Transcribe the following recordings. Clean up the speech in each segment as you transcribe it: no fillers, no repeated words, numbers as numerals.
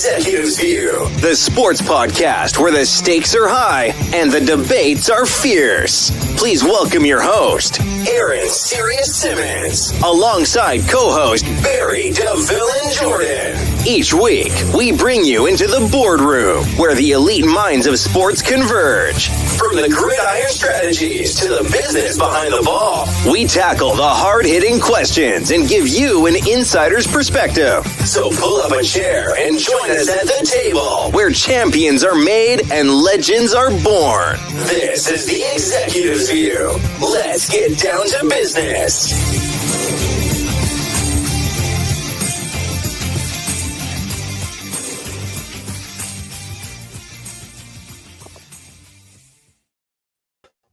Executives View, the sports podcast where the stakes are high and the debates are fierce. Please welcome your host, Aaron Sirius Simmons, alongside co-host Barry DeVille Jordan. Each week, we bring you into the boardroom where the elite minds of sports converge. From the gridiron strategies to the business behind the ball, we tackle the hard-hitting questions and give you an insider's perspective. So pull up a chair and join us at the table where champions are made and legends are born. This is the Executives View. Let's get down to business.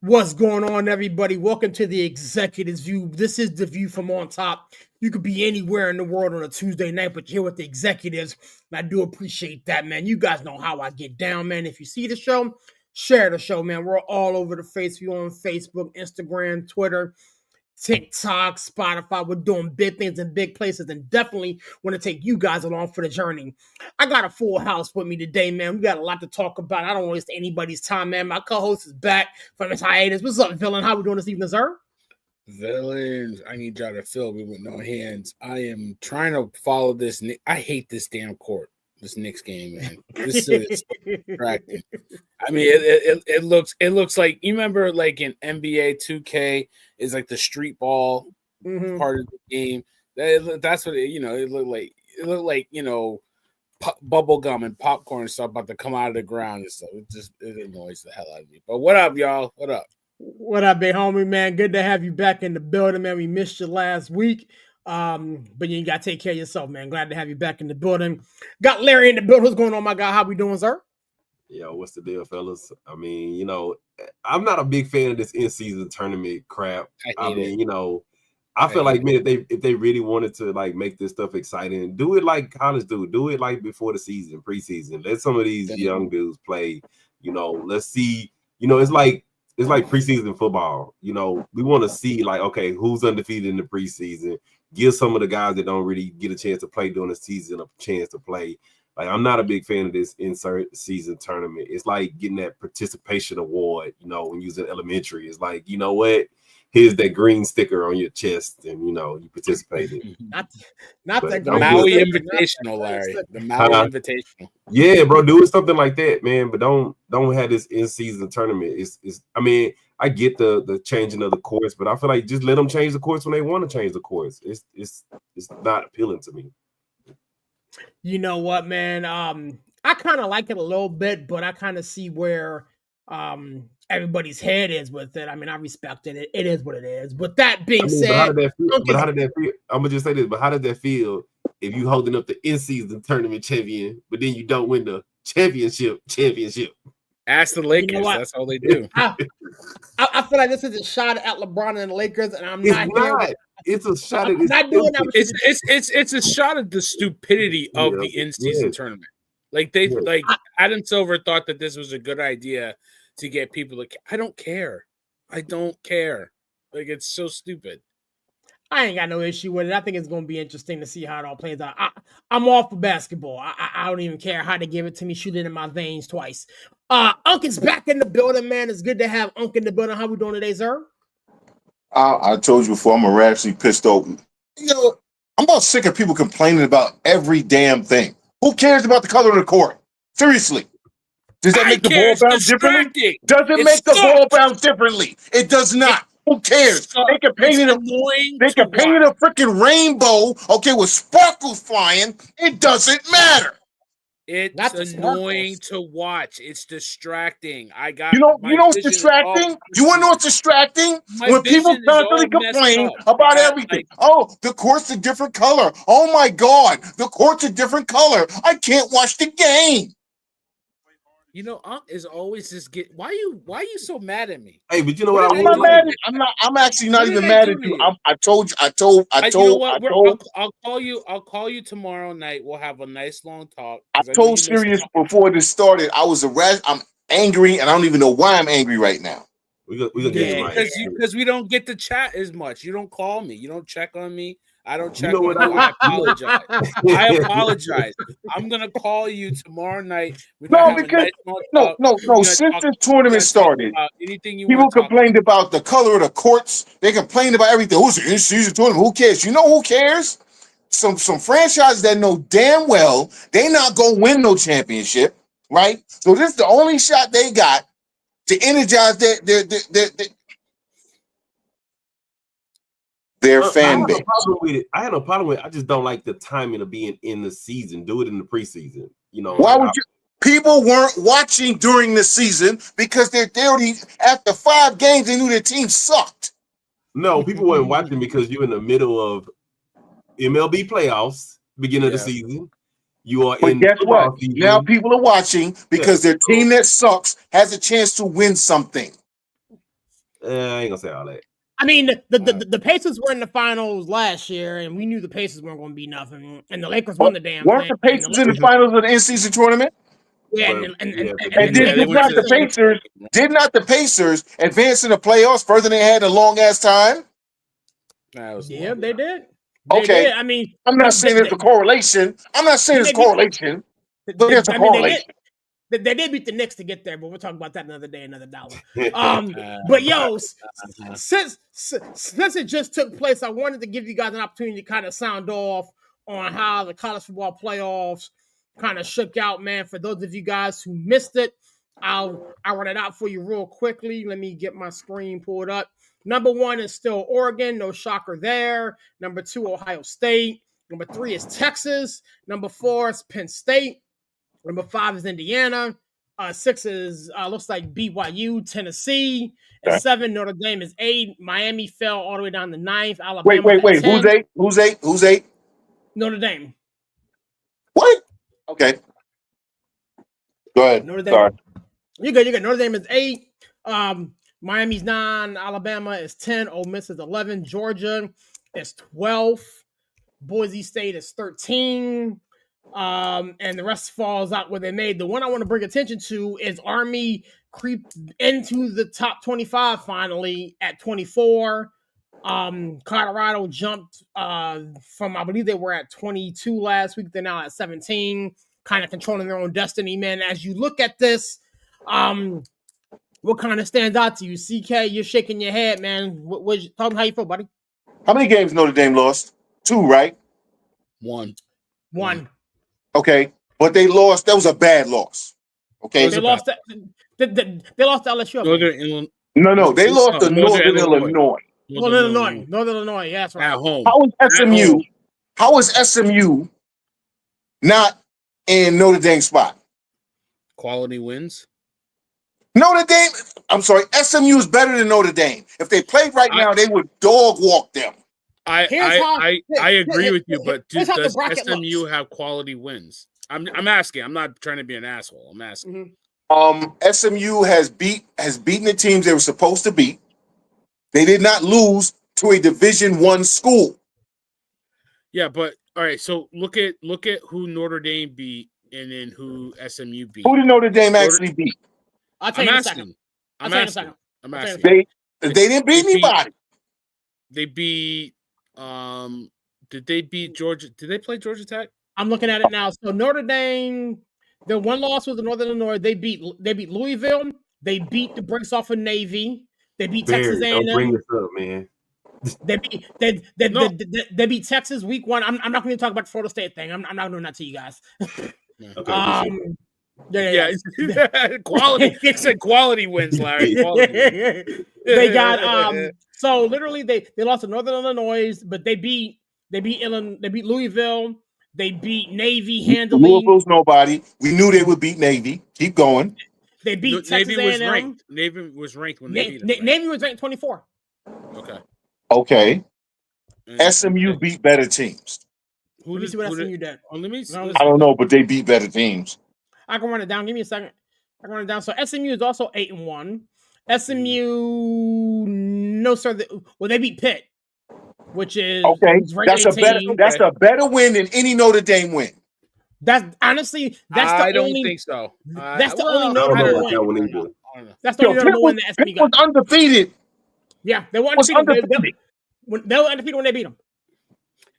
What's going on, everybody? Welcome to the Executives View. This is the view from on top. You could be anywhere in the world on a Tuesday night, but you're here with the executives, and I do appreciate that, man. You guys know how I get down, man. If you see the show, share the show, man. We're all over the face. We're on Facebook, Instagram, Twitter, TikTok, Spotify. We're doing big things in big places, and definitely want to take you guys along for the journey. I got a full house with me today, man. We got a lot to talk about. I don't want to waste anybody's time, man. My co-host is back from his hiatus. What's up, Villain? How we doing this evening, sir? Villains, I need y'all to fill me with no hands. I am trying to follow this. I hate this damn court. This Knicks game, man. This is distracting. I mean, it looks like, you remember like in NBA 2K is like the street ball part of the game. That's what it looked like. It looked like, bubble gum and popcorn and stuff about to come out of the ground and stuff. It annoys the hell out of me. But what up, y'all? What up? What up, big homie, man? Good to have you back in the building, man. We missed you last week. But you got to take care of yourself, man. Glad to have you back in the building. Got Larry in the building. What's going on, my guy? How we doing, sir? Yo, what's the deal, fellas? I mean, I'm not a big fan of this in-season tournament crap. I feel like, man, if they really wanted to like make this stuff exciting, do it like college do it like before the season, preseason. Let some of these young dudes play. Let's see. It's like preseason football. We want to see like, okay, who's undefeated in the preseason. Give some of the guys that don't really get a chance to play during the season a chance to play. Like, I'm not a big fan of this insert season tournament. It's like getting that participation award, when you was in elementary. It's like, you know what? Here's that green sticker on your chest, and you participated. Not the Maui Invitational, Larry. The Maui Invitational. Yeah, bro, do something like that, man. But don't have this in-season tournament. I mean, I get the changing of the course, but I feel like just let them change the course when they want to change the course. It's not appealing to me. You know what, man? I kind of like it a little bit, but I kind of see where everybody's head is with it. I mean, I respect it. It is what it is. But that being said, how did that feel? I'm gonna just say this, but how did that feel if you holding up the in-season tournament champion, but then you don't win the championship? Ask the Lakers. You know, that's all they do. I feel like this is a shot at LeBron and the Lakers, and I'm not. It's a shot at. It's a shot at the stupidity of the in-season tournament. Like Adam Silver thought that this was a good idea to get people to. I don't care. Like, it's so stupid. I ain't got no issue with it. I think it's going to be interesting to see how it all plays out. I'm all for basketball. I don't even care how they give it to me. Shoot it in my veins twice. Unc is back in the building, man. It's good to have Unc in the building. How we doing today, sir? I told you before, I'm irrationally pissed open. I'm about sick of people complaining about every damn thing. Who cares about the color of the court? Seriously. Does that make the ball bounce differently? Does it make the ball bounce differently? It does not. Who cares? They can paint it a freaking rainbow, with sparkles flying. It doesn't matter. It's annoying to watch. It's distracting. You know what's distracting? You want to know what's distracting? When people constantly complain about everything. The court's a different color. Oh my God, the court's a different color. I can't watch the game. Unc is always just why are you so mad at me? Hey, but you know what? I'm not mad at you. I'm actually not even mad at you. I told. I'll call you tomorrow night. We'll have a nice long talk. I told Sirius before this started, I'm angry, and I don't even know why I'm angry right now. We get because we don't get to chat as much. You don't call me. You don't check on me. I don't check. You know what I apologize. I apologize. I'm gonna call you tomorrow night. No, because since this tournament started, anything you people complained about the color of the courts. They complained about everything. Who's the in-season tournament? Who cares? You know who cares? Some franchises that know damn well they not gonna win no championship, right? So this is the only shot they got to energize their fan base. I had no problem with it. I just don't like the timing of being in the season. Do it in the preseason. You know, why would you? People weren't watching during the season because they already after 5 games they knew their team sucked. No, people weren't watching because you're in the middle of MLB playoffs, beginning of the season. You are but guess what? Now people are watching because their team that sucks has a chance to win something. I ain't gonna say all that. I mean, the Pacers were in the finals last year, and we knew the Pacers weren't going to be nothing. And the Lakers won the damn thing. Weren't the Pacers in the finals of the in-season tournament? Yeah, did not the Pacers advance in the playoffs further than they had a long-ass time? Yeah, they did. Okay. Did. I mean, I'm not saying there's a correlation. I'm not saying there's a correlation. But there's a correlation. They did beat the Knicks to get there, but we'll talk about that another day, another dollar. But yo, since it just took place, I wanted to give you guys an opportunity to kind of sound off on how the college football playoffs kind of shook out, man. For those of you guys who missed it, I'll run it out for you real quickly. Let me get my screen pulled up. Number 1 is still Oregon, no shocker there. Number 2, Ohio State. Number 3 is Texas. Number 4 is Penn State. Number 5 is Indiana. 6 is looks like BYU, Tennessee. And 7, Notre Dame is 8. Miami fell all the way down to 9th. Alabama. Wait. Who's 8? Who's 8? Notre Dame. What? Okay. Go ahead. Notre Dame. Sorry. You're good. Notre Dame is 8. Miami's 9. Alabama is 10. Ole Miss is 11. Georgia is 12. Boise State is 13. And the rest falls out where they made. The one I want to bring attention to is Army creeped into the top 25 finally at 24. Colorado jumped from, I believe they were at 22 last week. They're now at 17, kind of controlling their own destiny, man. As you look at this, what kind of stands out to you? CK, you're shaking your head, man. Tell them how you feel, buddy. How many games Notre Dame lost? 2, right? 1. Okay, but they lost. That was a bad loss. Okay, they lost. They lost to LSU. Northern Illinois. No, they lost to Northern Illinois. Northern Illinois. Yeah, that's right. At home. How is SMU not in Notre Dame spot? Quality wins. Notre Dame. I'm sorry. SMU is better than Notre Dame. If they played right now, they would dog walk them. I agree with you, but does SMU have quality wins? I'm asking. I'm not trying to be an asshole. I'm asking. SMU has beaten the teams they were supposed to beat. They did not lose to a Division I school. Yeah, but all right. So look at who Notre Dame beat and then who SMU beat. Who did Notre Dame actually beat? I'll tell you in a second. I'm asking. They didn't beat anybody. They beat. Did they beat Georgia? Did they play Georgia Tech? I'm looking at it now. So Notre Dame, their one loss was in Northern Illinois. They beat Louisville. They beat the brakes off of Navy. They beat Texas A&M. Don't bring this up, man. They beat Texas week 1. I'm not going to talk about the Florida State thing. I'm not doing that to you guys. Okay. Quality. It's a quality wins, Larry. Quality. They got so literally they lost to Northern Illinois, but they beat Louisville. They beat Navy handily. Louisville's nobody. We knew they would beat Navy. Keep going. They beat Texas A&M. Navy was ranked when they beat them. Navy was ranked 24. Okay. SMU beat better teams. Let me see what SMU did. I don't know, but they beat better teams. I can run it down. Give me a second. I can run it down. So SMU is also 8-1. SMU, no sir. They beat Pitt, which is okay. That's a better win than any Notre Dame win. That's honestly I don't think so. That's the only Notre Dame win. That's the only Pitt Notre Dame win that SMU got. Was undefeated. Yeah, they were undefeated. They were undefeated when they beat them.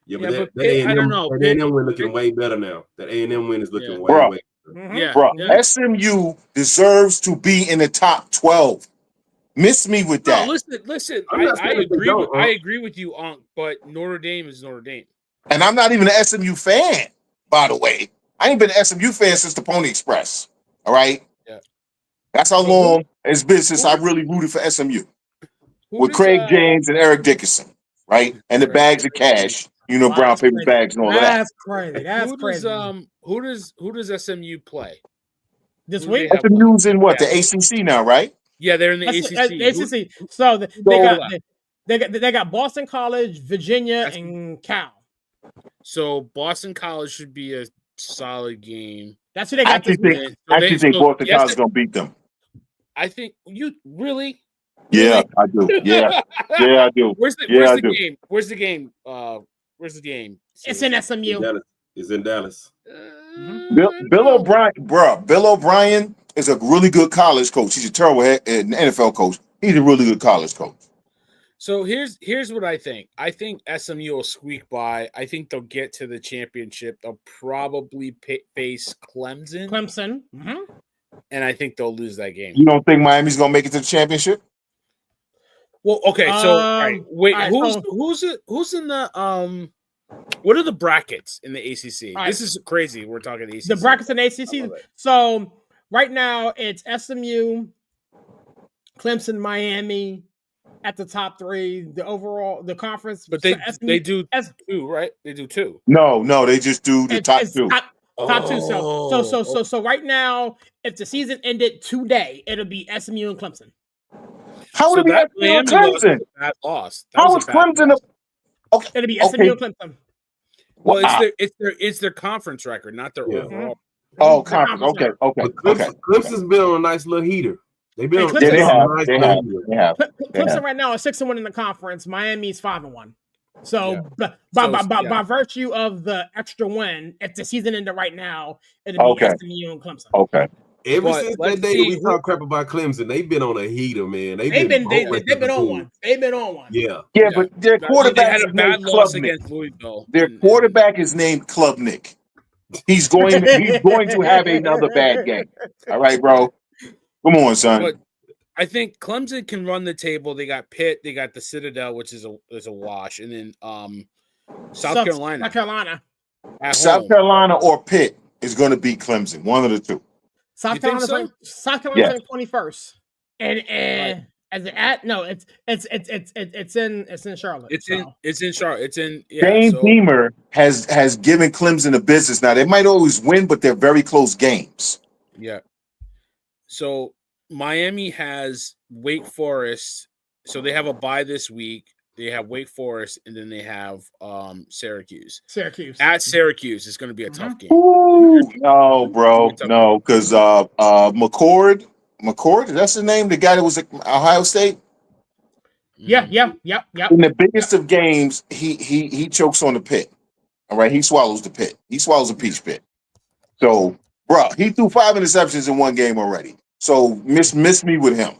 Yeah, but that A&M, I don't know. That A&M win looking way better now. That A&M win is looking way better. Yeah, bro. SMU deserves to be in the top 12. Miss me with that. No, listen. I agree with you, Unc. But Notre Dame is Notre Dame, and I'm not even an SMU fan, by the way. I ain't been an SMU fan since the Pony Express. All right. Yeah. That's how long it's been since I really rooted for SMU with Craig James and Eric Dickerson, right? And the bags of cash, brown paper bags and all that. That's crazy. That's crazy. Who does SMU play this week? SMU's in what? The ACC now, right? Yeah, they're in the ACC. So they got Boston College, Virginia, and Cal. So Boston College should be a solid game. That's who they got. I actually think Boston College is gonna beat them. I think you really. Yeah, I do. Yeah, I do. Where's the game? Where's the game? Where's the game? It's in SMU. It's in Dallas. Bill O'Brien, Bill O'Brien is a really good college coach. He's a terrible NFL coach. He's a really good college coach. So here's what I think. I think SMU will squeak by. I think they'll get to the championship. They'll probably face Clemson. Mm-hmm. And I think they'll lose that game. You don't think Miami's gonna make it to the championship? Well, okay. So who's in the what are the brackets in the ACC? Right. This is crazy. We're talking ACC. The brackets in the ACC. So right now it's SMU, Clemson, Miami at the top three. The conference. But they do two, right? They do two. No, they just do the top two. Top two. So right now, if the season ended today, it'll be SMU and Clemson. How would it be SMU and Clemson? Lost. How is Clemson? Okay. It'll be SMU and Clemson. Well, it's their conference record, not their overall. Oh, conference. Okay. Clemson's been on a nice little heater. They've been on they have. Clemson right now is 6-1 in the conference. Miami's 5-1. So by virtue of the extra win, if the season ended right now, it'll be SMU and Clemson. Okay. Ever since that day we talk crap about Clemson, they've been on a heater, man. They've been on one. They've been on one. Yeah, but their quarterback is named Klubnik. Their quarterback is named Klubnik. He's going to have another bad game. All right, bro. Come on, son. But I think Clemson can run the table. They got Pitt. They got the Citadel, which is a wash, and then South Carolina. South Carolina or Pitt is going to beat Clemson. One of the two. South Carolina's 21st, and as it at no, it's in Charlotte. It's in Charlotte. It's in Shane Beamer has given Clemson a business. Now they might always win, but they're very close games. Yeah. So Miami has Wake Forest. So they have a bye this week. They have Wake Forest, and then they have Syracuse. At Syracuse is going to be a tough game. Ooh, no, bro, no, because McCord, that's the name, the guy that was at Ohio State. Yeah. In the biggest of games, he chokes on the pit. All right, he swallows the pit. He swallows a peach pit. So, bro, he threw 5 interceptions in one game already. So miss me with him.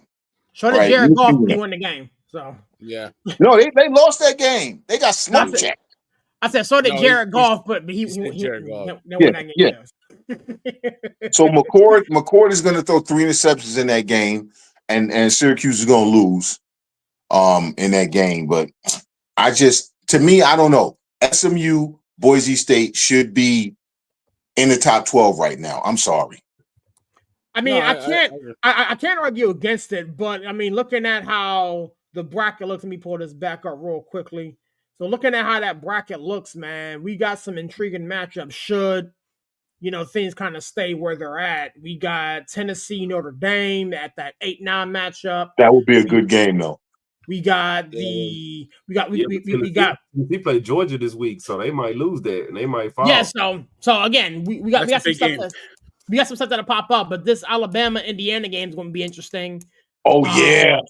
So did Jared Goff when he won the game. So yeah, no, they lost that game. They got smoke jacked. I said so did Jared Goff, but he won that game. So McCord is going to throw 3 interceptions in that game, and Syracuse is going to lose in that game. But I don't know. SMU, Boise State should be in the top 12 right now. I'm sorry. I mean, I can't argue against it, but I mean, looking at how the bracket looks, let me pull this back up real quickly. So looking at how that bracket looks, man, we got some intriguing matchups. Should, things kind of stay where they're at. We got Tennessee, Notre Dame at that 8-9 matchup. That would be a good game, though. We play Georgia this week, so they might lose that and they might fall. Yeah, so again, we got some stuff. We got some stuff that'll pop up, but this Alabama-Indiana game is going to be interesting. Oh yeah.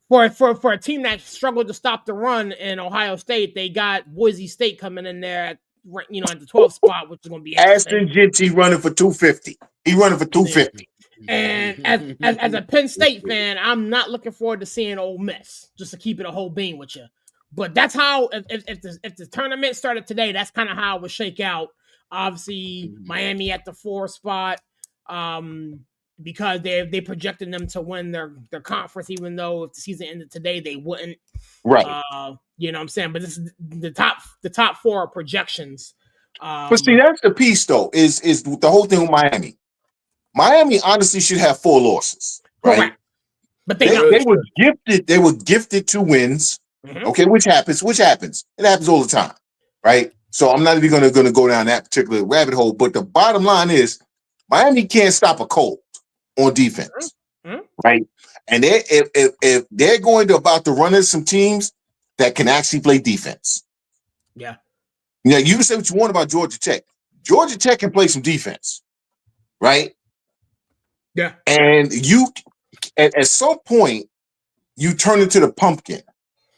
For a team that struggled to stop the run in Ohio State, they got Boise State coming in there at the 12th spot, which is going to be interesting. Ashton Jeanty running for 250. He running for 250. And as a Penn State fan, I'm not looking forward to seeing Ole Miss, just to keep it a whole bean with you. But that's how if the tournament started today, that's kind of how it would shake out. Obviously, Miami at the 4 spot, because they projected them to win their conference, even though if the season ended today, they wouldn't. Right. You know what I'm saying? But this is the top 4 projections. But see, that's the piece though, is the whole thing with Miami. Miami honestly should have 4 losses, right? Correct. But they were gifted 2 wins. Mm-hmm. Okay, which happens. It happens all the time, right? So I'm not even gonna go down that particular rabbit hole. But the bottom line is, Miami can't stop a cold on defense, right? And if they're going to about to run into some teams that can actually play defense, yeah. You can say what you want about Georgia Tech. Georgia Tech can play some defense, right? Yeah. And you, at some point, you turn into the pumpkin.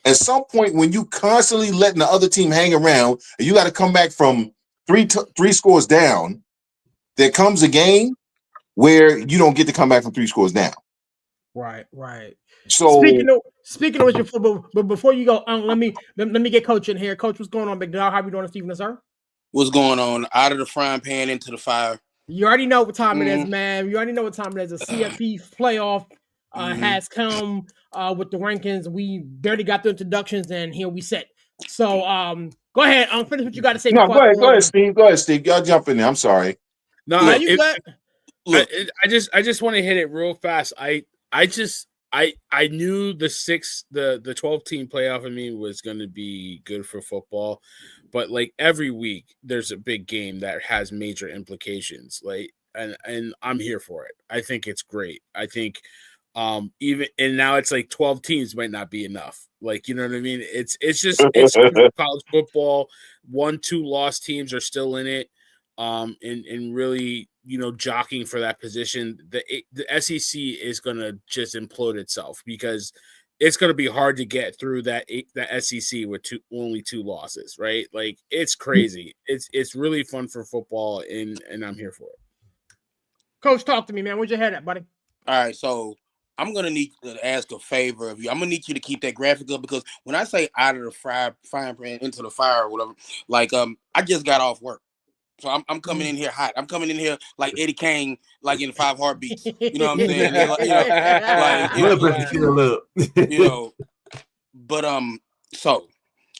At some point, when you constantly letting the other team hang around, and you got to come back from three scores down, there comes a game where you don't get to come back from 3 scores down. Right. So speaking of which, but before you go, let me get Coach in here. Coach, what's going on, big dog? How you doing this evening, sir? What's going on? Out of the frying pan into the fire. You already know what time it is, man. You already know what time it is. The CFP playoff has come with the rankings. We barely got the introductions, and here we sit. So, go ahead. Finish what you got to say. No, go ahead, Steve. Go ahead, Steve. Y'all jump in there. I'm sorry. No, I just want to hit it real fast. I knew the 12-team playoff in me was going to be good for football, but like every week there's a big game that has major implications. Like, and I'm here for it. I think it's great. I think even and now it's like 12 teams might not be enough. Like, you know what I mean? It's college football. 1-2 loss teams are still in it. And really, jockeying for that position. The SEC is going to just implode itself because it's going to be hard to get through that SEC with only 2 losses, right? Like, it's crazy. It's really fun for football, and I'm here for it. Coach, talk to me, man. Where's your head at, buddy? All right, so I'm going to need to ask a favor of you. I'm going to need you to keep that graphic up because when I say out of the frying pan into the fire or whatever, like, I just got off work. So I'm coming in here hot. I'm coming in here like Eddie Kane, like in 5 Heartbeats. You know what I'm saying? But so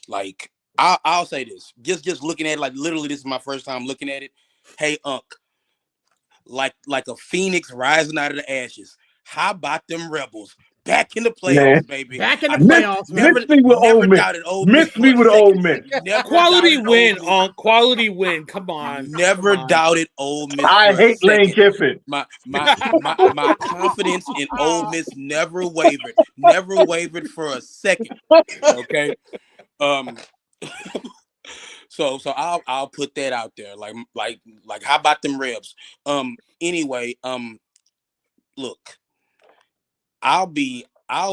like I'll say this. Just looking at it, like literally, this is my first time looking at it. Hey, Unc, like a phoenix rising out of the ashes. How about them Rebels? Back in the playoffs, baby. Back in the playoffs. Miss me with Ole Miss. Miss me with Ole Miss. Quality win, quality win. Come on. Never doubted Ole Miss. I hate Lane Kiffin. My confidence in Ole Miss never wavered. Never wavered for a second. Okay. So I'll put that out there. Like how about them Rebs? Anyway, look. I'll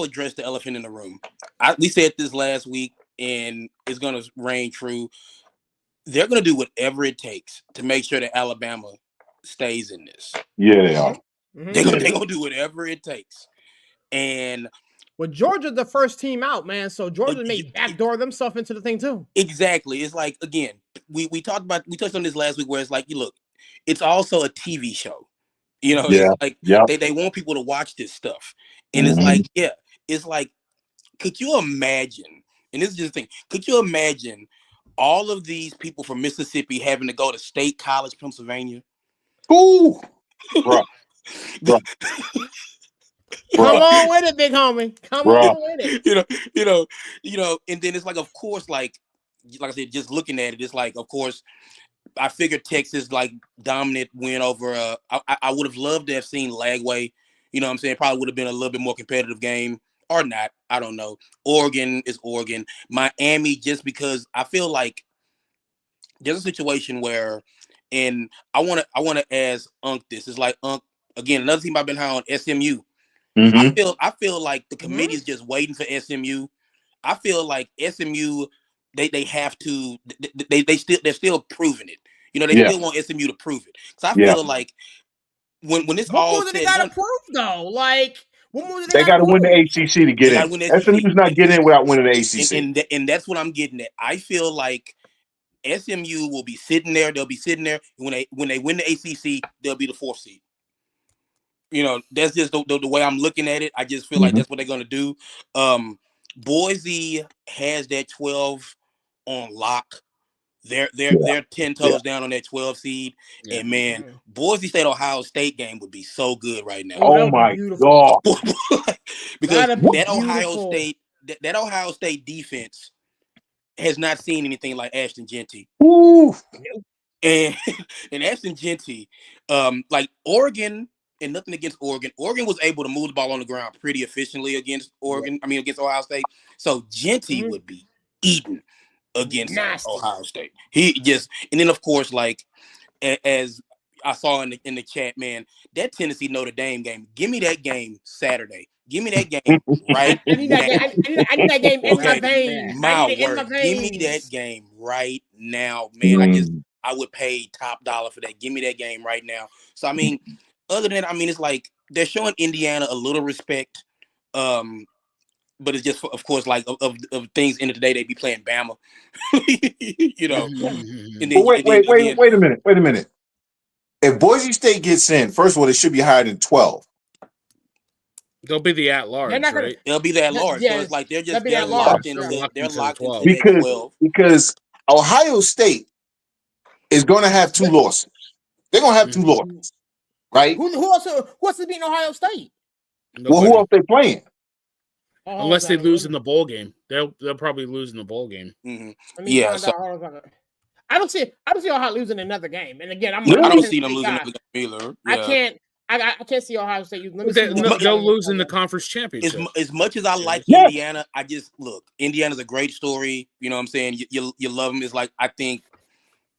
address the elephant in the room. We said this last week, and it's going to reign true. They're going to do whatever it takes to make sure that Alabama stays in this. Yeah, they are. They're going to do whatever it takes. And Georgia's the first team out, man. So Georgia may backdoor themselves into the thing too. Exactly. It's like, again, we touched on this last week, where it's like, look, it's also a TV show. It's like they want people to watch this stuff. And it's like, it's like, could you imagine, and this is just the thing, could you imagine all of these people from Mississippi having to go to State College, Pennsylvania? Ooh. Bro. Come on with it, big homie. Come on with it. And then it's like, of course, like I said, just looking at it, it's like, of course, I figured Texas like dominant win over. I would have loved to have seen Lagway. You know what I'm saying? Probably would have been a little bit more competitive game or not. I don't know. Oregon is Oregon. Miami, just because I feel like there's a situation where, and I want to ask Unc this. It's like, Unc, again, another team I've been high on, SMU. I feel like the committee is just waiting for SMU. I feel like SMU. They have to. They're still proving it. They still want SMU to prove it. So I feel like when this all said, they got to prove though. Like They got to win the ACC to get in. SMU's not getting in without winning the ACC. And that's what I'm getting at. I feel like SMU will be sitting there. They'll be sitting there. When they win the ACC, they'll be the 4th seed. That's just the way I'm looking at it. I just feel like that's what they're going to do. Boise has that 12 on lock. They're 10 toes down on that 12 seed. Yeah. And man, Boise State Ohio State game would be so good right now. Oh my God. Because that Ohio State defense has not seen anything like Ashton Jeanty. Ooh. And Ashton Jeanty, like Oregon, and nothing against Oregon. Oregon was able to move the ball on the ground pretty efficiently against against Ohio State. So Jeanty would be eaten against Ohio State. And then of course, like as I saw in the chat, man, that Tennessee Notre Dame game. Give me that game Saturday. Give me that game right. I need that game in my veins. Give me that game right now, man. I would pay top dollar for that. Give me that game right now. So I mean, other than it's like they're showing Indiana a little respect. But it's just, of course, like of things in the day they be playing Bama, And then, wait a minute. If Boise State gets in, first of all, they should be higher than 12. They'll be the at-large, right? They'll be the at-large. So it's like they're locked into 12. Because Ohio State is going to have 2 losses. They're going to have 2 losses, right? Who else is beating Ohio State? Well, who else they playing? Unless they lose in the bowl game, they'll probably lose in the bowl game. Mm-hmm. I don't see Ohio losing another game. And again, I don't see them losing another game either. Yeah. I can't see Ohio State. They'll lose in the conference championship. As much as I like Indiana, I just look. Indiana's a great story. You know what I'm saying? You love them. It's like I think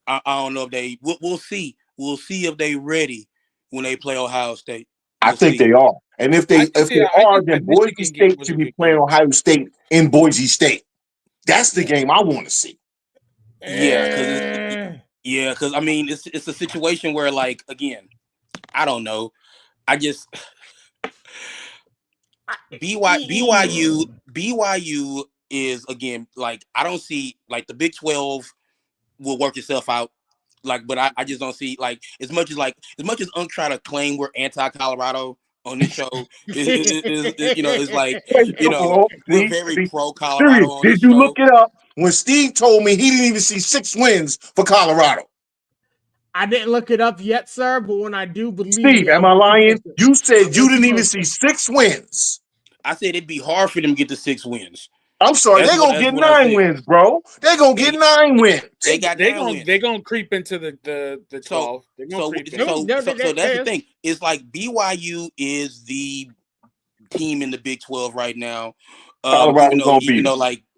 I don't know if they. We'll see. We'll see if they ready when they play Ohio State. I think they are. And if they are, then Boise State should be playing Ohio State in Boise State. That's the game I want to see. Yeah, because I mean, it's a situation where, like, again, I don't know. I just BYU is, again, like, I don't see, like, the Big 12 will work itself out. Like, but I just don't see, like, as much as Unc try to claim we're anti-Colorado on this show, it's like, we're very pro-Colorado. Did you look it up? When Steve told me he didn't even see 6 wins for Colorado. I didn't look it up yet, sir, but when I do believe Steve, am I lying? You said you didn't even see 6 wins. I said it'd be hard for them to get to 6 wins. I'm sorry, they're gonna get 9 wins, bro. They're gonna get 9 wins. They're gonna creep into the 12. So that's the thing. It's like BYU is the team in the Big 12 right now. Colorado's gonna be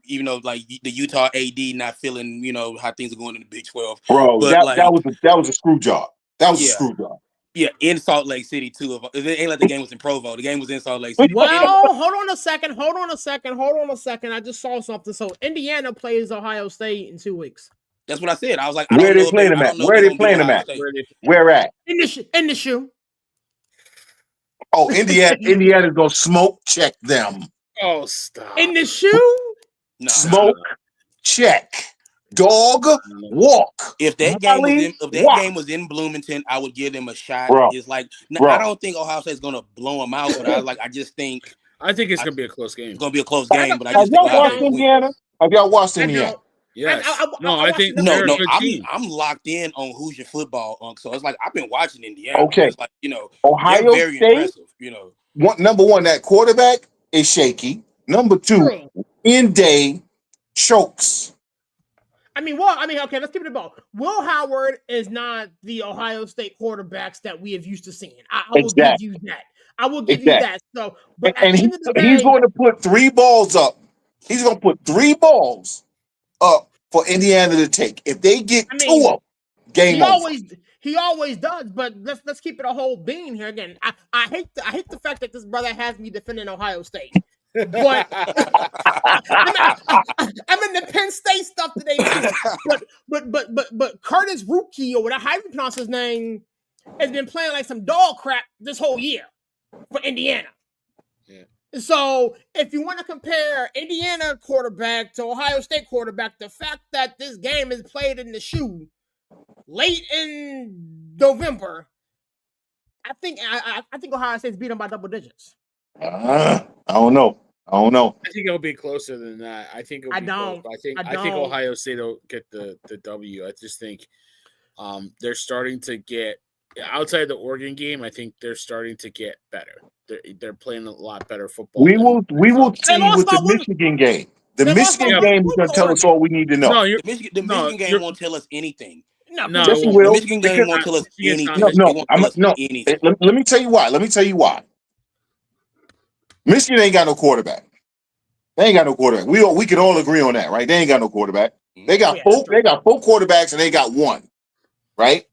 even though the Utah AD not feeling how things are going in the Big 12. Bro, but that was a screw job. That was a screw job. Yeah, in Salt Lake City too. It ain't like the game was in Provo. The game was in Salt Lake City. Well, hold on a second. I just saw something. So Indiana plays Ohio State in 2 weeks. That's what I said. I was like, where are they playing them at? Where are they playing them at? Where at? In the shoe. Oh, Indiana's gonna smoke check them. Oh, stop. In the shoe? No. Smoke check. Dog walk. If that game was in Bloomington, I would give them a shot. Bro. It's like I don't think Ohio State's gonna blow them out, but I just think it's gonna be a close game. It's gonna be a close game, but I have just y'all watched Indiana? Have y'all watched Indiana? Yes. I'm locked in on Hoosier football, Unc. So it's like I've been watching Indiana. Okay. It's like, Ohio very State, impressive, number one, that quarterback is shaky. Number 2, in-day chokes. Okay, let's keep it about. Will Howard is not the Ohio State quarterbacks that we have used to seeing. I will give you that. I will give you that. So, but he's going to put 3 balls up. He's going to put 3 balls up for Indiana to take. If they get 2 of them, game over. He always does, but let's keep it a whole bean here again. I hate the fact that this brother has me defending Ohio State. But I'm in the Penn State stuff today too. But Curtis Rookie, or whatever, how you pronounce his name, has been playing like some dog crap this whole year for Indiana. So if you want to compare Indiana quarterback to Ohio State quarterback, the fact that this game is played in the shoe late in November, I think Ohio State's beat them by double digits. I don't know. I think it'll be closer than that. I think it'll be close. I think Ohio State will get the W. I just think they're starting to get outside the Oregon game. I think they're starting to get better. They're playing a lot better football. We will see with the Michigan game. The Michigan game is going to tell us all we need to know. No, the Michigan game won't tell us anything. No, yes, it will. The Michigan game won't tell us anything. Let me tell you why. Michigan ain't got no quarterback. They ain't got no quarterback. We can all agree on that, right? They ain't got no quarterback. They got four quarterbacks and they got one, right?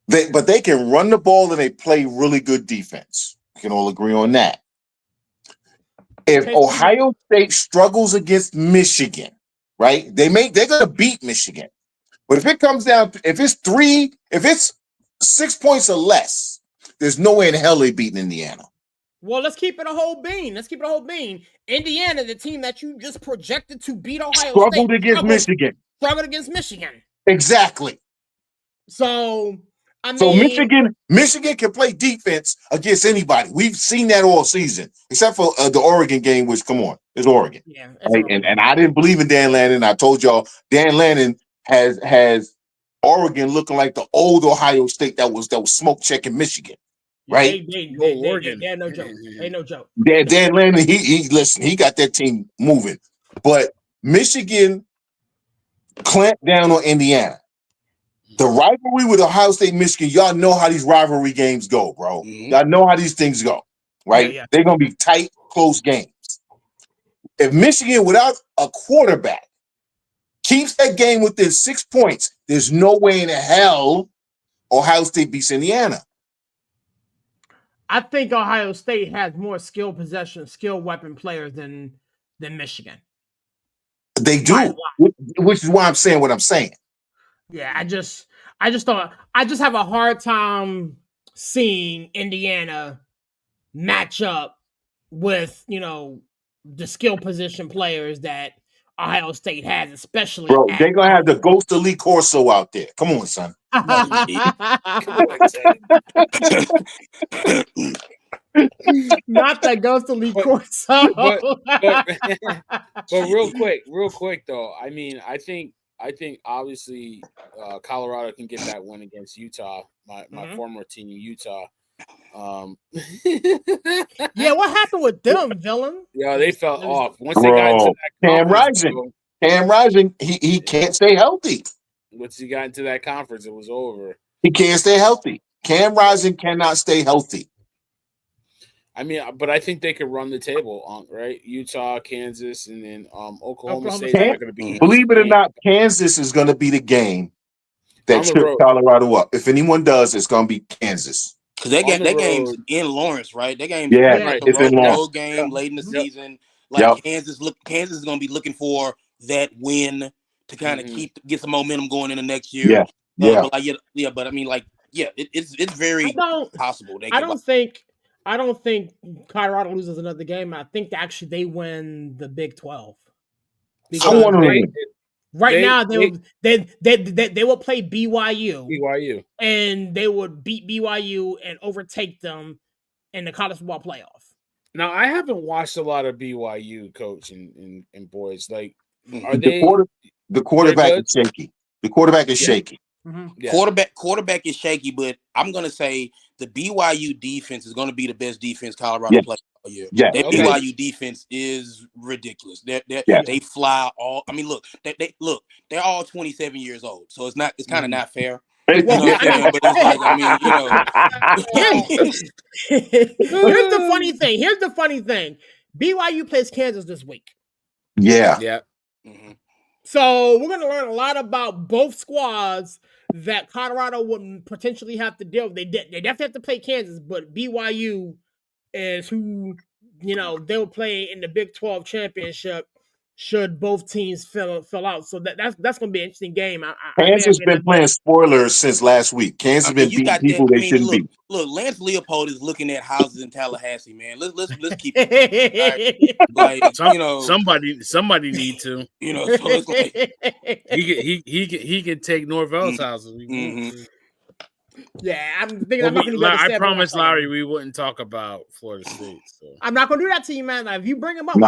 But they can run the ball and they play really good defense. We can all agree on that. If Ohio State struggles against Michigan, right? They're gonna beat Michigan. But if it comes down to if it's 6 points or less, there's no way in hell they beating Indiana. Well, let's keep it a whole bean. Indiana, the team that you just projected to beat Ohio State, struggled against Michigan. Exactly. So Michigan can play defense against anybody. We've seen that all season, except for the Oregon game, which, come on, it's Oregon. Yeah, right? And I didn't believe in Dan Lannon. I told y'all Dan Lannon has Oregon looking like the old Ohio State that was smoke checking Michigan. Right? They're no joke. They no joke. Dan Lannon, he got that team moving. But Michigan clamped down on Indiana. The rivalry with Ohio State, Michigan, y'all know how these rivalry games go, bro. Mm-hmm. Y'all know how these things go, right? Yeah. They're going to be tight, close games. If Michigan, without a quarterback, keeps that game within 6 points, there's no way in hell Ohio State beats Indiana. I think Ohio State has more skill weapon players than Michigan. They do, which is why I'm saying what I'm saying. Yeah, I just have a hard time seeing Indiana match up with, the skill position players that Ohio State has, especially. Bro, they're going to have the ghost of Lee Corso out there. Come on, son. Not that ghost of Lee Corso. But real quick though, I mean, I think obviously Colorado can get that win against Utah, my former team, Utah. Yeah, what happened with them, villain? Yeah, they fell off once they got into that Cam Rising, he can't stay healthy. Once he got into that conference, it was over. He can't stay healthy. Cam Rising cannot stay healthy. I mean, but I think they could run the table, right? Utah, Kansas, and then Oklahoma State. Not going to be. Believe it or not, Kansas is going to be the game that trips Colorado up. If anyone does, it's going to be Kansas. Because that game's in Lawrence, right? That game's it's in Lawrence. Road game late in the season. Like Kansas is going to be looking for that win to kind of get some momentum going into next year. But I mean, it's very possible. I don't think Colorado loses another game. I think actually they win the Big 12. Right now they will play BYU, and they would beat BYU and overtake them in the college football playoff. Now I haven't watched a lot of BYU, coach and boys. Like, are the quarterback is shaky? The quarterback is shaky. Mm-hmm. Yeah. Quarterback is shaky, but I'm gonna say the BYU defense is gonna be the best defense Colorado plays all year. Yeah. That BYU defense is ridiculous. They fly all. I mean, look, they're all 27 years old, so it's kind of not fair. You know what I'm saying? But it's like, I mean, Here's the funny thing. BYU plays Kansas this week. Yeah. Mm-hmm. So we're going to learn a lot about both squads that Colorado would potentially have to deal with. They definitely have to play Kansas, but BYU is who, they'll play in the Big 12 championship. should both teams fill out. So that's going to be an interesting game. Kansas has been playing spoilers since last week. Kansas has been beating people they shouldn't beat. Look, Lance Leopold is looking at houses in Tallahassee, man. Let's keep it right? Like somebody need to. You know, so it's like he can take Norvell's houses. Mm-hmm. Yeah, I'm thinking. I'm not gonna I promised Larry we wouldn't talk about Florida State. So. I'm not gonna do that to you, man. If you bring him up, we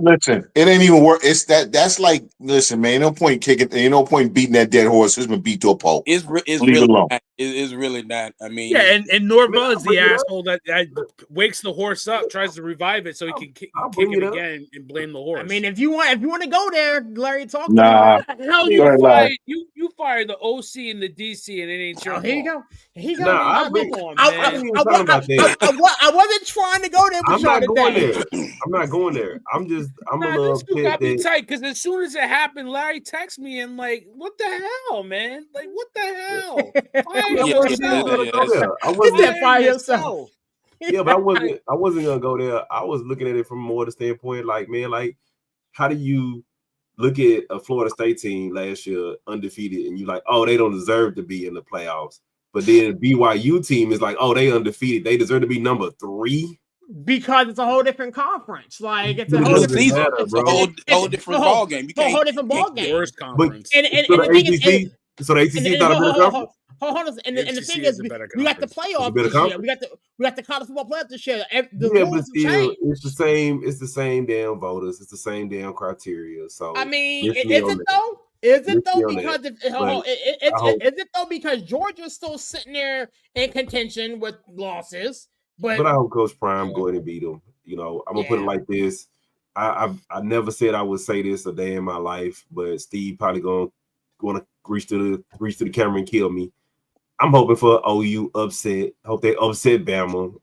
listen. It ain't even work. It's that's like, listen, man. No point kicking. Ain't no point beating that dead horse. It's been beat to a pulp. It's really not. I mean, yeah, and Norvell is the asshole that wakes the horse up, tries to revive it so he can kick it again and blame the horse. I mean, if you want to go there, Larry, talk. Nah, hell, you fired the OC and the DC, and it ain't your. Here you go. Here you go. Nah, I wasn't trying to go there. I'm not going there. I'm not going there. I'm a little upset. Be tight because as soon as it happened, Larry texted me and like, what the hell, man? Like, what the hell? I wasn't fire yourself. Yeah, but I wasn't gonna go there. I was looking at it from more the standpoint, like, man, like, how do you look at a Florida State team last year undefeated, and you like, oh, they don't deserve to be in the playoffs, but then BYU team is like, oh, they undefeated, they deserve to be number 3 because it's a whole different conference. Like it's a whole different ball game. It's a whole different ball game. Worst conference. And the thing is, so the ACC is not a better conference. Hold on, and the thing is, we got the playoff this year. We got the college football playoff this year. But still, it's the same. It's the same damn voters. It's the same damn criteria. So I mean, is it though? Is it though? Because Georgia's still sitting there in contention with losses. But I hope Coach Prime go ahead and beat them. You know, I'm gonna put it like this. I never said I would say this a day in my life, but Steve probably gonna reach to the camera and kill me. I'm hoping for OU upset. Hope they upset Bama.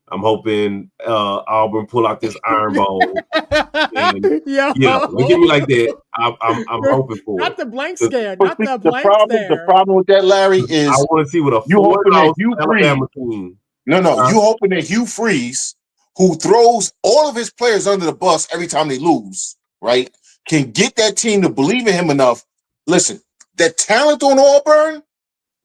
I'm hoping Auburn pull out this Iron Bowl. Look at me like that. I'm hoping for not the blank scare. Not the blank scare. The problem with that, Larry, is I want to see what a you hoping that Hugh Alabama team. No, you hoping that Hugh Freeze, who throws all of his players under the bus every time they lose, right, can get that team to believe in him enough. Listen, that talent on Auburn,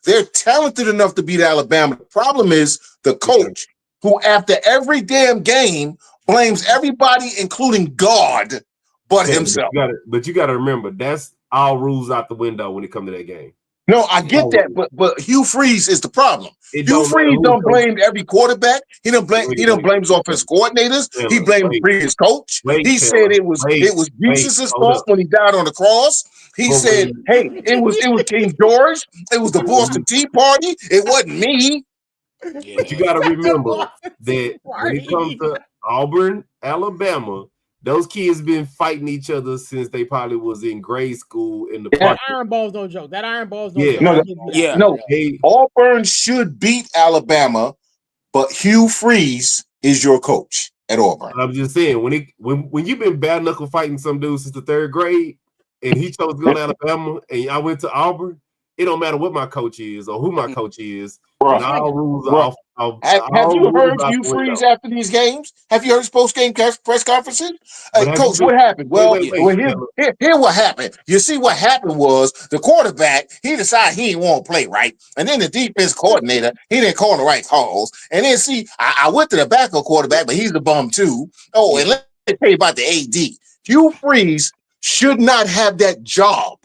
they're talented enough to beat Alabama. The problem is the coach, who after every damn game blames everybody, including God, but himself. But you got to remember, that's all rules out the window when it comes to that game. No, I get that, but Hugh Freeze is the problem. Hugh Freeze don't blame every quarterback. He don't blame his offensive coordinators. He blamed the previous coach. He said it was Jesus' fault when he died on the cross. He said, "Hey, it was King George. It was the Boston Tea Party. It wasn't me." Yeah. But you got to remember that when it comes to Auburn, Alabama, those kids been fighting each other since they probably was in grade school in the That Iron Ball's no joke. No. Auburn should beat Alabama, but Hugh Freeze is your coach at Auburn. I'm just saying, when you've been bare knuckle fighting some dude since the 3rd grade, and he chose to go to Alabama, and I went to Auburn, it don't matter what my coach is or who my coach is. All rules off. Have you heard Hugh Freeze after these games? Have you heard his post-game press conferences? Coach, what happened? Well, here what happened. You see, what happened was the quarterback, he decided he didn't want to play right. And then the defense coordinator, he didn't call the right calls. And then, see, I went to the backup quarterback, but he's a bum too. Oh, and let me tell you about the AD. Hugh Freeze should not have that job.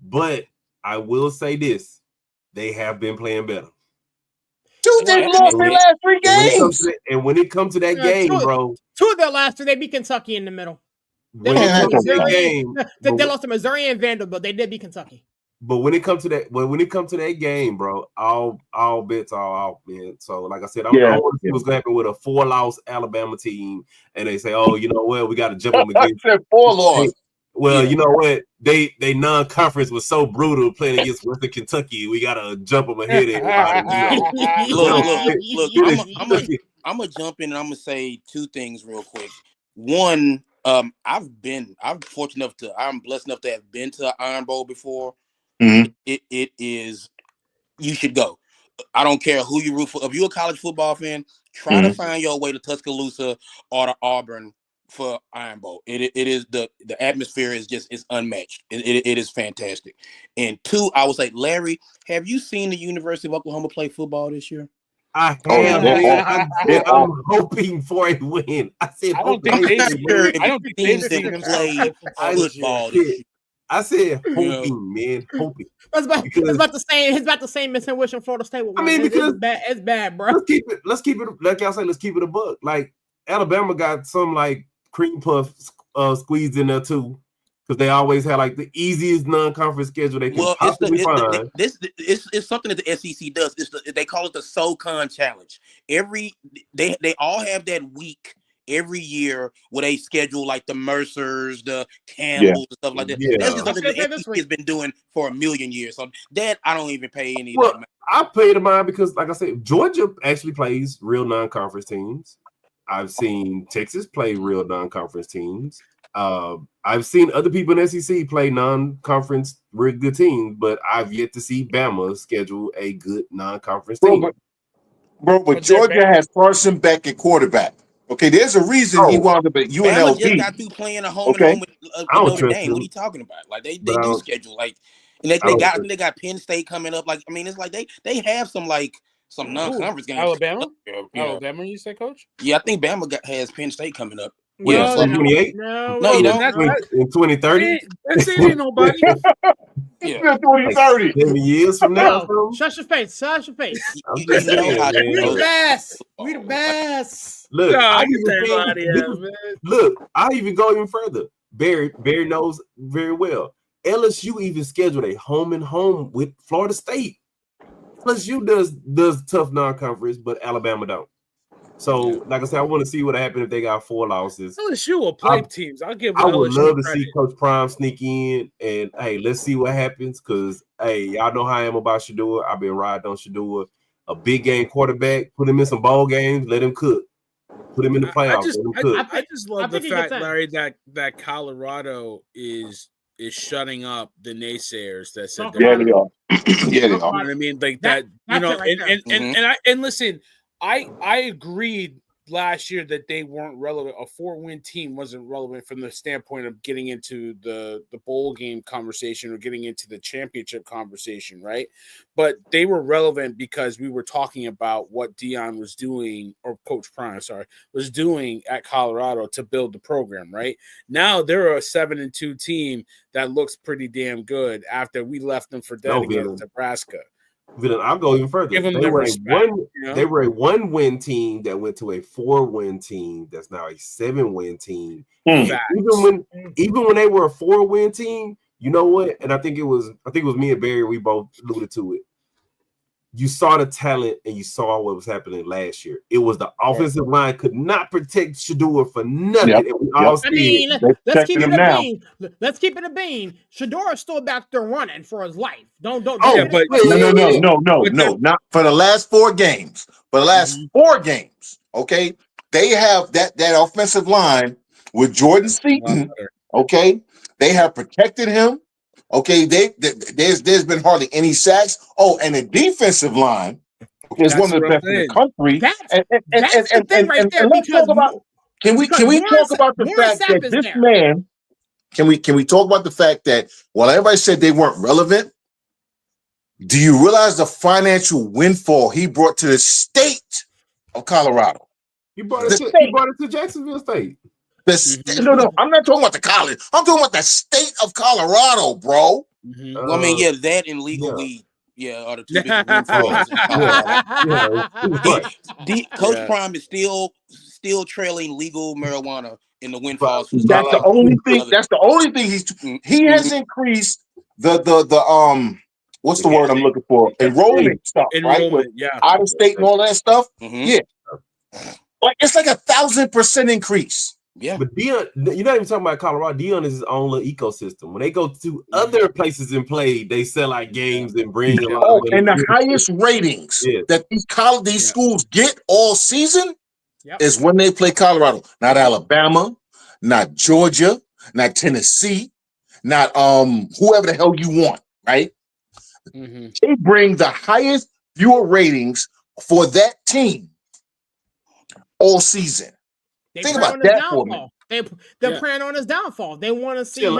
But I will say this. They have been playing better. Dude, they lost their last 3 games. And when it comes to that game, bro. 2 of their last 3, they beat Kentucky in the middle. They lost to Missouri and Vanderbilt. They did beat Kentucky. But when it comes to that game, bro, all bets are off, man. So, like I said, I want to see what's going to happen with a 4-loss Alabama team, and they say, "Oh, you know what? We got to jump them again." 4-loss. Well, you know what? They non-conference was so brutal playing against Western Kentucky. We gotta jump them ahead. Look, I'm gonna jump in and I'm gonna say 2 things real quick. One, I'm blessed enough to have been to Iron Bowl before. Mm-hmm. It is, you should go. I don't care who you root for. If you're a college football fan, try to find your way to Tuscaloosa or to Auburn for Iron Bowl. It is the atmosphere is unmatched. It is fantastic. And 2, I would say, Larry, have you seen the University of Oklahoma play football this year? I have. I'm hoping for a win. I said, I don't think they've seen them play football. I said hoping, man, hoping. It's about the same as him wishing Florida State would win. I mean, because it's bad, bro. Let's keep it. Like y'all say, let's keep it a buck. Like Alabama got some like cream puff squeezed in there too, because they always had like the easiest non-conference schedule they can possibly find. It's something that the SEC does. They call it the SoCon Challenge. They all have that week every year where they schedule like the Mercers, the Campbells, and stuff like that. Yeah. That's just something that the SEC has been doing for a million years. So that I don't even pay any. Well, I pay the mind because, like I said, Georgia actually plays real non-conference teams. I've seen Texas play real non-conference teams. I've seen other people in SEC play non-conference real good teams, but I've yet to see Bama schedule a good non-conference team. But Georgia has Carson Beck at quarterback. Okay, there's a reason he wound up at UNLV. Bama just got through playing a home and home with Notre Dame. What are you talking about? Like they do schedule like, and they got Penn State coming up. Like I mean, it's like they have some non-conference games. Alabama, you say, Coach? Yeah, I think Bama has Penn State coming up. Yeah, 28. No, you don't. In 2030. That's it. Ain't nobody. Yeah, 2030. 7 years from now. Shut your face. Shut your face. We the best. We the best. Look, I even go even further. Barry knows very well. LSU even scheduled a home and home with Florida State. LSU does tough non-conference, but Alabama don't. So, like I said, I want to see what happens if they got 4 losses. LSU will play teams. I would love to see Coach Prime sneak in and hey, let's see what happens. Because hey, y'all know how I am about Shedeur. I've been riding on Shedeur. A big game quarterback, put him in some ball games, let him cook. Put him in the playoffs. I just love the fact, Larry, that Colorado is shutting up the naysayers that said they are. Yeah, they are. I mean, like that, you know, and listen, I agreed last year that they weren't relevant. A 4-win team wasn't relevant from the standpoint of getting into the bowl game conversation or getting into the championship conversation, right? But they were relevant because we were talking about what Deion was doing, or Coach Prime, was doing at Colorado to build the program, right? Now they're a 7-2 team that looks pretty damn good after we left them for dead against Nebraska. I'll go even further. They were a 1-win team that went to a 4-win team that's now a 7-win team. Even when they were a 4-win team, you know what? And I think it was me and Barry. We both alluded to it. You saw the talent and you saw what was happening last year. It was the offensive line could not protect Shedeur for nothing. Yep. And we all see it. Let's keep it a bean. Let's keep it a bean. Shedeur is still back there running for his life. No. Not for the last 4 games. For the last 4 games, okay, they have that offensive line with Jordan Seaton. Okay, they have protected him. Okay, there's been hardly any sacks. Oh, and the defensive line is one of the best in the country. Let's talk about. Can we talk about the fact that this man? Can we talk about the fact that while everybody said they weren't relevant, do you realize the financial windfall he brought to the state of Colorado? He brought it to Jacksonville State. No, I'm not talking about the college. I'm talking about the state of Colorado, bro. Well, I mean, that and legal weed. Yeah, are the 2 biggest windfalls. Coach Prime is still trailing legal marijuana in the windfalls. That's the only thing. That's the only thing he has increased the what's the word I'm looking for? Enrollment stuff, right? Out of state and all that stuff. Yeah, like it's like 1,000% increase. Yeah, but Deion, you're not even talking about Colorado. Deion is his own little ecosystem. When they go to other places and play, they sell out games and bring a lot of and the highest ratings that these schools get all season is when they play Colorado. Not Alabama, not Georgia, not Tennessee, not whoever the hell you want, right? They bring the highest viewer ratings for that team all season. Think about that for me. They're preying on his downfall. They want to see him.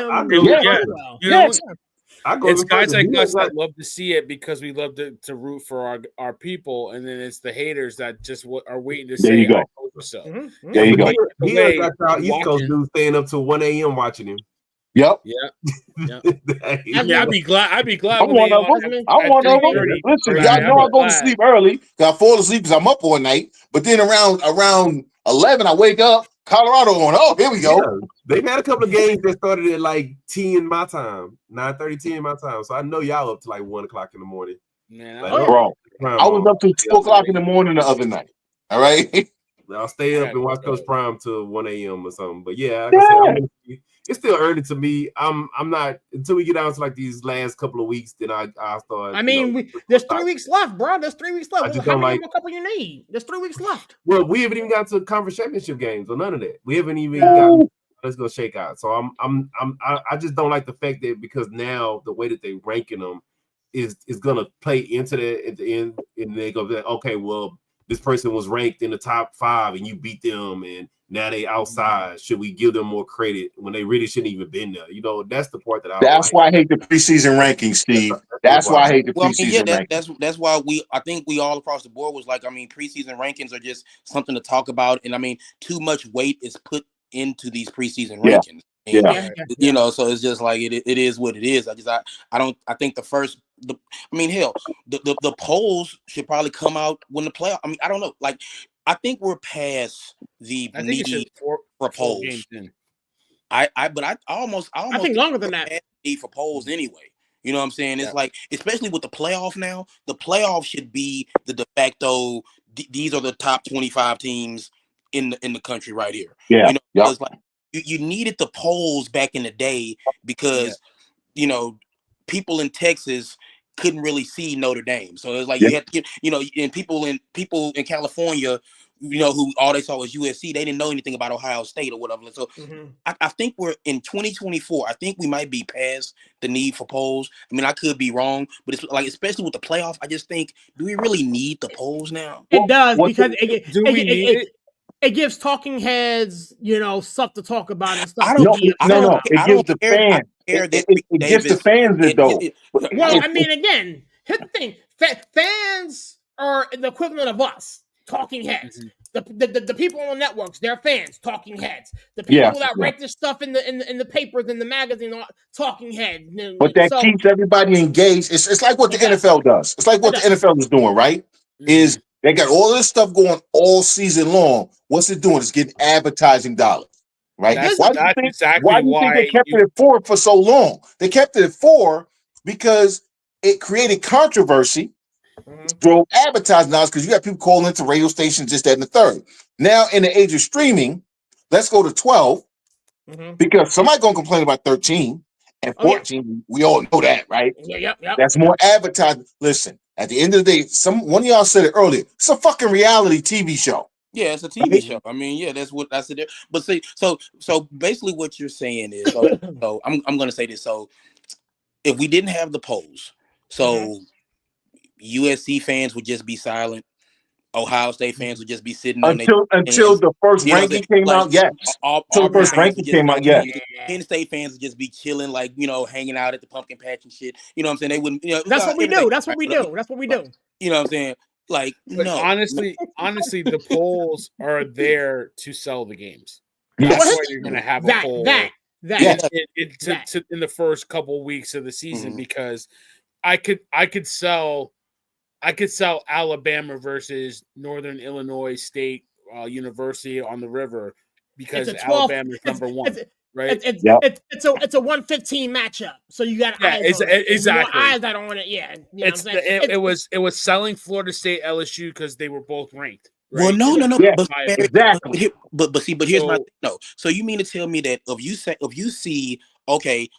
It's guys like us that love to see it because we love to root for our people, and then it's the haters that just are waiting to say, there you go. So. Mm-hmm. There you go. He got y'all East Coast dudes staying up till 1 a.m. watching him. Yep. Yeah. I'd be glad. I'm one of them. Listen, y'all know I go to sleep early. I fall asleep because I'm up all night. But then around 11, I wake up. Colorado on. Oh, here we go. Yeah. They've had a couple of games that started at like 10 my time, 9:30, 10 my time. So I know y'all up to like 1 o'clock in the morning. Man, bro, I was up till 2 o'clock in the morning the other night. All right. I'll stay up and watch Coach Prime till 1 a.m. or something. But yeah, like I said, it's still early to me. I'm not until we get down to like these last couple of weeks. Then I start. I mean, there's 3 weeks left, bro. There's 3 weeks left. How many more couple you need? There's 3 weeks left. Well, we haven't even got to conference championship games or none of that. We haven't even got. Let's go shake out. So I just don't like the fact that because now the way that they ranking them is gonna play into that at the end, and they go, okay, well, this person was ranked in the top 5 and you beat them, and now they outside. Should we give them more credit when they really shouldn't even been there? You know, that's the part that That's why I hate the preseason rankings, Steve. That's why I hate the preseason rankings. That's why I think we all across the board was like, I mean, preseason rankings are just something to talk about, and I mean, too much weight is put into these preseason rankings. And, you know, so it's just like it is what it is. I think the polls should probably come out when the playoff. I mean, I don't know. Like, I think we're past the need for polls. I think longer than that. Need for polls anyway. You know what I'm saying? It's like, especially with the playoff now, the playoff should be the de facto. These are the top 25 teams in the country right here. Yeah. You know, it's like you needed the polls back in the day because you know, people in Texas couldn't really see Notre Dame. So it's like you had to get, you know, and people in California, you know, who all they saw was USC, they didn't know anything about Ohio State or whatever. So I think we're in 2024. I think we might be past the need for polls. I mean, I could be wrong, but it's like, especially with the playoff, I just think, do we really need the polls now? It does, because it gives talking heads, you know, stuff to talk about and stuff. It gives the fans. It gives the fans it though. Well, I mean, again, here's the thing: fans are the equivalent of us, talking heads. The people on the networks, they're fans, talking heads. The people that write this stuff in the papers, in the magazine, are talking heads. But that keeps everybody engaged. It's like what the NFL does. It's like what the NFL is doing, right? Is they got all this stuff going all season long. What's it doing? It's getting advertising dollars, right? Why do you think they kept it at 4 for so long? They kept it at 4 because it created controversy, drove advertising dollars, because you got people calling into radio stations, this, that, and the third. Now, in the age of streaming, let's go to 12, because somebody's going to complain about 13 and 14. We all know that, right? That's more advertising. Listen, at the end of the day, one of y'all said it earlier. It's a fucking reality TV show. Yeah, it's a TV show. I mean, that's it. But see, so basically, what you're saying is, so I'm going to say this. So, if we didn't have the polls, so USC fans would just be silent. Ohio State fans would just be sitting until the first ranking came out. Yes, until the first ranking came out. Yeah, Penn State fans would just be chilling, like, you know, hanging out at the pumpkin patch and shit. You know what I'm saying? They wouldn't. You know, that's what we do. That's what we do. That's what we do. You know what I'm saying? Like, no. Honestly, the polls are there to sell the games. That's why you're going to have a poll. In the first couple weeks of the season, because I could sell Alabama versus Northern Illinois State University on the river because Alabama is number one. Right, it's a 115 matchup, so you got exactly eyes that are on it. Yeah, you know it was selling Florida State LSU because they were both ranked. Right? Well, no, yeah, exactly. But here's my thing. No. So you mean to tell me that if you see okay,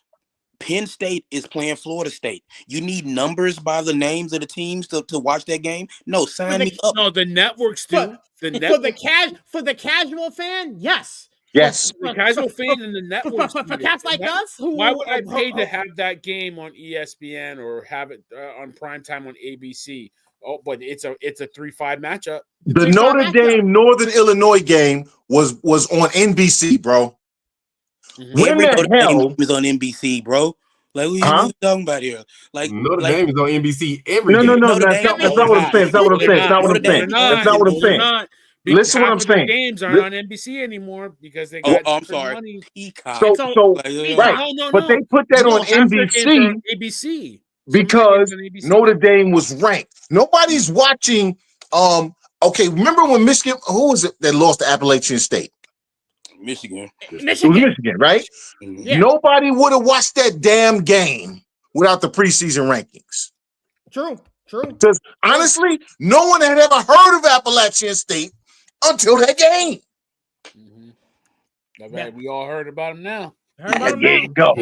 Penn State is playing Florida State, you need numbers by the names of the teams to watch that game? No, sign me up. No, the networks do. For the casual fan, yes. Yes, the casual fan and the network. For cats like us, why would I pay to have that game on ESPN or have it on primetime on ABC? Oh, but it's a 3-5 matchup. The Notre Dame Northern Illinois game was on NBC, bro. When the hell is on NBC, bro? Like, what you talking about here? Like, Notre Dame is on NBC every no, game. no, that's not what I'm saying. That's not what I'm saying. That's not what I'm saying. That's not what I'm saying. Listen, what I'm saying. Games aren't on NBC anymore because they got I'm sorry. money. So right, but they put that on NBC. ABC because Notre Dame was ranked. Nobody's watching. Okay, remember when Michigan? Who was it that lost to Appalachian State? Michigan. It was Michigan, right? Yeah. Nobody would have watched that damn game without the preseason rankings. True. Because honestly, no one had ever heard of Appalachian State until that game. We all heard about them now. There you go.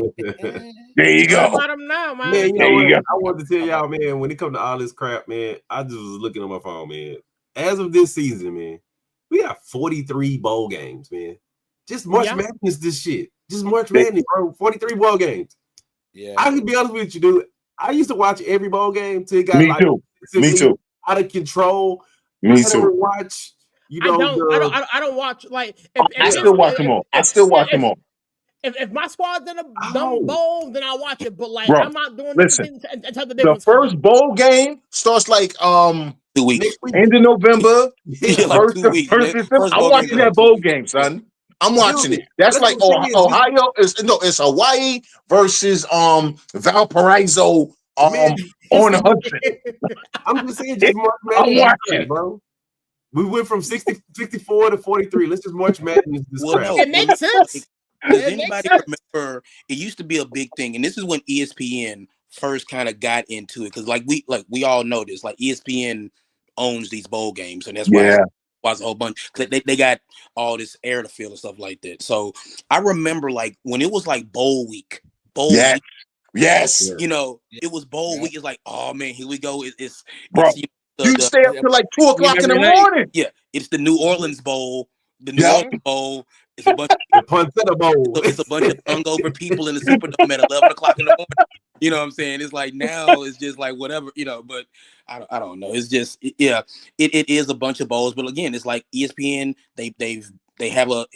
There you go. About them now, man. Man, you know what? I wanted to tell y'all, man, when it comes to all this crap, man, I just was looking on my phone, man. As of this season, man, we got 43 bowl games, man. Just March Madness, this shit. Just March Madness, bro. 43 bowl games. Yeah. I can be honest with you, dude. I used to watch every bowl game till it got Me too. Out of control. Me too. Watch. You know, I don't watch like. I still watch them all. If my squad's in a dumb bowl, then I'll watch it. But like, I'm not doing listen. The first bowl game starts like 2 weeks, end of November. Like 2 weeks. I'm watching that bowl game, son. I'm watching it. That's like Ohio. It's Hawaii versus Valparaiso on the Hudson. I'm just saying, just March Madness. I'm watching, bro. We went from 64 to 43. Let's just March Madness this crap. No, it makes sense. Does anybody remember? It used to be a big thing, and this is when ESPN first kind of got into it, because we all know this. Like ESPN owns these bowl games, and that's why it's a whole bunch. Cause they got all this air to fill and stuff like that. So I remember like when it was like bowl week. Yes. You know, it was bowl week. It's like, oh man, here we go. It's you stay up till like 2:00 in the morning. Yeah, it's the New Orleans Bowl. The New Orleans Bowl. It's a bunch of Poncetta Bowl. It's a bunch of hungover people in the Superdome at 11:00 in the morning. You know what I'm saying? It's like now it's just like whatever, you know. But I don't know. It's just it is a bunch of bowls. But again, it's like ESPN. They have a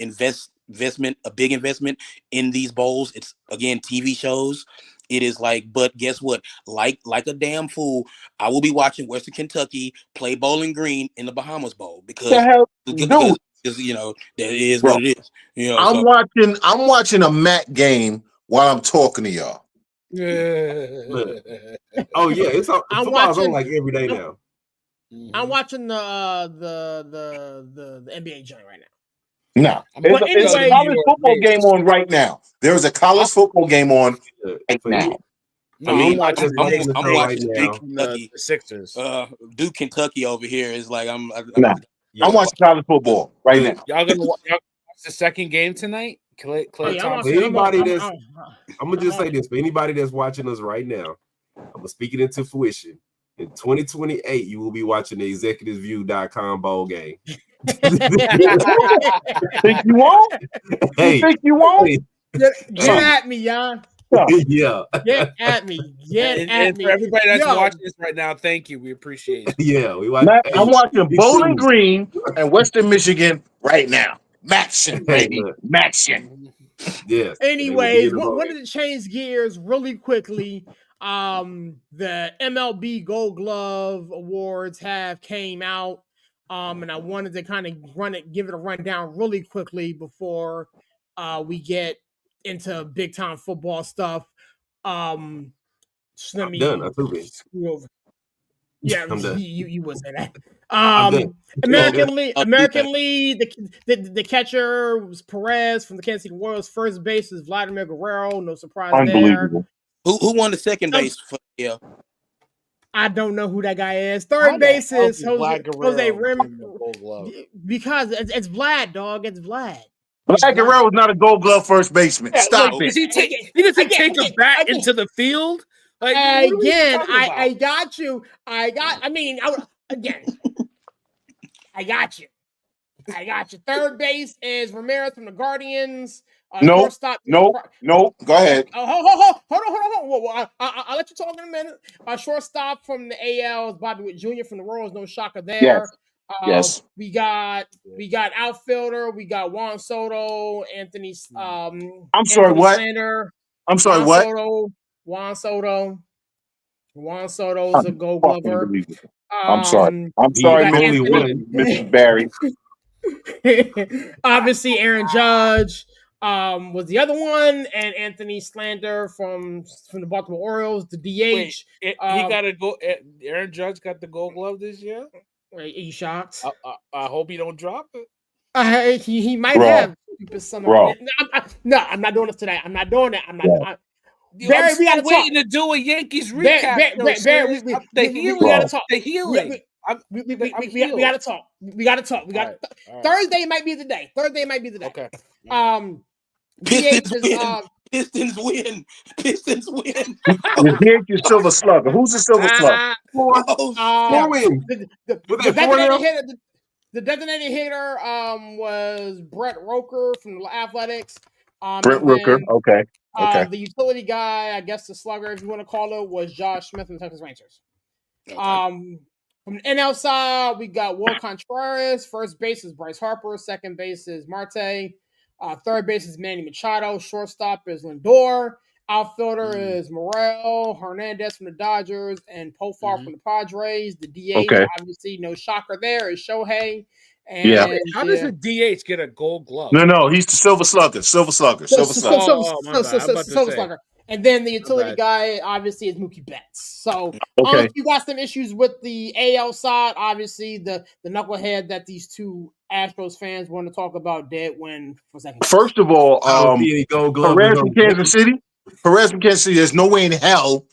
big investment in these bowls. It's again TV shows. It is like, but guess what? Like a damn fool, I will be watching Western Kentucky play Bowling Green in the Bahamas Bowl because you know that is what it is. You know, I'm watching a MAC game while I'm talking to y'all. Oh yeah, it's on like every day now. I'm watching the NBA joint right now. No, it's a college football game on right now. There's a college football game on right now. I'm watching the Sixers. Duke, Kentucky over here is like I'm watching college football right now. Y'all gonna watch the second game tonight? Clay Thompson. I'm gonna just say this for anybody that's watching us right now. I'm gonna speak it into fruition. In 2028, you will be watching the ExecutivesView.com bowl game. Think you won't? Hey, think you won't? Get at me, Jan. Yeah. Get at me. And for everybody that's watching this right now, thank you. We appreciate it. Yeah, I'm watching Bowling Green and Western Michigan right now. Maction, baby. Maction. Yes. Anyways, wanted to change gears really quickly. The MLB Gold Glove Awards have came out. And I wanted to kind of give it a rundown really quickly before we get into big time football stuff. Let me screw over. Yeah, you would say that. American League. The catcher was Perez from the Kansas City Royals. First base is Vladimir Guerrero. No surprise there. Who won the second base for I don't know who that guy is. Third base is Jose Rim. Because it's Vlad, dog. It's Vlad. Vlad Guerrero is not a Gold Glove first baseman. Stop it. He doesn't take a bat into the field. Like, again, I got you. I got you. Third base is Ramirez from the Guardians. No. Go ahead. Hold on. I'll let you talk in a minute. Shortstop from the AL is Bobby Witt Jr. from the Royals. No shocker there. Yes. We got outfielder. We got Juan Soto, Anthony. I'm sorry, Anthony what? Slander, I'm sorry, Juan what? Soto. Juan Soto is a Gold Glover. I'm sorry. I'm we sorry, got only Anthony- one. Mr. Barry. Obviously, Aaron Judge was the other one, and Anthony Slander from the Baltimore Orioles, the DH. He got to go. Aaron Judge got the Gold Glove this year. Are you shocked? I hope he don't drop it. He might Bro. have. Bro. No, I'm not doing this today. I'm not doing that. I'm not. Bro. Barry, I'm we gotta still waiting talk. to do a Yankees recap. Barry, we gotta talk. The healing. We gotta talk. We gotta talk. We got Thursday might be the day. Okay. Pistons win. The DH is Silver Slugger. Who's the Silver Slugger? Four wins. The designated hitter was Brett Roker from the Athletics. Brett Rooker. Okay. The utility guy, I guess the slugger, if you want to call it, was Josh Smith from the Texas Rangers. Okay. From the NL side, we got Will Contreras. First base is Bryce Harper. Second base is Marte. Third base is Manny Machado. Shortstop is Lindor. Outfielder is Morel, Hernandez from the Dodgers, and Profar from the Padres. The DH, obviously, no shocker there, is Shohei. And how does the DH get a Gold Glove? No, he's the Silver Slugger. Silver Slugger. And then the utility guy, obviously, is Mookie Betts. So, you got some issues with the AL side. Obviously, the knucklehead that these two Astros fans want to talk about did win for second. First of all, Perez from Kansas City. There's no way in hell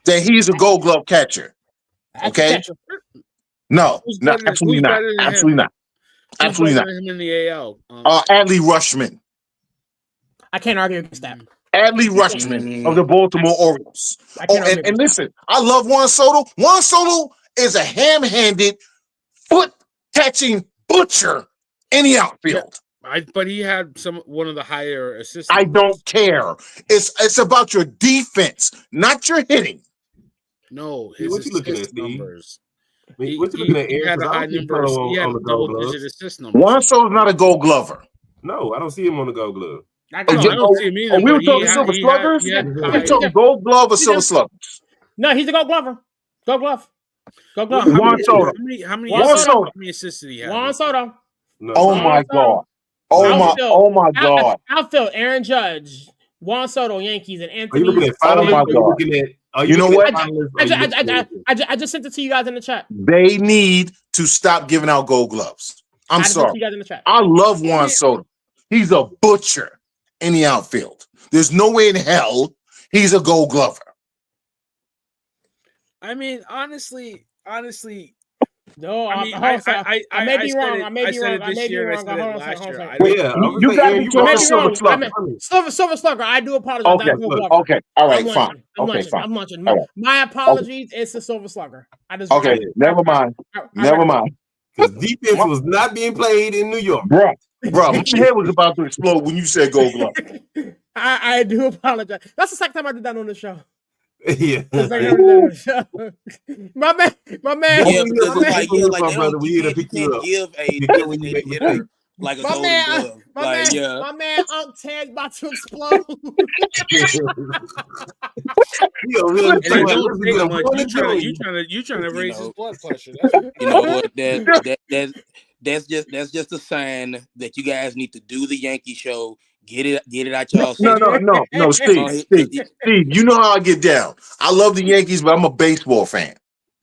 that he's a Gold Glove catcher. Okay? No, absolutely not. Absolutely not. Absolutely not. Him in the AL. Adley Rutschman. I can't argue against that. Adley Rutschman of the Baltimore Orioles. And listen, I love Juan Soto. Juan Soto is a ham-handed, foot-catching butcher in the outfield. But he had one of the higher assists. I don't care. It's about your defense, not your hitting. No, his what you looking at, numbers. What you looking at, He had a high number. He had double-digit assist numbers. Juan Soto's not a Gold Glover. No, I don't see him on the Gold Glove. I don't see him either. We were talking Silver Sluggers? We're talking Gold Glove or Silver Sluggers? No, he's a Gold Glover. Gold Glove. Juan Soto. How many assists did he have? Juan Soto. No. Oh my God. Oh my God. Outfield, Aaron Judge, Juan Soto, Yankees, and Anthony. Are you looking at finalists? You know what? I just sent it to you guys in the chat. They need to stop giving out Gold Gloves. I'm sorry. You guys in the chat. I love Juan Soto. He's a butcher in the outfield. There's no way in hell he's a Gold Glover. I mean, honestly. No, I mean, I may be wrong. I may be wrong. You got me talking Silver Slugger. Silver Slugger. I do apologize. Okay. All right. Fine. I'm lunching. My apologies. It's the Silver Slugger. Okay. Never mind. Because defense was not being played in New York. Bro, my head was about to explode when you said Gold Glove. I do apologize. That's the second time I did that on the show. Yeah. My man. Yeah, because like they don't give a hitter like a Golden Glove. My man Unc Ted's about to explode. You trying to raise his blood pressure. You know what? That's just a sign that you guys need to do the Yankee show. Get it out y'all. No, Steve. You know how I get down. I love the Yankees, but I'm a baseball fan.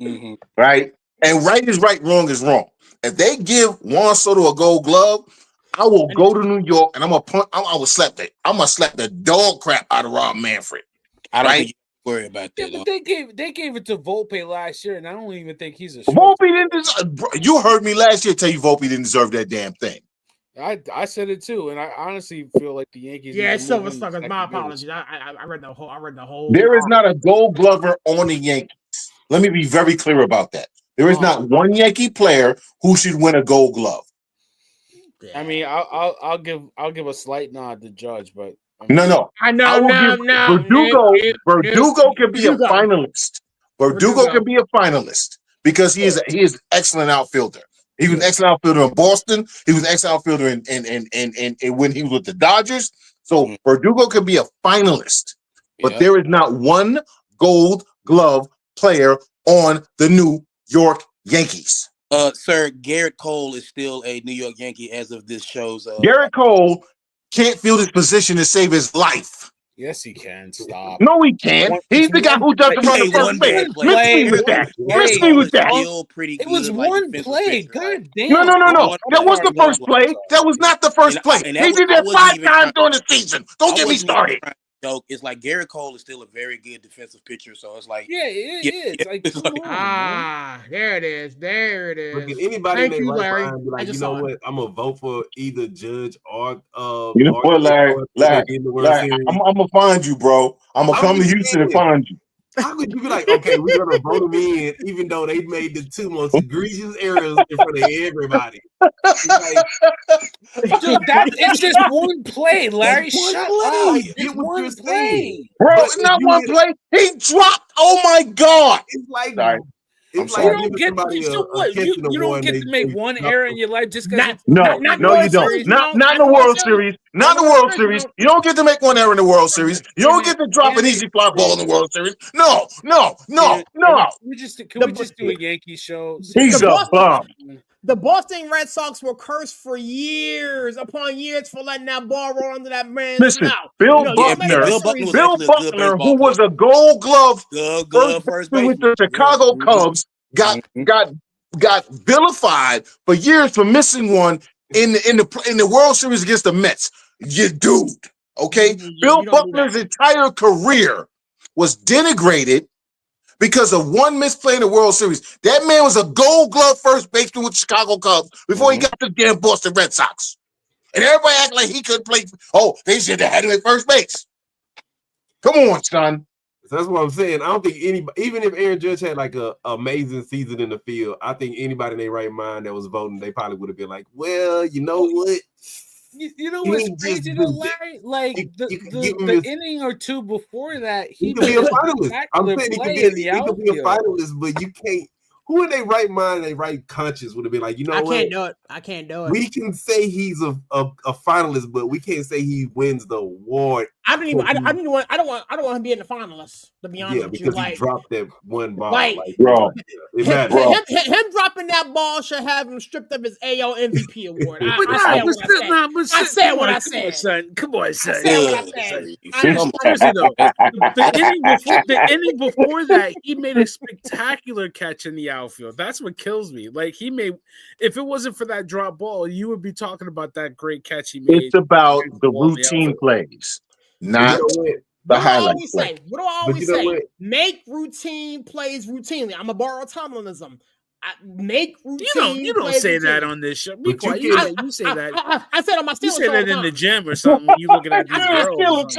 Mm-hmm. Right? And right is right, wrong is wrong. If they give Juan Soto a Gold Glove, I will go to New York and I'm gonna slap the dog crap out of Rob Manfred. I don't think you worry about that. Yeah, but they gave it to Volpe last year, and I don't even think he's a Volpe didn't deserve. You heard me last year tell you Volpe didn't deserve that damn thing. I said it too, and I honestly feel like the Yankees. Yeah, it's Silver Sluggers. My apologies. I read the whole. There is not a Gold Glover on the Yankees. Let me be very clear about that. There is not one Yankee player who should win a Gold Glove. I mean, I'll give a slight nod to Judge, but no. I know. Verdugo can be a finalist, Verdugo can be a finalist because he is an excellent outfielder. He was an excellent outfielder in Boston. He was an excellent outfielder in when he was with the Dodgers. So Verdugo could be a finalist, but there is not one Gold Glove player on the New York Yankees. Sir, Garrett Cole is still a New York Yankee as of this show's. Garrett Cole can't field his position to save his life. Yes, he can. Stop. No, he can't. He's the guy who doesn't run the first base. Miss me with that. It was one play. God damn. No. That was the first play. That was not the first play. He did that 5 times during the season. Don't get me started. Joke. It's like Garrett Cole is still a very good defensive pitcher, so it's like it is. There it is. But can anybody in their right mind be like, you know what? I'm gonna vote for either Judge or you know what, Larry, I'm gonna find you, bro. I'm gonna come to Houston and find you. How could you be like, okay, we're gonna vote them in, even though they made the 2 most egregious errors in front of everybody? Dude, it's just one play, Larry. Shut up. It's one play. Bro, it's not one play. He dropped. Oh my God. It's like you don't get to make one error in your life just because. No, you don't. Not in the World Series. Not in the World Series. You don't get to make one error in the World Series. You don't get to drop an easy fly ball in the World Series. No. Can we just do a Yankee show? He's a bum. The Boston Red Sox were cursed for years upon years for letting that ball roll under that man's mouth. Bill Buckner, who was a Gold Glove first with the Chicago Cubs, got vilified for years for missing one in the World Series against the Mets. You dude, okay? Bill Buckner's entire career was denigrated because of one misplay in the World Series. That man was a Gold Glove first baseman with the Chicago Cubs before he got to the damn Boston Red Sox. And everybody act like he couldn't play. Oh, they should have had him at first base. Come on, son. That's what I'm saying. I don't think anybody, even if Aaron Judge had like a amazing season in the field, I think anybody in their right mind that was voting, they probably would have been like, well, you know what? You know what's crazy though, Larry? Like the inning or two before that, he could be a finalist. I'm saying he could be a finalist, but you can't. Who in their right mind, their right conscience would have been like, you know what? I can't do it. We can say he's a finalist, but we can't say he wins the award. I don't want him to be in the finalists, to be honest with you. Because he dropped that one ball. Bro. Him dropping that ball should have him stripped of his AL MVP award. I said what I said. Come on, son. I said what I said. Seriously though, the inning before that, he made a spectacular catch in the outfield. That's what kills me. Like if it wasn't for that drop ball, you would be talking about that great catch he made. It's about the routine plays, not the highlight play. What do I always say? Make routine plays routinely. I'm a borrow Tomlinism. Make routine. You don't say that on this show. Be quiet. You say that. I said on my Steelers show. You say that in the gym or something. When you looking at these girls.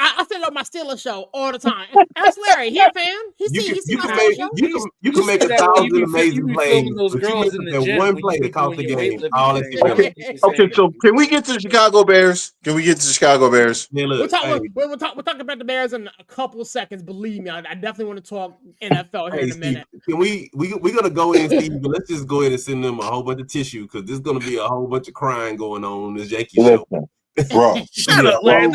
I said it on my Steelers show all the time. Ask Larry. He a fan. You can make 1,000 amazing plays, but you miss that one play that cost the game. Okay, so can we get to the Chicago Bears? Yeah, we'll talk about the Bears in a couple of seconds. Believe me, I definitely want to talk NFL here in a minute. Can we're gonna go in, Steve, but let's just go ahead and send them a whole bunch of tissue because there's gonna be a whole bunch of crying going on this Yankee show. Bro, shut up, Larry.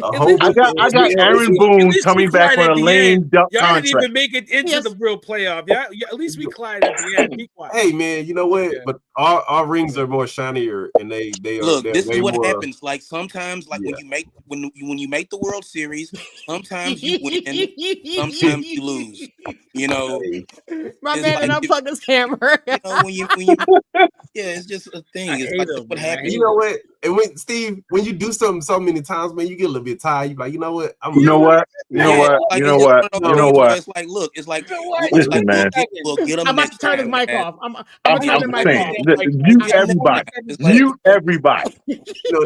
I got Aaron Boone coming back on a lame duck contract. Y'all didn't even make it into the real playoff. Yeah, at least we cried at the end. Be quiet. Hey man, you know what? Yeah. But our rings are more shinier, and they look. This is what happens. Like sometimes, when you make the World Series, sometimes you win, sometimes you lose. You know, my man and unplug his hammer. When you it's just a thing. It's like what happens. You know what? And when Steve, when you do something so many times, man, you get a little bit tired. You're like, you know what? You know what? It's like, look, it's like, listen, man. I'm about to turn his mic off. I'm turning the mic off. Mute everybody. You know,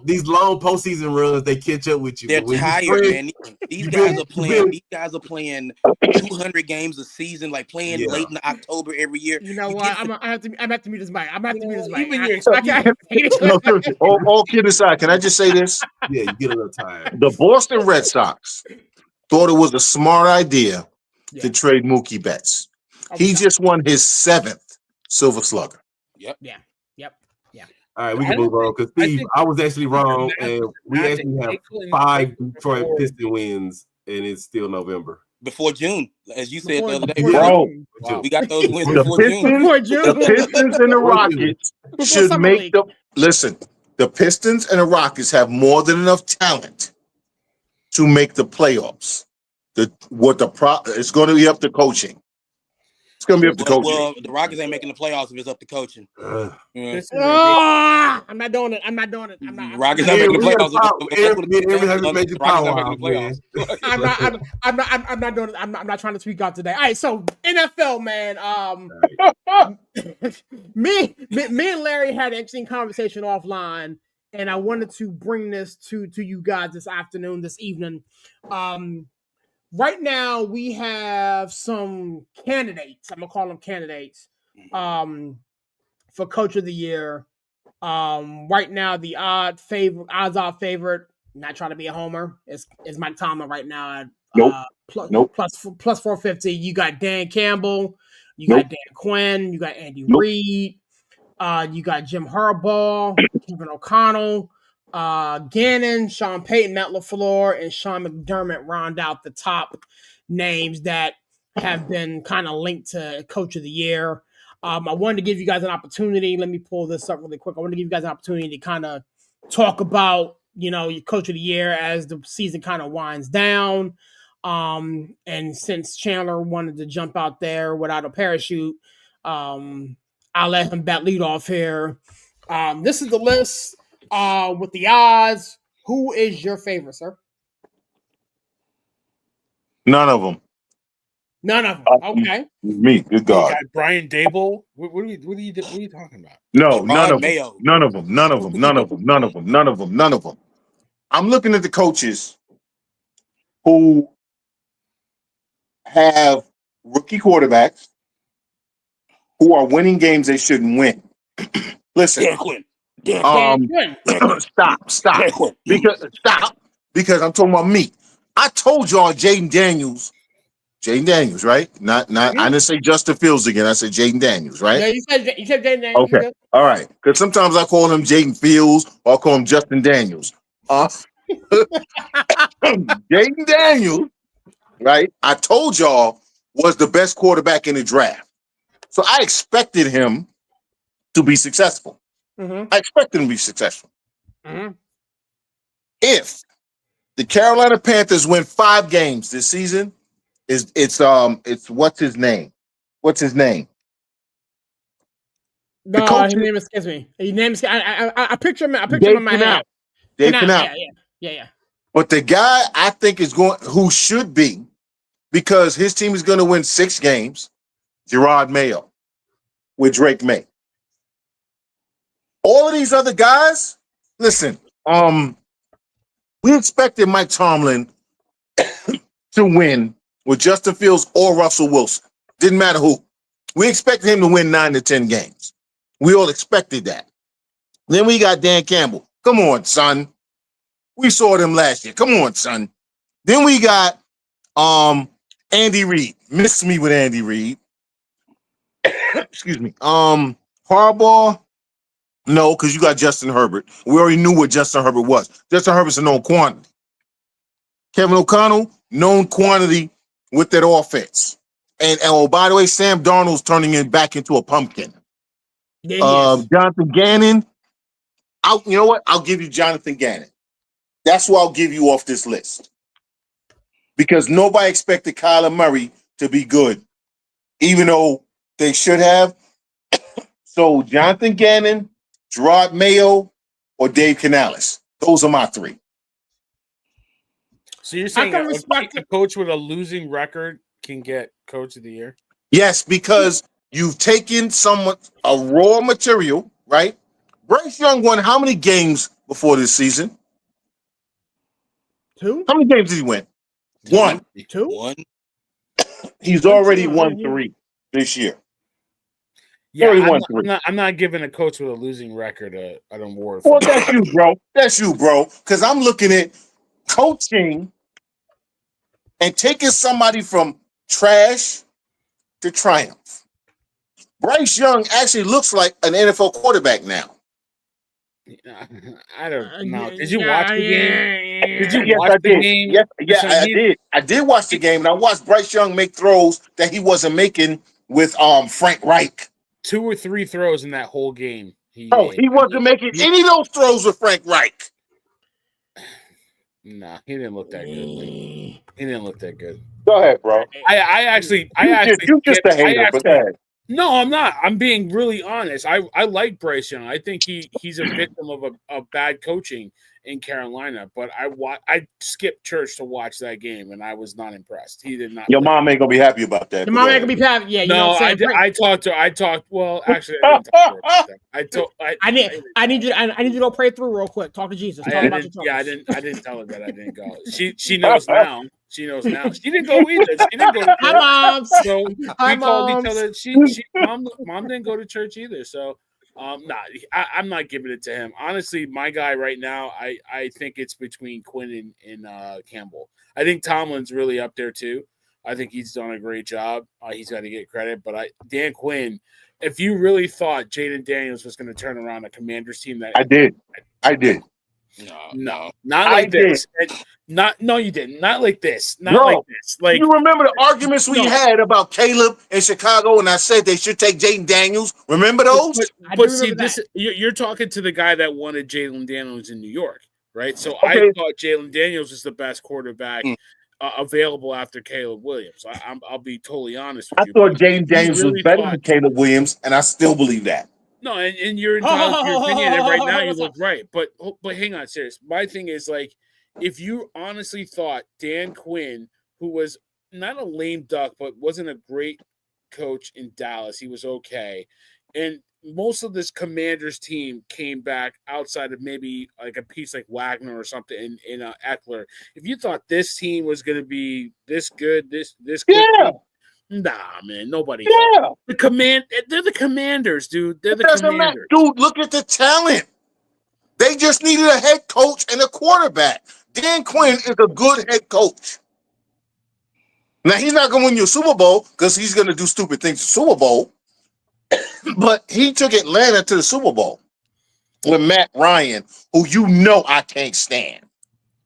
these long postseason runs, they catch up with you. They're tired, man. These guys are playing 200 games a season, like playing late in October every year. You know what? I have to mute his mic. No, seriously. All kidding aside, can I just say this? Yeah, you get a little tired. The Boston Red Sox thought it was a smart idea to trade Mookie Betts. He just won his 7th Silver Slugger. Yep. All right, we can move on because Steve, I was actually wrong, and we actually have 5 Detroit Piston wins, and it's still November. Before June, as you said the other day, bro. We got those wins The before Pistons, June. the Pistons and the Rockets should make the listen. The Pistons and the Rockets have more than enough talent to make the playoffs. It's going to be up to coaching. It's going to be up to coaching. Well, the Rockets ain't making the playoffs if it's up to coaching. I'm not doing it. Rockets not making the playoffs. I'm not doing it. I'm not trying to tweak out today. All right, so NFL, man. Me and Larry had an interesting conversation offline, and I wanted to bring this to you guys this evening. Right now, we have some candidates. I'm gonna call them candidates for Coach of the Year. Right now, the odds are favorite. Not trying to be a homer. Is Mike Tomlin right now? Plus 450. You got Dan Campbell. You got Dan Quinn. You got Andy Reid. You got Jim Harbaugh, Kevin O'Connell. Gannon, Sean Payton, Matt LaFleur, and Sean McDermott round out the top names that have been kind of linked to Coach of the Year. I wanted to give you guys an opportunity. Let me pull this up really quick. I want to give you guys an opportunity to kind of talk about, your Coach of the Year as the season kind of winds down. And since Chandler wanted to jump out there without a parachute, I'll let him bat lead off here. This is the list. With the odds, who is your favorite, sir? None of them. Okay. Me, good God. Brian Dable. What are you talking about? No, none of them. I'm looking at the coaches who have rookie quarterbacks who are winning games they shouldn't win. Listen. Stop. Because I'm talking about me. I told y'all Jaden Daniels, right? Not I didn't say Justin Fields again. I said Jaden Daniels, right? Yeah, you said Jaden Daniels. Okay. All right. Because sometimes I call him Jaden Fields or I call him Justin Daniels. Jaden Daniels, right? I told y'all was the best quarterback in the draft. So I expected him to be successful. I expect him to be successful. If the Carolina Panthers win 5 games this season, it's what's his name? No, his name escapes me. I picture him. I picture him in my head. Dave Canal. Yeah. But the guy I think who should be, because his team is going to win 6 games, Gerard Mayo with Drake May. All of these other guys, listen, we expected Mike Tomlin to win with Justin Fields or Russell Wilson. Didn't matter who. We expected him to win 9 to 10 games. We all expected that. Then we got Dan Campbell. Come on, son. We saw them last year. Come on, son. Then we got Andy Reid. Miss me with Andy Reid. Excuse me. Harbaugh. No, because you got Justin Herbert. We already knew what Justin Herbert was. Justin Herbert's a known quantity. Kevin O'Connell, known quantity with that offense. And oh, by the way, Sam Darnold's turning it back into a pumpkin. Jonathan Gannon. You know what? I'll give you Jonathan Gannon. That's what I'll give you off this list. Because nobody expected Kyler Murray to be good, even though they should have. So Jonathan Gannon, Gerard Mayo, or Dave Canales. Those are my 3. So you're saying a coach with a losing record can get Coach of the Year? Yes, because you've taken a raw material, right? Bryce Young won how many games before this season? 2. How many games did he win? 1. 2. 1. He's already won 3 this year. Yeah, I'm not giving a coach with a losing record an award. Well, that's you, bro. Because I'm looking at coaching and taking somebody from trash to triumph. Bryce Young actually looks like an NFL quarterback now. I don't know. Did you watch the game? Did you Yes, watch I the did. game? Yeah, I did. I did watch the game, and I watched Bryce Young make throws that he wasn't making with Frank Reich. 2 or 3 throws in that whole game. He wasn't making any of those throws with Frank Reich. Nah, he didn't look that good. He didn't look that good. Go ahead, bro. You just a hater, but go ahead. No, I'm not. I'm being really honest. I like Bryce Young. I think he's a victim of bad coaching in Carolina. But I skipped church to watch that game, and I was not impressed. He did not. Your mom ain't gonna be happy about that. Your mom ain't gonna be happy. Yeah. No, I talked. Well, actually, I didn't talk to her about that. I need you to go pray through real quick. Talk to Jesus. I didn't tell her that I didn't go. She knows now. She knows now. She didn't go either. She didn't go to church. Hi, Moms. So we called each other. Mom didn't go to church either. So I'm not giving it to him. Honestly, my guy right now, I think it's between Quinn and Campbell. I think Tomlin's really up there too. I think he's done a great job. He's got to get credit. But Dan Quinn, if you really thought Jaden Daniels was going to turn around a Commander's team, I did. No, not like this. No, you didn't. Not like this. Not like this. Like, you remember the arguments we had about Caleb in Chicago, and I said they should take Jaden Daniels. Remember those? But see, you're talking to the guy that wanted Jalen Daniels in New York, right? So I thought Jalen Daniels is the best quarterback available after Caleb Williams. I'll be totally honest with you. I thought Jaden Daniels was better than Caleb Williams, and I still believe that. No, and you're entitled to your opinion, and right now you look right. But hang on, serious. My thing is, like, if you honestly thought Dan Quinn, who was not a lame duck, but wasn't a great coach in Dallas, he was okay. And most of this Commanders team came back outside of maybe like a piece like Wagner or something in Eckler. If you thought this team was going to be this good, this good, nah, man, nobody. Yeah, they're the Commanders, dude. They're the Commanders. Dude, look at the talent. They just needed a head coach and a quarterback. Dan Quinn is a good head coach. Now, he's not going to win you a Super Bowl because he's going to do stupid things to Super Bowl. But he took Atlanta to the Super Bowl with Matt Ryan, who I can't stand.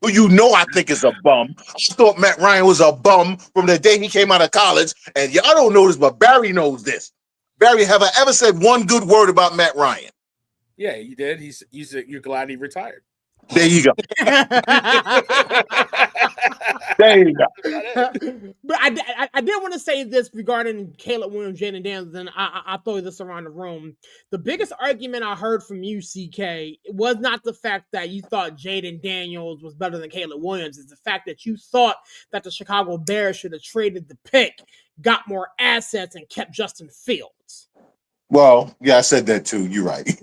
Who I think is a bum. I thought Matt Ryan was a bum from the day he came out of college. And y'all don't know this, but Barry knows this. Barry, have I ever said one good word about Matt Ryan? Yeah, you did. You're glad he retired. There you go. There you go. But I did want to say this regarding Caleb Williams, Jaden Daniels, and I'll throw this around the room. The biggest argument I heard from you, CK, was not the fact that you thought Jaden Daniels was better than Caleb Williams. It's the fact that you thought that the Chicago Bears should have traded the pick, got more assets, and kept Justin Fields. Well, yeah, I said that too. You're right. I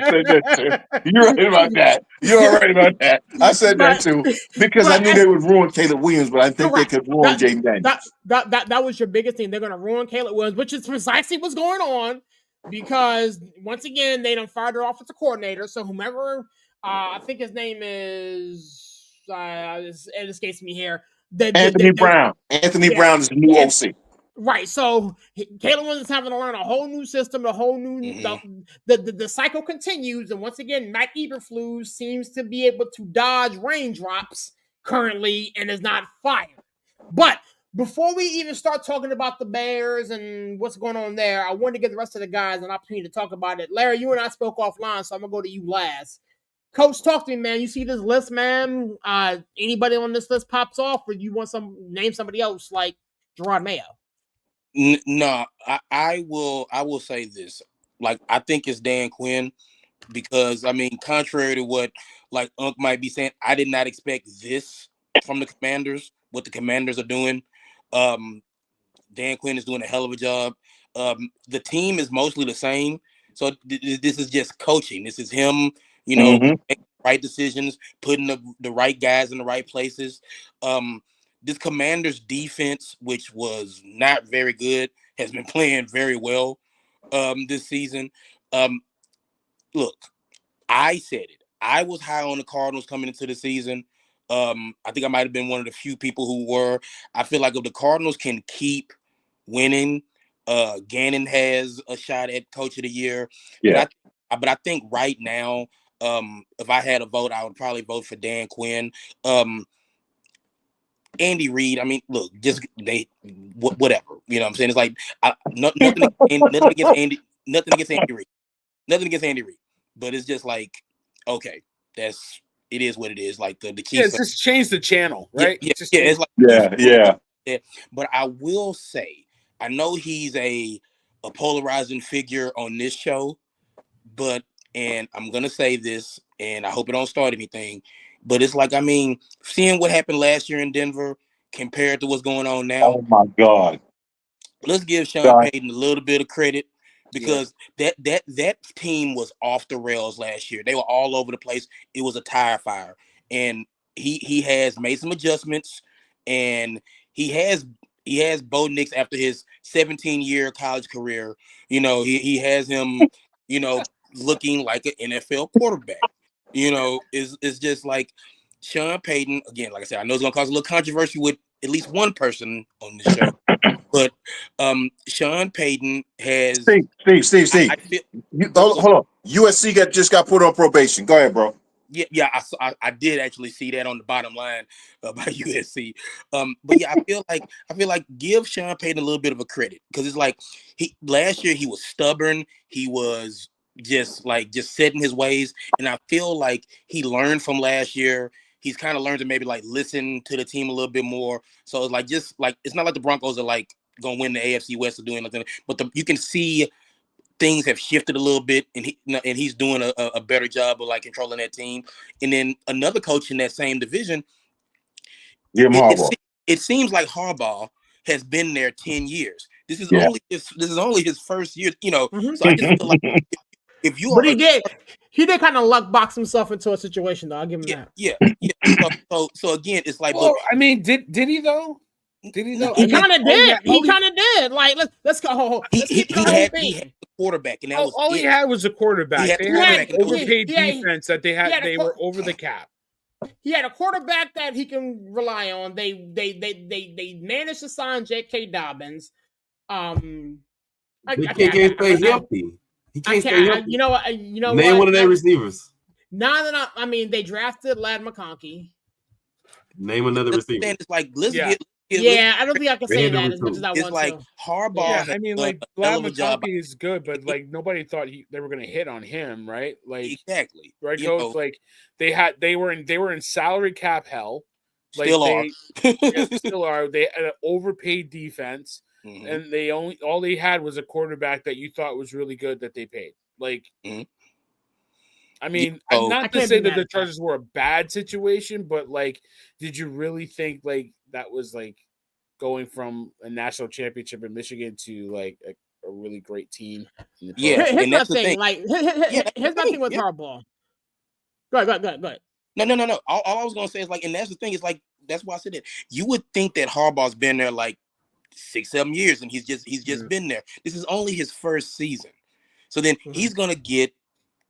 said that too. You're right about that. You're right about that. I said that too because I knew they would ruin Caleb Williams, but I think they could ruin Jaden Daniels. That was your biggest thing. They're going to ruin Caleb Williams, which is precisely what's going on because once again they done fired their offensive coordinator. So whomever, I think his name is, it escapes me here. Anthony Brown. Anthony Brown is the new OC. Right, so Caleb Williams is having to learn a whole new system, a whole new the cycle continues, and once again, Matt Eberflus seems to be able to dodge raindrops currently and is not fired. But before we even start talking about the Bears and what's going on there, I want to give the rest of the guys an opportunity to talk about it. Larry, you and I spoke offline, so I'm gonna go to you last. Coach, talk to me, man. You see this list, man? Anybody on this list pops off, or you want name somebody else like Gerard Mayo? No, I will say this. Like, I think it's Dan Quinn because, I mean, contrary to what, like, Unc might be saying, I did not expect this from the Commanders, what the Commanders are doing. Dan Quinn is doing a hell of a job. The team is mostly the same. So this is just coaching. This is him, making the right decisions, putting the right guys in the right places. This Commanders defense, which was not very good, has been playing very well this season. Look, I said it. I was high on the Cardinals coming into the season. I think I might have been one of the few people who were. I feel like if the Cardinals can keep winning, Gannon has a shot at Coach of the Year. Yeah. But I think right now, if I had a vote, I would probably vote for Dan Quinn. Andy Reid, I mean, look, just whatever. You know what I'm saying? It's like nothing against Andy Reid. Nothing against Andy Reid. But it's just like, okay, it is what it is. Like the Chiefs. Yeah, it's just change the channel, right? It's like yeah. But I will say, I know he's a polarizing figure on this show, and I'm gonna say this, and I hope it don't start anything, but it's like, I mean, seeing what happened last year in Denver compared to what's going on now. Oh my God. Let's give Sean Payton a little bit of credit, because that team was off the rails last year. They were all over the place. It was a tire fire. And he has made some adjustments, and he has Bo Nix after his 17-year college career. You know, he has him, you know, looking like an NFL quarterback. You know, it's just like Sean Payton, again, like I said, I know it's gonna cause a little controversy with at least one person on the show. But Sean Payton has Steve. Hold on. USC just got put on probation. Go ahead, bro. Yeah, I did actually see that on the bottom line by USC. But yeah, I feel like give Sean Payton a little bit of a credit, because it's like last year he was stubborn. He was just set in his ways, and I feel like he learned from last year. He's kind of learned to maybe like listen to the team a little bit more. So it's like, it's not like the Broncos are like gonna win the AFC West or doing nothing, but you can see things have shifted a little bit, and he's doing a better job of like controlling that team. And then another coach in that same division, Harbaugh. It seems like Harbaugh has been there 10 years. This is only his first year, you know. So I just feel like if you he did kind of luck box himself into a situation, though. I'll give him that. Yeah. So again, it's like, well, I mean, did he though? Did he though? He kind of did. He kind of did. Like, let's go. He had the quarterback, and that was all he had was a quarterback. They had an overpaid defense that they were over the cap. He had a quarterback that he can rely on. They managed to sign J.K. Dobbins. He can't stay healthy. He can't stay healthy. You know what? Name one of their receivers. No. I mean, they drafted Ladd McConkey. Name another receiver. It's like, let's get. I don't think I can say that as much as I want to. It's like Harbaugh. Yeah, I mean, like Ladd McConkey is good, but like nobody thought they were going to hit on him, right? Like exactly, right, Coach? Like they were in salary cap hell. Like still are. They had an overpaid defense, and all they had was a quarterback that you thought was really good that they paid. Like, I mean, not to say that the Chargers were a bad situation, but like, did you really think like that was like going from a national championship in Michigan to like a really great team? Here's my thing. Like, here's my thing with Harbaugh. Go ahead. No. All I was gonna say is like, and that's the thing, is like, that's why I said it. You would think that Harbaugh's been there like 6-7 years, and he's just been there. This is only his first season, so then he's gonna get.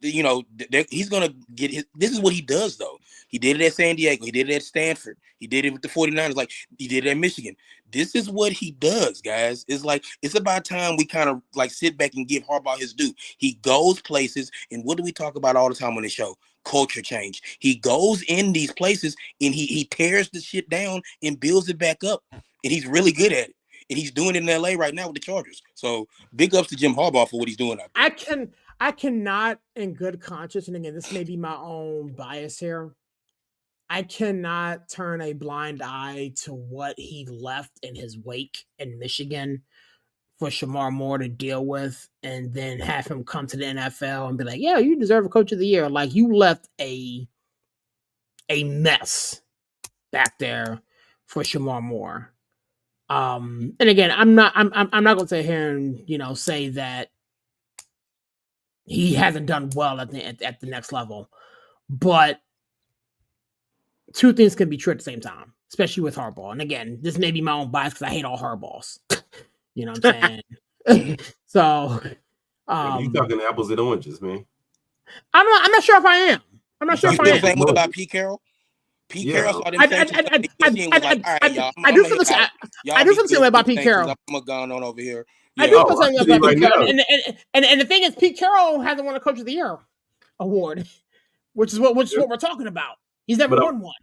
You know, he's going to get his. This is what he does, though. He did it at San Diego. He did it at Stanford. He did it with the 49ers. Like, he did it at Michigan. This is what he does, guys. It's like, it's about time we kind of like sit back and give Harbaugh his due. He goes places, and what do we talk about all the time on the show? Culture change. He goes in these places, and he tears the shit down and builds it back up, and he's really good at it. And he's doing it in LA right now with the Chargers. So big ups to Jim Harbaugh for what he's doing out there. I cannot, in good conscience, and again, this may be my own bias here, I cannot turn a blind eye to what he left in his wake in Michigan for Shamar Moore to deal with, and then have him come to the NFL and be like, yeah, you deserve a coach of the year. Like, you left a mess back there for Shamar Moore. And again, I'm not going to sit here and, say that he hasn't done well at the next level, but two things can be true at the same time, especially with Harbaugh. And again, this may be my own bias because I hate all Harbaughs. You know what I'm saying? So, you talking apples and oranges, man. I'm not sure if I am. I'm not sure if I am. What about Pete Carroll? Pete Carroll saw them. I do feel the same. I do feel the same way about Pete Carroll. I'm going on over here. I do feel the same way about Pete Carroll. And the thing is, Pete Carroll hasn't won a Coach of the Year award, which is what we're talking about. He's never won one.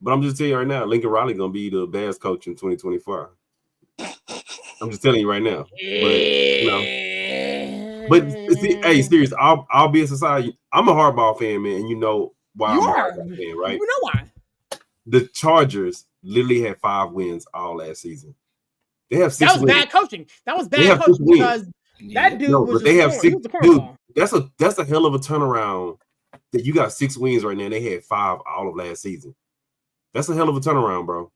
But I'm just telling you right now, Lincoln Riley gonna be the best coach in 2025. I'm just telling you right now. But see, hey, serious. I'll be a society. I'm a hardball fan, man, and you know why I'm a hardball fan, right? You know why? The Chargers literally had 5 wins all last season. They have 6 wins. That was bad coaching. That was bad coaching because that dude was. But they have 6. Dude, that's a hell of a turnaround. That you got 6 wins right now. They had 5 all of last season. That's a hell of a turnaround, bro.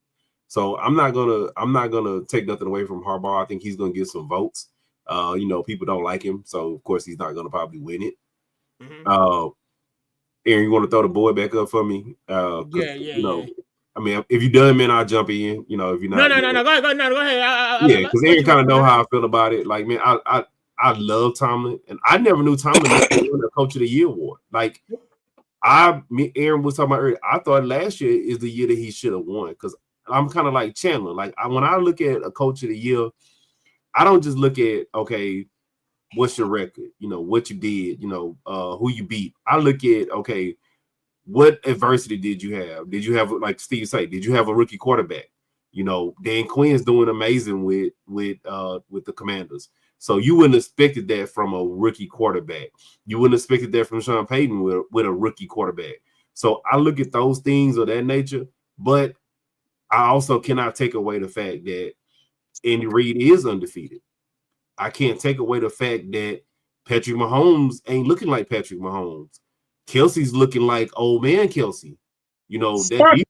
So I'm not gonna take nothing away from Harbaugh. I think he's gonna get some votes. You know, people don't like him, so of course he's not gonna probably win it. Aaron, you want to throw the board back up for me? Yeah. I mean, if you're done, man, I'll jump in. You know, if you're not, no, go ahead. Because Aaron kind of know how I feel about it. Like, man, I love Tomlin, and I never knew Tomlin won a Coach of the Year award. Like, Aaron was talking about earlier. I thought last year is the year that he should have won because I'm kind of like Chandler. Like, when I look at a Coach of the Year, I don't just look at, okay, what's your record? You know, what you did, you know, who you beat. I look at, okay, what adversity did you have? Did you have, like Steve said, did you have a rookie quarterback? You know, Dan Quinn's doing amazing with the Commanders. So you wouldn't have expected that from a rookie quarterback. You wouldn't have expected that from Sean Payton with a rookie quarterback. So I look at those things of that nature, but I also cannot take away the fact that Andy Reid is undefeated. I can't take away the fact that Patrick Mahomes ain't looking like Patrick Mahomes. Kelsey's looking like old man Kelsey. You know, that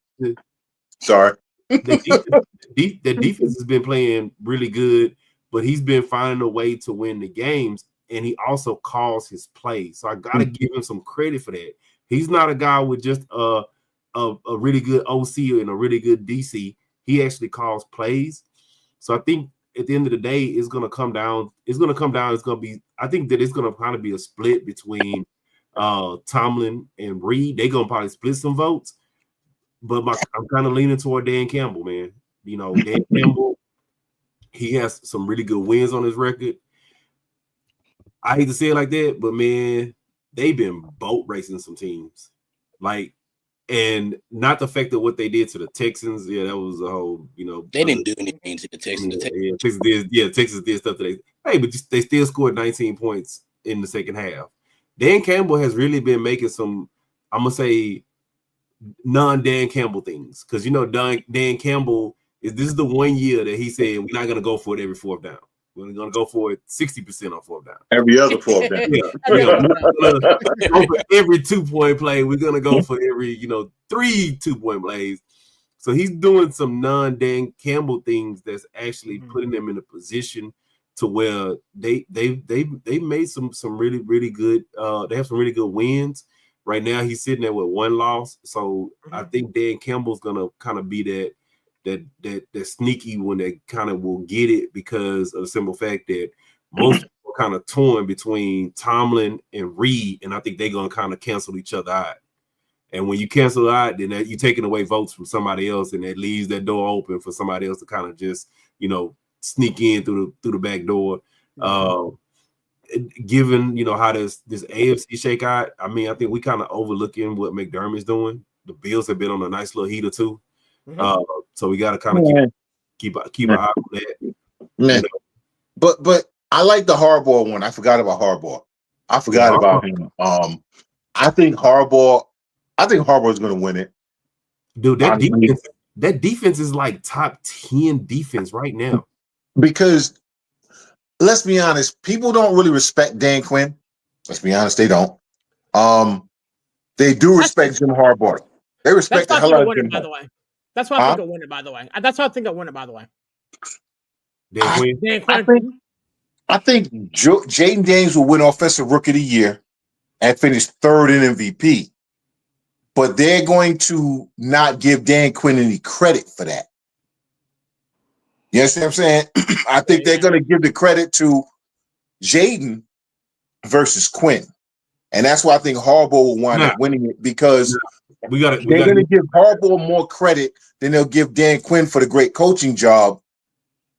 defense has been playing really good, but he's been finding a way to win the games, and he also calls his plays. So I got to give him some credit for that. He's not a guy with just a really good OC and a really good DC. He actually calls plays. So I think at the end of the day, it's going to come down. I think that it's going to kind of be a split between Tomlin and Reid. They're going to probably split some votes. But I'm kind of leaning toward Dan Campbell, man. You know, Dan Campbell, he has some really good wins on his record. I hate to say it like that, but man, they've been boat racing some teams. Like, and not the fact that what they did to the Texans, that was a whole, you know. They didn't do anything to the Texans. Texas did stuff today. Hey, but they still scored 19 points in the second half. Dan Campbell has really been making some, I'm going to say, non-Dan Campbell things. Because, you know, Dan Campbell, this is the 1 year that he said, we're not going to go for it every fourth down. We're going to go for it 60% on fourth down. Every other fourth down. Every 2-point play, we're going to go for every, 3 2-point plays. So he's doing some non-Dan Campbell things that's actually putting them in a position to where they made some really, really good, they have some really good wins. Right now, he's sitting there with 1 loss. So I think Dan Campbell's going to kind of be that sneaky one that kind of will get it because of the simple fact that most people are kind of torn between Tomlin and Reid, and I think they're going to kind of cancel each other out. And when you cancel out, then you're taking away votes from somebody else, and that leaves that door open for somebody else to kind of just, sneak in through the back door. Given, how this AFC shake out, I mean, I think we kind of overlooking what McDermott's doing. The Bills have been on a nice little heater too. So we got to kind of keep an eye on that. Man. But I like the Harbaugh one. I forgot about Harbaugh. I forgot about him. I think Harbaugh is going to win it. Dude, that defense is like top 10 defense right now. Because let's be honest, people don't really respect Dan Quinn. Let's be honest, they don't. They do respect Jim Harbaugh. They respect the hell out of Jim. By the way. That's why I think I'll win it, by the way. That's why I think I'll win it, by the way. Dan Quinn. I think Jaden Daniels will win Offensive Rookie of the Year and finish 3rd in MVP. But they're going to not give Dan Quinn any credit for that. You understand what I'm saying? I think they're going to give the credit to Jaden versus Quinn. And that's why I think Harbaugh will wind up winning it because They're going to give Harbaugh more credit than they'll give Dan Quinn for the great coaching job.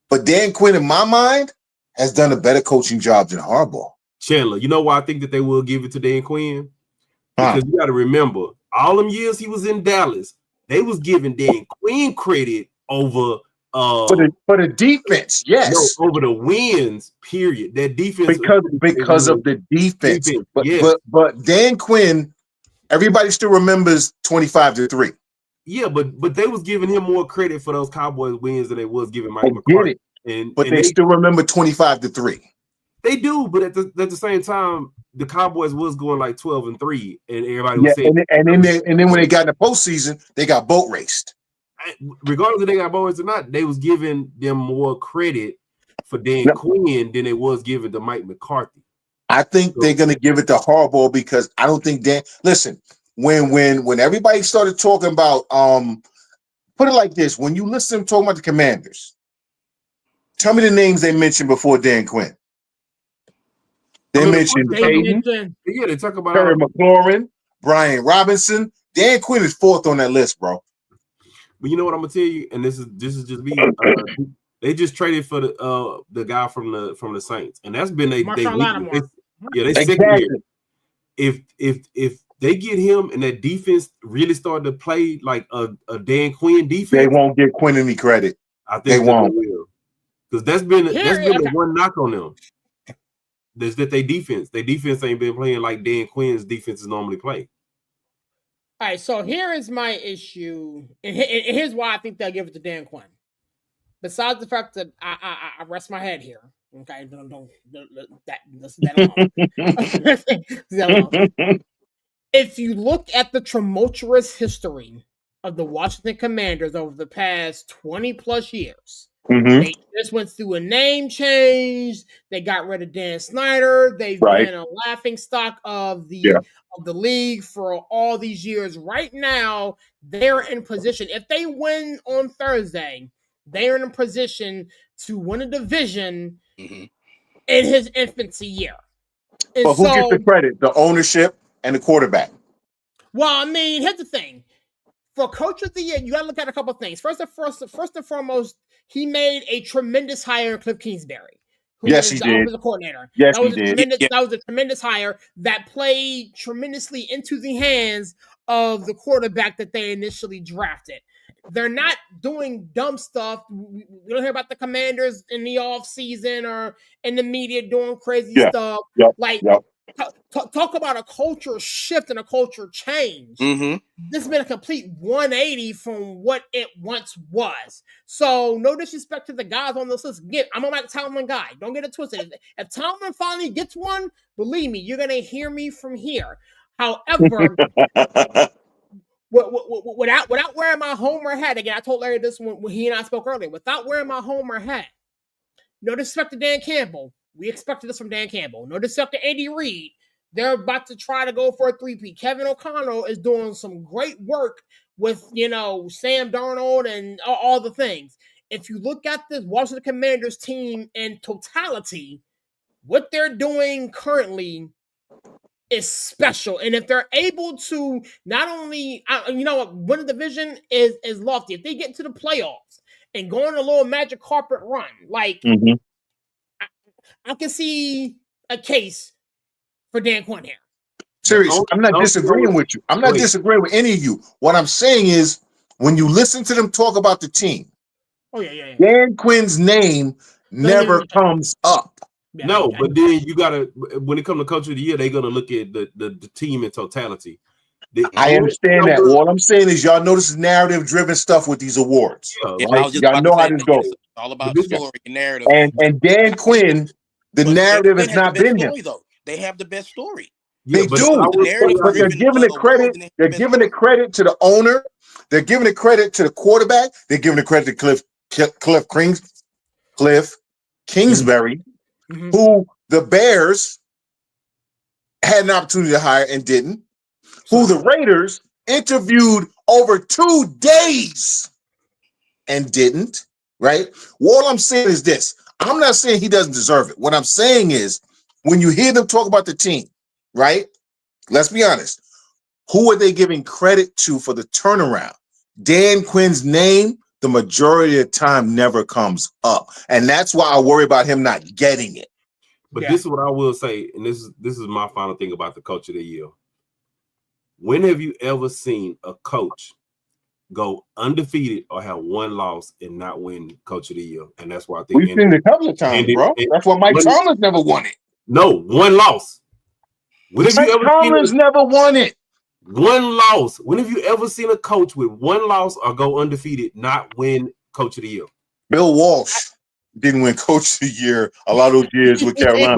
But Dan Quinn, in my mind, has done a better coaching job than Harbaugh. Chandler, you know why I think that they will give it to Dan Quinn? Because you got to remember, all them years he was in Dallas, they was giving Dan Quinn credit over for the defense, yes. No, over the wins, period. That defense because of the defense. But Dan Quinn, everybody still remembers 25-3. Yeah, but they was giving him more credit for those Cowboys wins than they was giving Mike McCarthy. But they still remember 25-3. They do, but at the same time, the Cowboys was going like 12-3, and everybody was saying. And then when they got in the postseason, they got boat raced. Regardless if they got boat raced or not, they was giving them more credit for Dan Quinn than it was given to Mike McCarthy. I think they're going to give it to Harbaugh because I don't think Dan. Listen, when everybody started talking about, put it like this: when you listen to them talking about the Commanders, tell me the names they mentioned before Dan Quinn. They mentioned Peyton. Yeah, they talk about Terry McLaurin, Brian Robinson. Dan Quinn is fourth on that list, bro. But you know what I'm gonna tell you, and this is just me. They just traded for the guy from the Saints, and that's been they second year. If they get him and that defense really start to play like a Dan Quinn defense, they won't give Quinn any credit. I think they won't, because that's been the one knock on them. Is that their defense ain't been playing like Dan Quinn's defenses normally play. All right, so here is my issue, and here's why I think they'll give it to Dan Quinn. Besides the fact that I rest my head here, okay, don't alone. If you look at the tumultuous history of the Washington Commanders over the past 20 plus years, they just went through a name change. They got rid of Dan Snyder. They've been a laughing stock of the league for all these years. Right now, they're in position. If they win on Thursday, they're in a position to win a division in his infancy year. And but who gets the credit? The ownership and the quarterback. Well, I mean, here's the thing. For Coach of the Year, you got to look at a couple of things. First and foremost, he made a tremendous hire in Cliff Kingsbury. Yes, he did. The coordinator. Yes, he did. That was a tremendous hire that played tremendously into the hands of the quarterback that they initially drafted. They're not doing dumb stuff. We don't hear about the Commanders in the offseason or in the media doing crazy stuff. Talk about a culture shift and a culture change. This has been a complete 180 from what it once was. So no disrespect to the guys on this list. I'm a Mike Tomlin guy. Don't get it twisted. If Tomlin finally gets one, believe me, you're going to hear me from here. However, without wearing my Homer hat, again, I told Larry this when he and I spoke earlier, without wearing my Homer hat, no disrespect to Dan Campbell. We expected this from Dan Campbell. No disrespect to Andy Reid. They're about to try to go for a 3-peat. Kevin O'Connell is doing some great work with, Sam Darnold and all the things. If you look at this Washington Commanders team in totality, what they're doing currently is special. And if they're able to not only, win a division is lofty. If they get into the playoffs and go on a little magic carpet run, I can see a case for Dan Quinn here. Seriously, I'm not disagreeing with you. I'm not disagreeing with any of you. What I'm saying is, when you listen to them talk about the team, Dan Quinn's name never comes up. No, but then you gotta, when it comes to Coach of the Year, they're gonna look at the team in totality. I understand that. All I'm saying is, y'all know this is narrative-driven stuff with these awards. Y'all know how this goes. It's all about story and narrative. And Dan Quinn, the narrative has not been him. They have the best story. They do, but they're giving it credit. They're giving it credit to the owner. They're giving it credit to the quarterback. They're giving it credit to Cliff Kingsbury, who the Bears had an opportunity to hire and didn't. Who the Raiders interviewed over 2 days and didn't. Right. All I'm saying is this. I'm not saying he doesn't deserve it. What I'm saying is, when you hear them talk about the team, right? Let's be honest. who are they giving credit to for the turnaround? Dan Quinn's name, the majority of the time, never comes up. And that's why I worry about him not getting it. But this is what I will say, and this is my final thing about the coach of the year. When have you ever seen a coach go undefeated or have one loss and not win coach of the year? And that's why I think we've seen it a couple of times, bro. That's why Mike Tomlin's never won it. No, one loss. When have you ever Tomlin's never won it? One loss. When have you ever seen a coach with one loss or go undefeated not win coach of the year? Bill Walsh didn't win coach of the year a lot of those years with Carolina.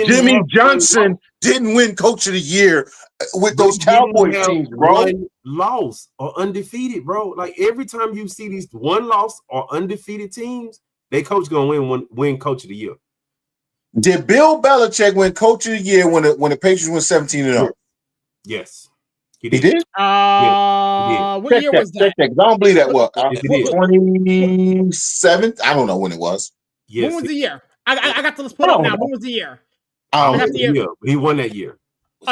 Jimmy Johnson didn't win coach of the year with those Cowboys teams, bro. One loss or undefeated, bro. Like every time you see these one loss or undefeated teams, they coach gonna win coach of the year. Did Bill Belichick win coach of the year when the Patriots went 17-0? Yes. He did? What year was that? I don't believe that was 27th. I don't know when it was. Yes. When was the year? I got to let's put it up now. When was the year? He won that year.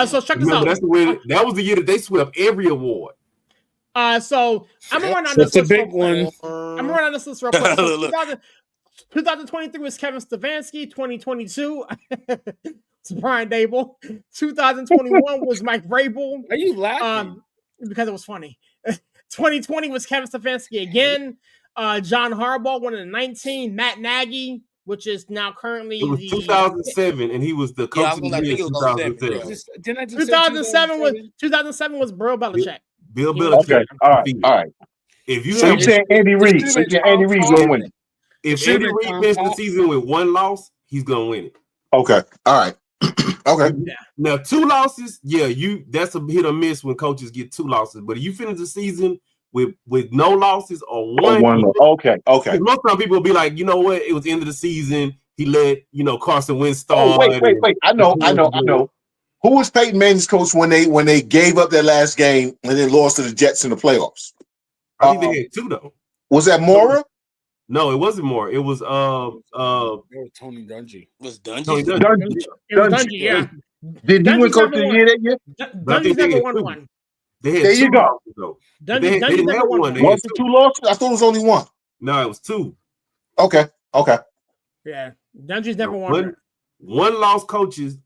So check this out. That was the year that they swept every award. So I'm gonna run on this list. I'm gonna run on this list real quick. So 2023 was Kevin Stefanski. 2022, it's Brian Dable. 2021 was Mike Vrabel. Are you laughing? Because it was funny. 2020 was Kevin Stefanski again. John Harbaugh won in 19. Matt Nagy, which is now currently it was 2007, and he was the coach of the year. 2007 was Bill Belichick. Bill Belichick. Okay. All right. If you you're saying Andy Reid, Andy Reid's gonna win it. If Andy Reid finished the season with one loss, he's gonna win it. Okay. All right. Okay. Yeah. Now 2 losses, that's a hit or miss when coaches get 2 losses. But if you finish the season with no losses or one, okay. Most time people will be like, you know what? It was the end of the season. He let Carson Wentz start. Oh, wait. I know. Who was Peyton Manning's coach when they gave up their last game and then lost to the Jets in the playoffs? I think they had 2 though. Was that Mora? No, it wasn't more. It was Tony Dungy. Was Dungy? Dungy, yeah. Did he win coach of the year that year? Dungy's never won one. There you go. Dungy never won one. Was it 2 losses? I thought it was only 1. No, it was 2. Okay. Yeah, Dungy's never won. One loss coaches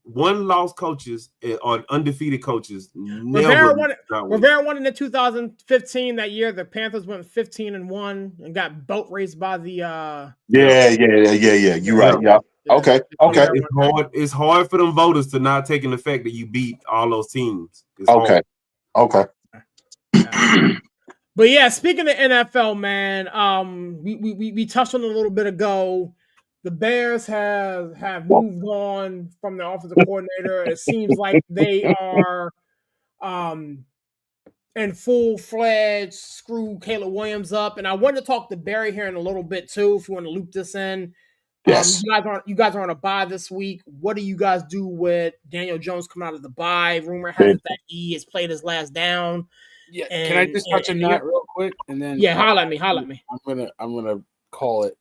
or undefeated coaches. Rivera won in the 2015 that year. The Panthers went 15-1 and got boat raced by the. Yeah. You're right. Yeah. Okay. It's hard for them voters to not take in the fact that you beat all those teams. Okay. But yeah, speaking of NFL, man, we touched on it a little bit ago. The Bears have moved on from their offensive coordinator. It seems like they are in full-fledged screw Caleb Williams up. And I want to talk to Barry here in a little bit too, if you want to loop this in. Yes. You guys are on a bye this week. What do you guys do with Daniel Jones coming out of the bye? Rumor has it that he has played his last down. Yeah. Can I just touch on that real quick and then holler at me. I'm gonna call it.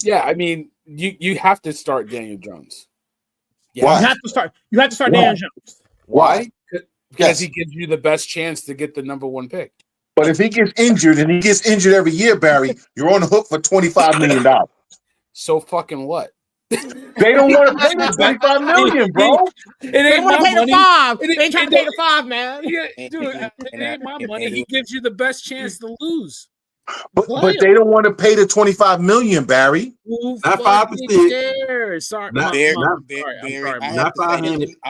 Yeah, I mean, you have to start Daniel Jones. Yeah, why? You have to start Daniel Jones. Why? Because he gives you the best chance to get the number 1 pick. But if he gets injured, and he gets injured every year, Barry, you're on the hook for $25 million. So fucking what? They don't want to pay the $25 million, bro. They want to pay the 5. They ain't trying to pay the 5, man. Dude, it ain't my money. He gives you the best chance to lose. But they don't want to pay the $25 million, Barry. Not 5%. Sorry, Barry.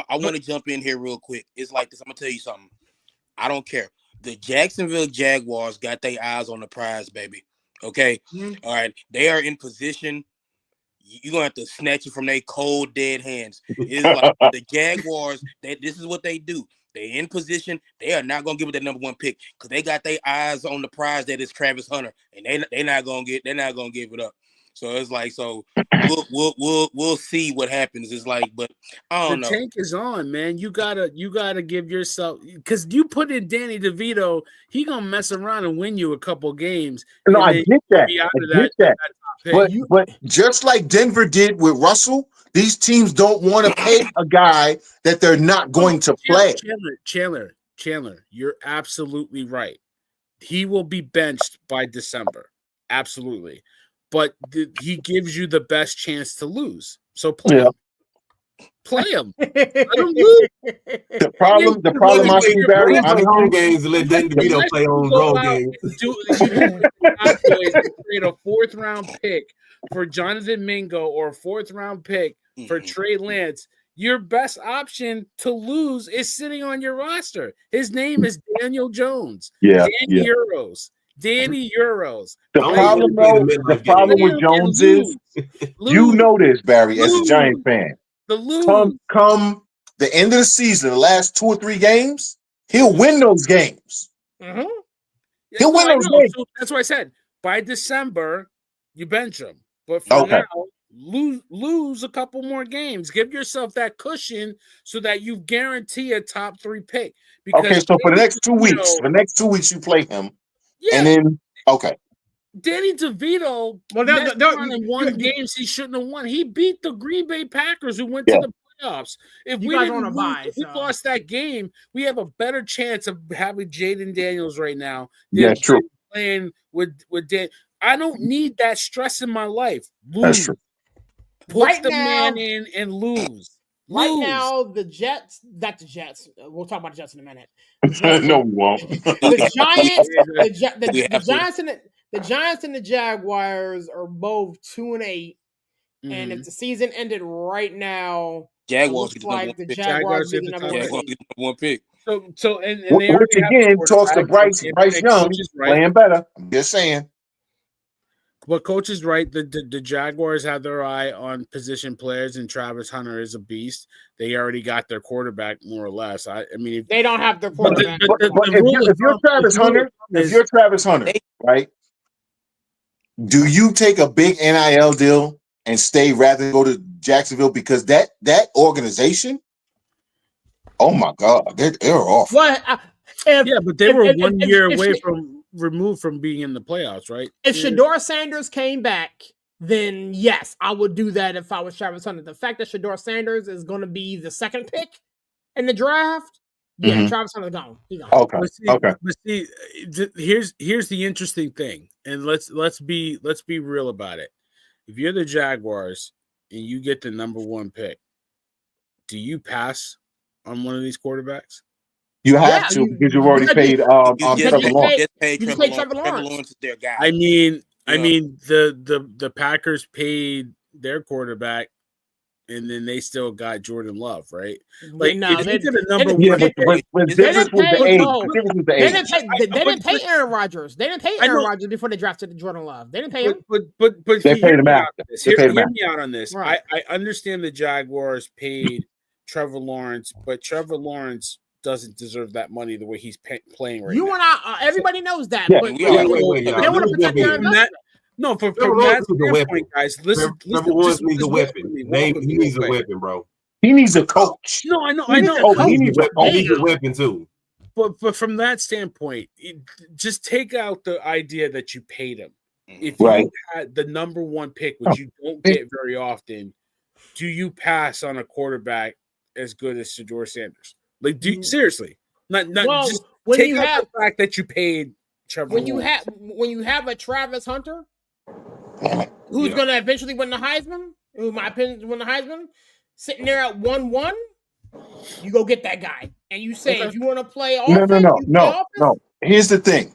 I want to jump in here real quick. It's like this. I'm gonna tell you something. I don't care. The Jacksonville Jaguars got their eyes on the prize, baby. Okay, All right. They are in position. You're gonna have to snatch it from their cold, dead hands. It's like the Jaguars. This is what they do. They in position. They are not gonna give it that number 1 pick because they got their eyes on the prize that is Travis Hunter, and they're not gonna give it up. So it's like we'll see what happens. It's like, but I don't know. The tank is on, man. You gotta give yourself because you put in Danny DeVito, he gonna mess around and win you a couple games. No, I get that. But just like Denver did with Russell, These teams don't want to pay a guy that they're not going to play. Chandler, you're absolutely right. He will be benched by December. Absolutely. But he gives you the best chance to lose. So play him. Play him. Let him lose. The problem I see, Barry, play home games and let Dan DeVito play on road games. Trade a 4th round pick for Jonathan Mingo or a 4th round pick for Trey Lance. Your best option to lose is sitting on your roster. His name is Daniel Jones. Danny Euros. The problem with Jones is, you know this, Barry, as a Giant fan. Come the end of the season, the last 2 or 3 games, he'll win those games. Mm-hmm. He'll win those games. So that's what I said. By December, you bench him. But for now, lose a couple more games. Give yourself that cushion so that you guarantee a top 3 pick. Because so for the next 2 weeks, you play him. Yeah. And then, Danny DeVito won games he shouldn't have won. He beat the Green Bay Packers who went to the playoffs. If we lost that game, we have a better chance of having Jaden Daniels right now than playing with Dan. I don't need that stress in my life. Lose. That's true. Put the man in and lose. Right now, the Jets, not the Jets. We'll talk about the Jets in a minute. No, we won't. The Giants and the Jaguars are both 2-8. Mm-hmm. And if the season ended right now, Jaguars like the Jaguars get the number 1 pick. So and which again talks to Bryce Young playing better. I'm just saying. Well, coach is right. The Jaguars have their eye on position players, and Travis Hunter is a beast. They already got their quarterback, more or less. I mean, they don't have their quarterback. But if you're Travis Hunter, right? Do you take a big NIL deal and stay rather than go to Jacksonville because that organization? Oh my God, they're off. What? But they were 1 year away removed from being in the playoffs, right? If Shedeur Sanders came back, then yes, I would do that if I was Travis Hunter. The fact that Shedeur Sanders is going to be the 2nd pick in the draft, Travis Hunter's gone. He's gone. Okay. But see, here's the interesting thing, and let's be real about it. If you're the Jaguars and you get the number 1 pick, do you pass on one of these quarterbacks? You have to because you've already paid Trevor Lawrence. Trevor Lawrence is their guy. I mean, the Packers paid their quarterback, and then they still got Jordan Love, right? Like, no, they did a number 1. They didn't pay Aaron Rodgers. They didn't pay Aaron Rodgers before they drafted Jordan Love. They didn't pay him. But they paid him out. Hear me out on this. Right. I understand the Jaguars paid Trevor Lawrence, but Trevor Lawrence doesn't deserve that money the way he's playing right now. You and I, everybody knows that. Yeah. But they want to protect their investment. No, from that standpoint, guys, listen. Trevor Lawrence needs a weapon. He needs a weapon, bro. He needs a coach. No, I know. He needs a weapon too. But from that standpoint, just take out the idea that you paid him. If you had the number 1 pick, which you don't get very often, do you pass on a quarterback as good as Shedeur Sanders? Like, seriously, not just take out the fact that you paid Trevor. When you have a Travis Hunter, who's going to eventually win the Heisman, who in my opinion win the Heisman, sitting there at 1-1, you go get that guy, and you say if you want to play offense, no. Here's the thing.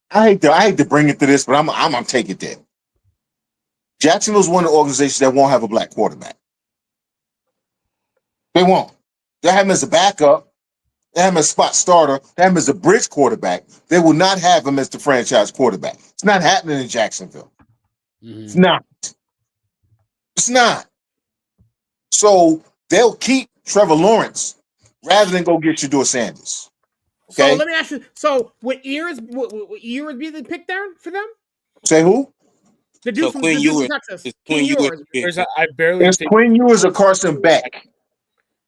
I hate to bring it to this, but I'm gonna take it there. Jacksonville's one of the organizations that won't have a black quarterback. They won't. They have him as a backup. They have him as a spot starter. They have him as a bridge quarterback. They will not have him as the franchise quarterback. It's not happening in Jacksonville. Mm-hmm. It's not. It's not. So they'll keep Trevor Lawrence rather than go get Shedeur Sanders. Okay. So let me ask you. So would Ewers be the pick there for them? Say who? The dude from Texas. Quinn Ewers. It's Quinn Ewers or Carson Beck.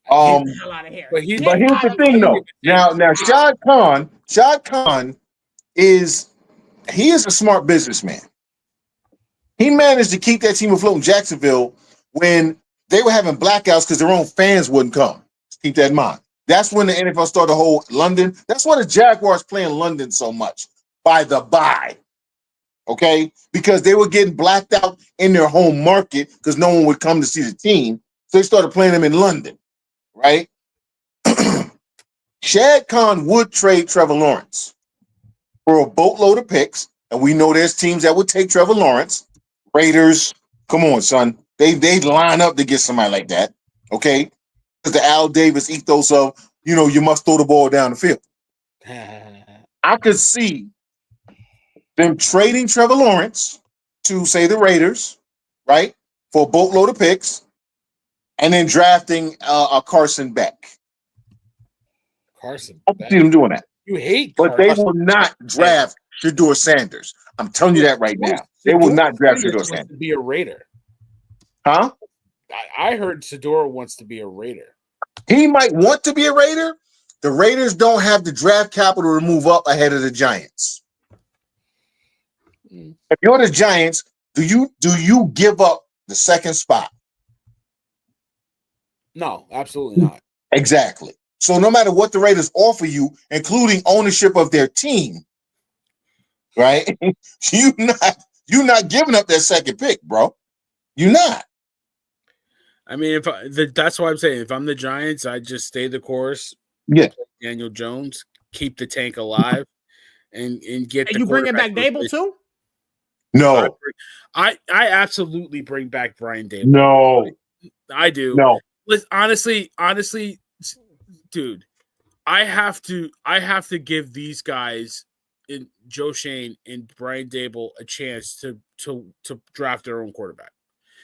But here's the thing, though. Now, Shad Khan is a smart businessman. He managed to keep that team afloat in Jacksonville when they were having blackouts because their own fans wouldn't come. Keep that in mind. That's when the NFL started to hold London. That's why the Jaguars play in London so much by the bye. Okay? Because they were getting blacked out in their home market because no one would come to see the team. So they started playing them in London, right? Shad Khan would trade Trevor Lawrence for a boatload of picks, and we know there's teams that would take Trevor Lawrence. Raiders, come on, son. They line up to get somebody like that, okay? Because the Al Davis ethos of, you must throw the ball down the field. I could see them trading Trevor Lawrence to, say, the Raiders, right, for a boatload of picks, and then drafting a Carson Beck. Carson I see them doing that. You hate But Carson. they will not draft Shedeur Sanders. I'm telling you that right now. They will not draft Shedeur Sanders. To be a Raider. Huh? I heard Shedeur wants to be a Raider. He might want to be a Raider. The Raiders don't have the draft capital to move up ahead of the Giants. If you're the Giants, do you give up the second spot? No, absolutely not. Exactly. So no matter what the Raiders offer you, including ownership of their team, right? You're not giving up that second pick, bro. You're not. I mean, that's why I'm saying if I'm the Giants, I just stay the course. Yeah. Daniel Jones, keep the tank alive, and get. And you bringing back Dable too? No. I absolutely bring back Brian Dable. No. I do. No. Listen, honestly, dude, I have to give these guys, in Joe Shane and Brian Dable, a chance to draft their own quarterback.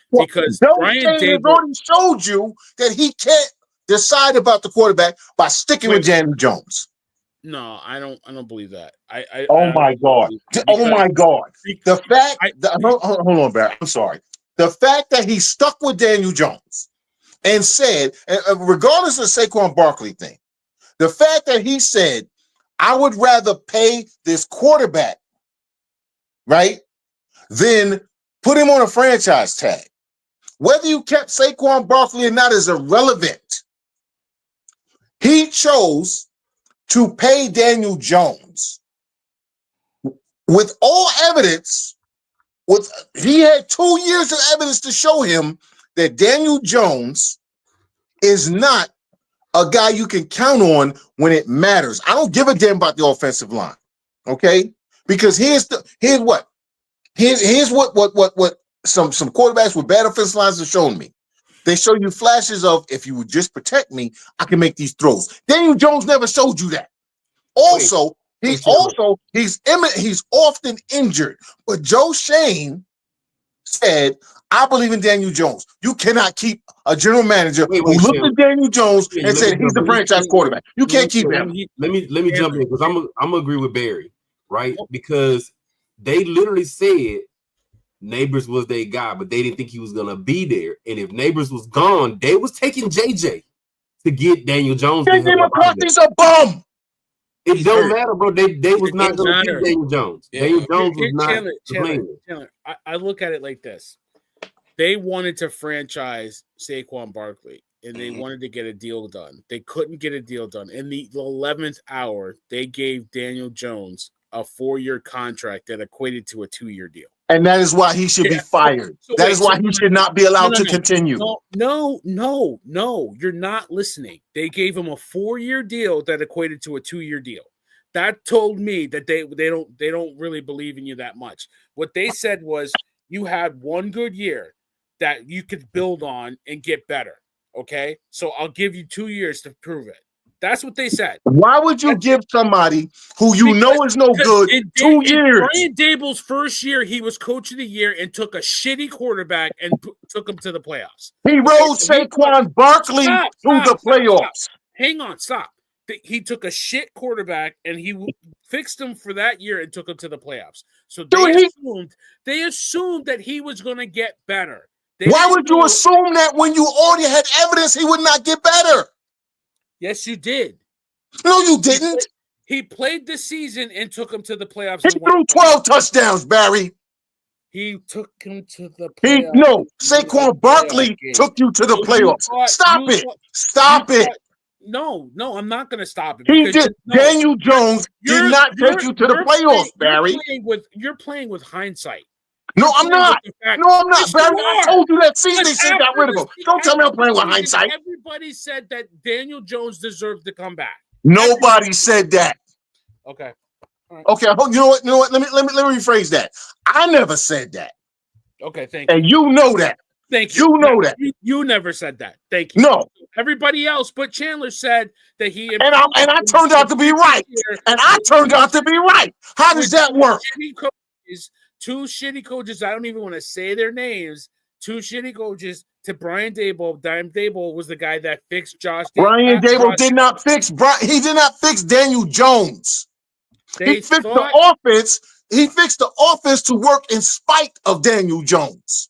Because Brian Dable already showed you that he can't decide about the quarterback by sticking with Daniel Jones. No, I don't believe that. My God. The fact hold on, Barry. I'm sorry. The fact that he stuck with Daniel Jones and said, regardless of the Saquon Barkley thing, the fact that he said, I would rather pay this quarterback, right, than put him on a franchise tag. Whether you kept Saquon Barkley or not is irrelevant. He chose to pay Daniel Jones with all evidence. He had 2 years of evidence to show him that Daniel Jones is not a guy you can count on when it matters. I don't give a damn about the offensive line, okay? Because here's what some quarterbacks with bad offensive lines have shown me. They show you flashes of, if you would just protect me, I can make these throws. Daniel Jones never showed you that. Also, he's often injured. But Joe Shane said, I believe in Daniel Jones. You cannot keep a general manager who looked at Daniel Jones and said he's the franchise quarterback. You can't keep him. Let me jump in because I'm gonna agree with Barry, right? Because they literally said Neighbors was their guy, but they didn't think he was gonna be there. And if Neighbors was gone, they was taking JJ to get Daniel Jones. JJ McCarthy's a bum. It don't matter, bro. They was not gonna get Daniel Jones. Yeah. Daniel Jones was not Chandler, I look at it like this. They wanted to franchise Saquon Barkley, and they wanted to get a deal done. They couldn't get a deal done. In the 11th hour, they gave Daniel Jones a 4-year contract that equated to a 2-year deal. And that is why he should be fired. That is why he should not be allowed to continue. No, you're not listening. They gave him a 4-year deal that equated to a 2-year deal. That told me that they don't really believe in you that much. What they said was you had one good year that you could build on and get better. Okay, so I'll give you 2 years to prove it. That's what they said. Why would you give somebody who know is no good 2 years? Brian Dable's first year, he was coach of the year and took a shitty quarterback and took him to the playoffs. He rode Saquon Barkley to the playoffs. Hang on, stop. He took a shit quarterback and he fixed him for that year and took him to the playoffs. So they assumed that he was going to get better. Why would you assume that when you already had evidence he would not get better? Yes, you did. No, you didn't. He played this season and took him to the playoffs. He threw 12 touchdowns, Barry. He took him to the playoffs. Saquon Barkley took you to the playoffs. Stop it. No, I'm not going to stop it. He did. Daniel Jones did not take you to the playoffs, Barry. You're playing with hindsight. No, I'm not. Barry, I told you that season they should got rid of him. Don't tell me I'm playing with hindsight. Everybody said that Daniel Jones deserved to come back. Nobody said that. Okay. Right. Okay. You know what? Let me rephrase that. I never said that. Okay. Thank you. And you know that. Thank you. You know that. You never said that. Thank you. No. Everybody else but Chandler said that he and I turned out to be right. How does that work? Two shitty coaches. I don't even want to say their names. Two shitty coaches to Brian Daboll. Brian Daboll was the guy that fixed Josh. Brian Daboll did not fix. He did not fix Daniel Jones. He fixed the offense. He fixed the offense to work in spite of Daniel Jones.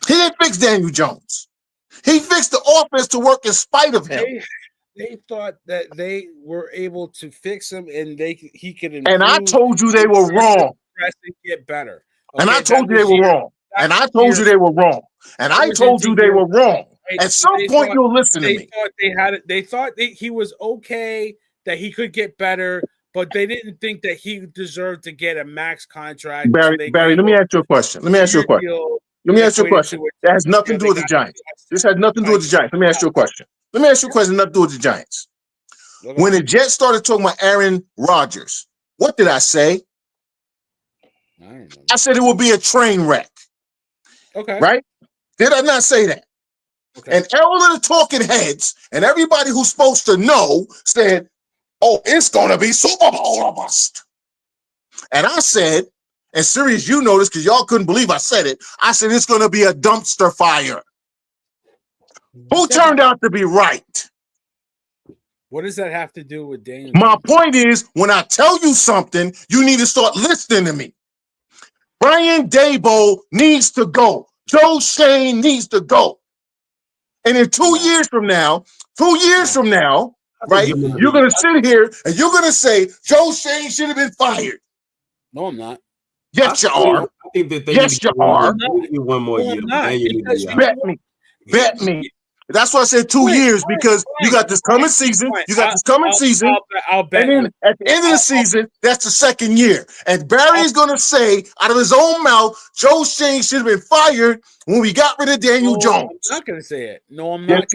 He didn't fix Daniel Jones. He fixed the offense to work in spite of him. They thought that they were able to fix him, and he could improve. And I told you they were wrong. And get better. Okay, and I told you they were wrong. And I told you they were wrong. And I told you they were wrong. At some point, you'll listen to me. They thought he was okay, that he could get better, but they didn't think that he deserved to get a max contract. Barry, let me ask you a question. It has nothing to do with the Giants. This has nothing to do with the Giants. Let me ask you a question. Nothing to do with the Giants. Okay. When the Jets started talking about Aaron Rodgers, what did I say? I said it would be a train wreck. Okay. Right? Did I not say that? Okay. And all of the talking heads and everybody who's supposed to know said, oh, it's going to be Super Bowl or bust. And I said, and Sirius, you know this because y'all couldn't believe I said it. I said it's going to be a dumpster fire. Who turned out to be right? What does that have to do with Daniel? My point is, when I tell you something, you need to start listening to me. Brian Daboll needs to go. Joe Schoen needs to go. And in 2 years from now, right, you're going to sit here and you're going to say Joe Schoen should have been fired. No, I'm not. Yes, you are. I think that yes, you are. One more year. Bet me. That's why I said 2 years because you got this coming season. You got this coming season. I'll bet. And then at the end of the season, that's the second year. And Barry's going to say out of his own mouth, Joe Schoen should have been fired when we got rid of Daniel Jones. I'm not going to say it. No, I'm not.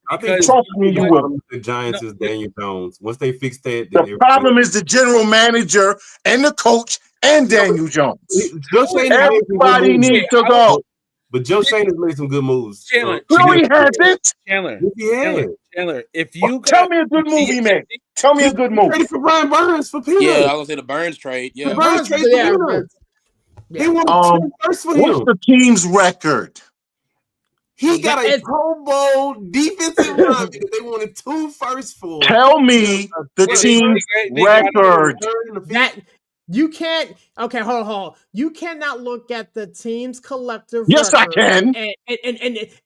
I think trust me, you will. The Giants is Daniel Jones. Once they fix that, the problem is the general manager and the coach and Daniel Jones. Everybody needs to go. But Joe Schoen has made some good moves. Chandler, Chandler, if you tell me a good move he made. Tell me a good move. Traded for Brian Burns for Peter. Yeah, I was gonna say the Burns trade. Yeah, the Burns trade for Peter. He won 2 firsts for him. What's the team's record? He got a Pro Bowl defensive line because they wanted 2 firsts for him. Tell me the team's record. That you can't. Okay, hold on. You cannot look at the team's collective. Yes, I can.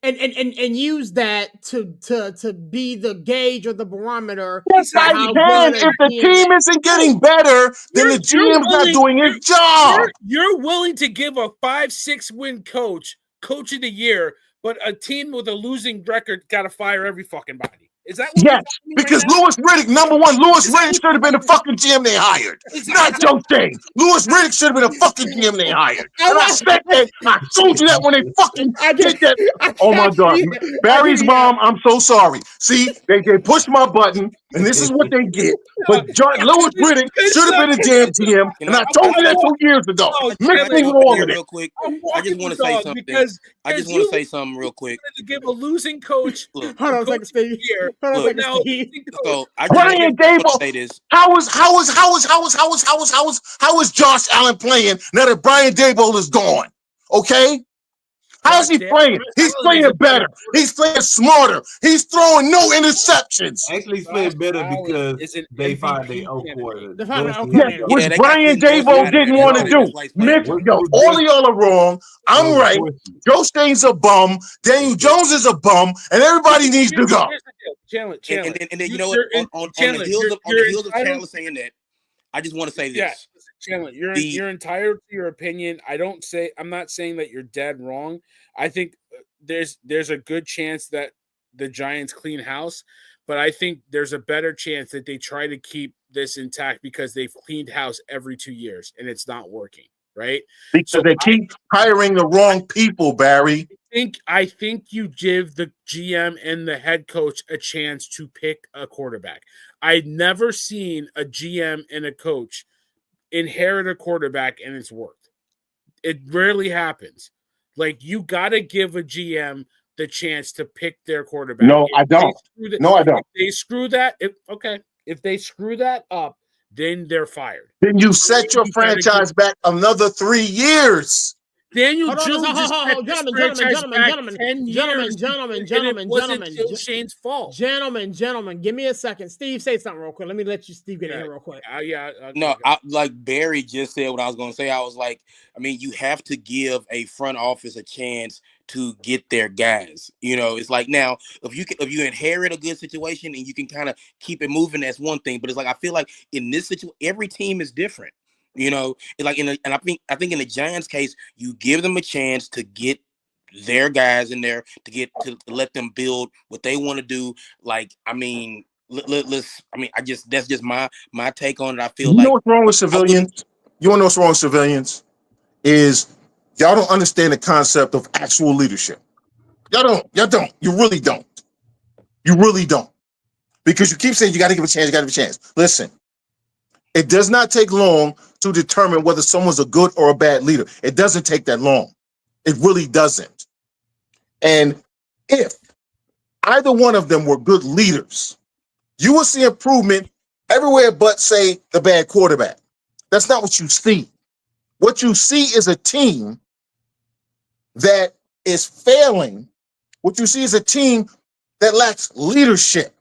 And use that to be the gauge or the barometer. Yes, I can. If the team isn't getting better, then the GM's not doing his job. You're willing to give a 5-6 win coach of the year, but a team with a losing record got to fire every fucking body. Is that what yes? Because right Louis Riddick, number one, Louis Riddick should have been the fucking GM they hired, not Joe Schoen. Louis Riddick should have been the fucking GM they hired. And I said that. I told you that when they fucking did that. Oh my God, Barry's mom. I'm so sorry. See, they pushed my button, and this is what they get. But Louis Riddick should have been a damn GM, and I told you that 2 years ago. Mixing all of it. Real quick, I just want to say something. I just want to say something real quick. To give a losing coach. Hold on a second, Steve. Brian Daboll. How is Josh Allen playing now that Brian Daboll is gone? Okay. How's he playing? He's playing better. He's playing smarter. He's throwing no interceptions. Actually, he's playing better because they fired their old quarter. Which Brian Daboll didn't want to do. All of y'all are wrong. I'm right. Joe Schoen's a bum. Daniel Jones is a bum, and everybody needs to go. And then you know what? On the heels of Chandler saying that, I just want to say this. Chandler, you're entitled to your opinion. I'm not saying that you're dead wrong. I think there's a good chance that the Giants clean house, but I think there's a better chance that they try to keep this intact because they've cleaned house every 2 years and it's not working, right? Because so they keep hiring the wrong people, Barry. I think you give the GM and the head coach a chance to pick a quarterback. I'd never seen a GM and a coach inherit a quarterback and it's worked. It rarely happens. Like, you got to give a GM the chance to pick their quarterback. No, I don't. No, I don't. If they screw that, if they screw that up, then they're fired. Then you set your franchise back another 3 years. Daniel Jones Shane's fault. Gentlemen, give me a second. Steve, say something real quick. Let me let you Steve get in here real quick. Like Barry just said what I was going to say. I was like, I mean, you have to give a front office a chance to get their guys. You know, it's like, now if you inherit a good situation and you can kind of keep it moving, that's one thing. But it's like, I feel like in this situation, every team is different. You know, like and I think in the Giants case, you give them a chance to get their guys in there to let them build what they want to do. Like, I mean, that's just my take on it. I feel like, you know what's wrong with civilians? You want to know what's wrong with civilians? Is y'all don't understand the concept of actual leadership. Y'all don't. You really don't. You really don't. Because you keep saying you got to give a chance. You got to give a chance. Listen, it does not take long to determine whether someone's a good or a bad leader. It doesn't take that long. It really doesn't. And if either one of them were good leaders, you will see improvement everywhere but, say, the bad quarterback. That's not what you see. What you see is a team that is failing. What you see is a team that lacks leadership.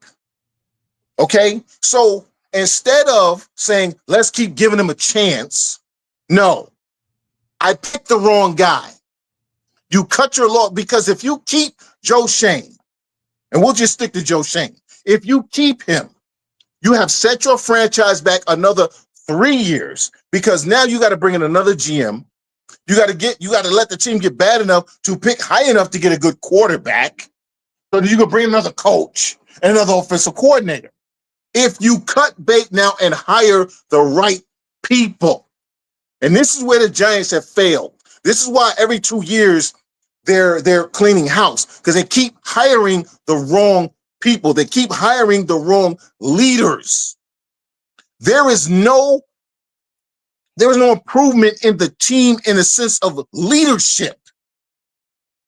Okay? So instead of saying, let's keep giving them a chance, no, I picked the wrong guy. You cut your law, because if you keep Joe Schoen, and we'll just stick to Joe Schoen, if you keep him, you have set your franchise back another 3 years, because now you got to bring in another GM. You got to let the team get bad enough to pick high enough to get a good quarterback, so that you can bring another coach and another offensive coordinator. If you cut bait now and hire the right people, and this is where the Giants have failed. This is why every 2 years they're cleaning house, because they keep hiring the wrong people. They keep hiring the wrong leaders. There is no improvement in the team in the sense of leadership.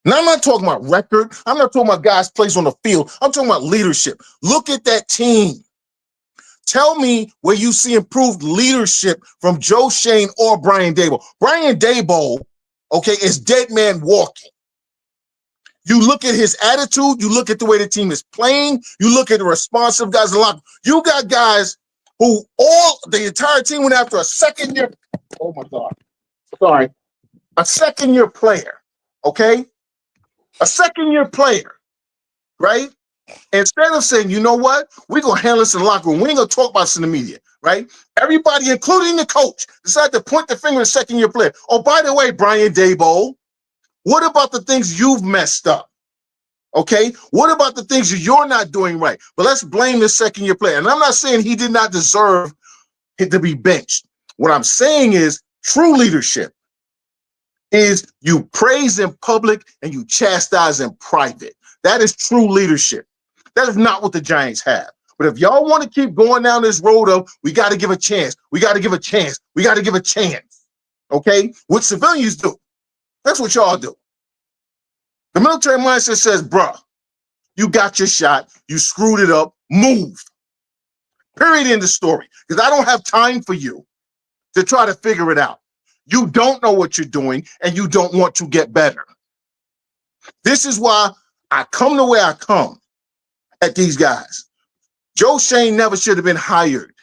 Now, I'm not talking about record. I'm not talking about guys' plays on the field. I'm talking about leadership. Look at that team. Tell me where you see improved leadership from Joe Schoen or Brian Daboll. Brian Daboll, okay, is dead man walking. You look at his attitude. You look at the way the team is playing. You look at the responsive guys. You got guys who the entire team went after a second year. Oh my God. Sorry. A second year player. Okay. A second year player. Right. Instead of saying, you know what, we're going to handle this in the locker room. We ain't going to talk about this in the media. Right. Everybody, including the coach, decided to point the finger at a second year player. Oh, by the way, Brian Daboll, what about the things you've messed up? Okay. What about the things you're not doing right? But let's blame the second year player. And I'm not saying he did not deserve to be benched. What I'm saying is true leadership is you praise in public and you chastise in private. That is true leadership. That is not what the Giants have. But if y'all want to keep going down this road of, we got to give a chance, we got to give a chance, we got to give a chance, okay? What civilians do. That's what y'all do. The military mindset says, bruh, you got your shot, you screwed it up, move. Period, in the story. Because I don't have time for you to try to figure it out. You don't know what you're doing, and you don't want to get better. This is why I come the way I come at these guys. Joe Schoen never should have been hired.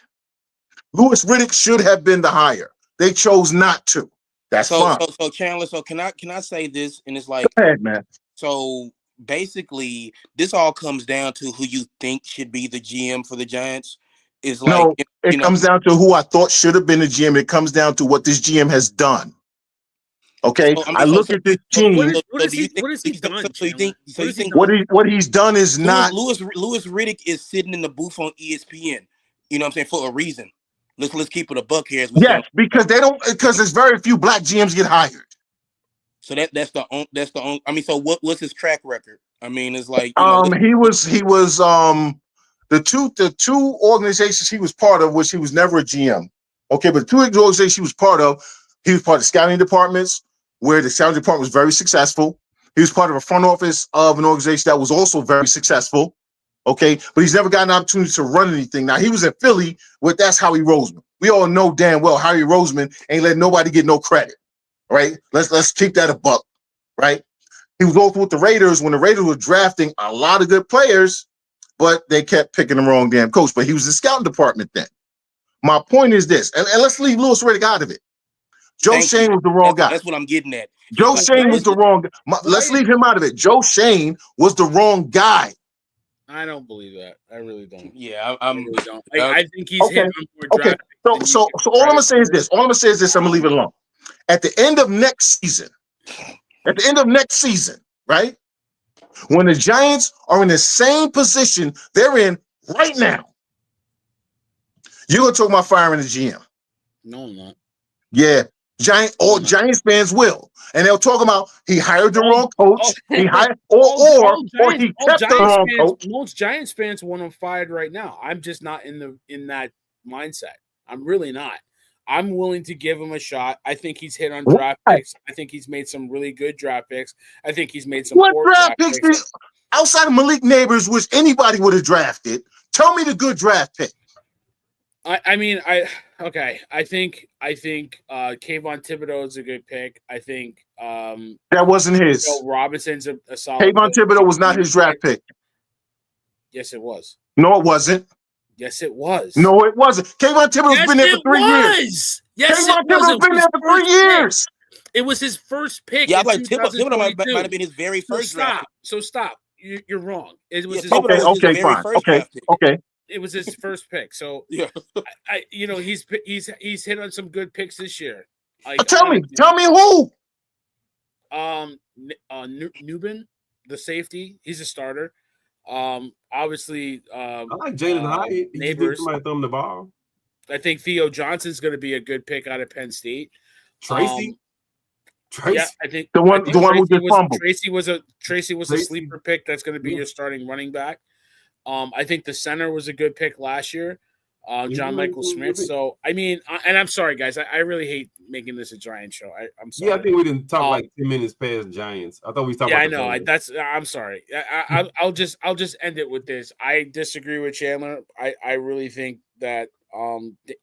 Louis Riddick should have been the hire. They chose not to. That's fine. So Chandler, so can I say this? And it's like, go ahead, man. So basically, this all comes down to who you think should be the GM for the Giants. is like it comes down to who I thought should have been the GM. It comes down to what this GM has done. Okay, I look at this team. What has he done? So you think what he's done is not. Louis Riddick is sitting in the booth on ESPN. You know what I'm saying, for a reason. Let's keep it a buck here. Yes, because there's very few black GMs get hired. So that's the only. I mean, so what's his track record? I mean, it's like he was the two organizations he was part of, which he was never a GM. Okay, but the two organizations he was part of the scouting departments, where the scouting department was very successful. He was part of a front office of an organization that was also very successful. Okay, but he's never got an opportunity to run anything. Now, he was in Philly with that's Howie Roseman. We all know damn well Howie Roseman ain't letting nobody get no credit, right? Let's keep that a buck, right? He was also with the Raiders when the Raiders were drafting a lot of good players, but they kept picking the wrong damn coach. But he was in the scouting department then. My point is this, and let's leave Louis Riddick out of it. Joe Schoen was the wrong guy. That's what I'm getting at. Joe Schoen was the wrong guy. Let's leave him out of it. Joe Schoen was the wrong guy. I don't believe that. I really don't. Yeah, I really don't. I think he's hit on more draft. So all I'm gonna say is this. I'm gonna leave it alone. At the end of next season, right? When the Giants are in the same position they're in right now, you're gonna talk about firing the GM. No, I'm not. Yeah. Giants fans will, and they'll talk about he hired the wrong coach. He hired or he kept the wrong coach. Most Giants fans want him fired right now. I'm just not in that mindset. I'm really not. I'm willing to give him a shot. I think he's hit on draft picks. I think he's made some really good draft picks. I think he's made some poor draft picks outside of Malik Neighbors, which anybody would have drafted. Tell me the good draft pick. I think Kayvon Thibodeau is a good pick. I think that wasn't his. Bill Robinson's a solid. Kayvon Thibodeau was not his draft pick. Yes, it was. No, it wasn't. Yes, it was. No, it wasn't. Kayvon Thibodeau's been there for 3 years. Yes, Kayvon Thibodeau's been there for 3 years. It was his first pick. Yeah, like Thibodeau might have been his very first draft. So stop. You're wrong. It was his fine. Okay. It was his first pick. So yeah, he's hit on some good picks this year. Tell me who? Nubin, the safety. He's a starter. Obviously, I like Jalen Hyatt. Neighbors. Somebody throw him the ball. I think Theo Johnson's going to be a good pick out of Penn State. Tracy. Yeah, I think the one who just fumbled. Tracy was a sleeper pick. That's going to be your starting running back. I think the center was a good pick last year, John Michael Smith. So, I mean, and I'm sorry, guys. I really hate making this a Giant show. I'm sorry. Yeah, I think we didn't talk like 10 minutes past Giants. I thought we talked. Yeah, about I know. I'm sorry. I'll just end it with this. I disagree with Chandler. I really think that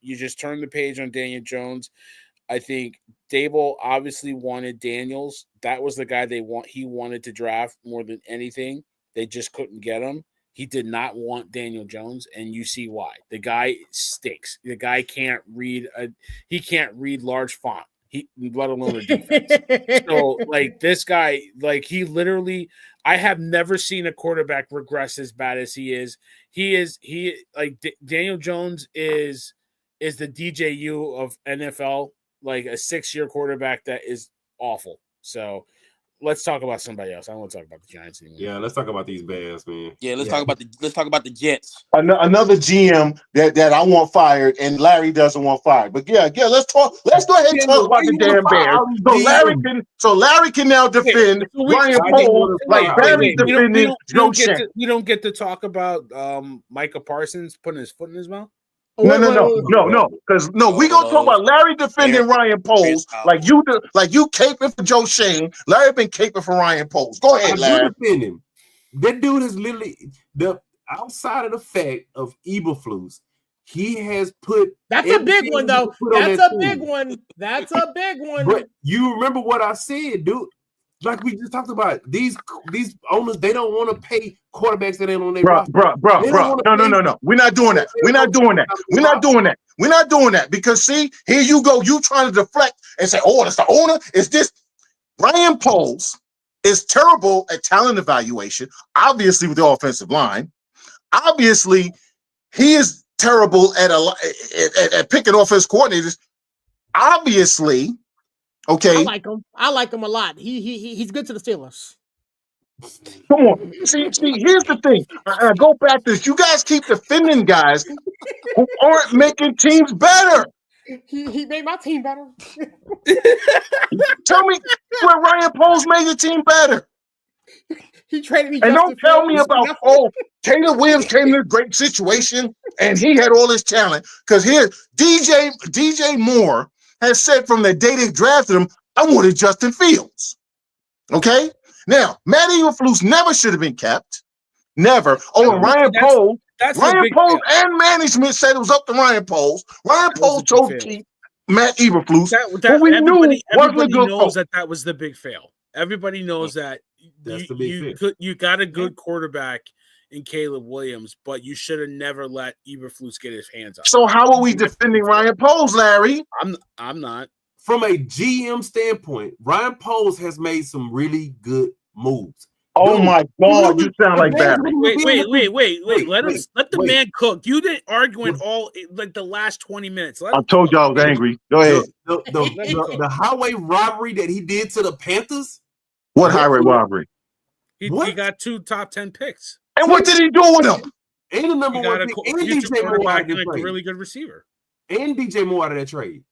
you just turn the page on Daniel Jones. I think Dable obviously wanted Daniels. That was the guy he wanted to draft more than anything. They just couldn't get him. He did not want Daniel Jones, and you see why. The guy stinks. The guy can't read large font. Let alone a defense. So, this guy, he literally, I have never seen a quarterback regress as bad as he is. Daniel Jones is the DJU of NFL, like a 6-year quarterback that is awful. So let's talk about somebody else. I don't want to talk about the Giants anymore. Yeah, let's talk about these Bears, man. Yeah, let's talk about the Jets. Another GM that I want fired and Larry doesn't want fired. But yeah, let's go ahead and talk about the damn Bears. So Larry can now defend Ryan Poles like Barry defending Joe Schoen. We don't get to talk about Micah Parsons putting his foot in his mouth. No. Because we gonna talk about Larry defending Ryan Poles like you caping for Joe Schoen. Larry been caping for Ryan Poles. Go ahead, Larry. Defend him. That dude is literally outside of the fact of Eberflus. He has put. That's a big one, though. That's a big one. That's a big one. But you remember what I said, dude? Like we just talked about, these owners, they don't want to pay quarterbacks that ain't on their roster. Bro. No. We're not doing that. We're not doing that because see, here you go. You trying to deflect and say, "Oh, it's the owner." It's this. Ryan Poles is terrible at talent evaluation. Obviously, with the offensive line, obviously he is terrible at picking offense coordinators. Obviously, okay. I like him a lot. He's good to the Steelers. Come on. See, here's the thing. I go back to this. You guys keep defending guys who aren't making teams better. He made my team better. Tell me where Ryan Poles made the team better. He traded me. And don't tell me about, Taylor Williams came in a great situation and he had all this talent. Because here, DJ Moore has said from the day they drafted him, I wanted Justin Fields. Okay? Now, Matt Eberflus never should have been kept. Never. Oh, and Ryan Poles. Ryan Poles and management said it was up to Ryan Poles. Ryan Poles chose to keep Matt Eberflus. Everybody knows that was the big fail. Everybody knows that you got a good quarterback in Caleb Williams, but you should have never let Eberflus get his hands on. So how are we defending Ryan Poles, Larry? I'm not. From a GM standpoint, Ryan Poles has made some really good moves. Oh my God, you sound like that. Wait. Let the man cook. You didn't argue in all like the last 20 minutes. I told you I was angry. Go ahead. The highway robbery that he did to the Panthers. What highway robbery? He got 2 top 10 picks. And what did he do with them? And the number one pick, and DJ Moore out of that trade. Really good receiver. And DJ Moore out of that trade.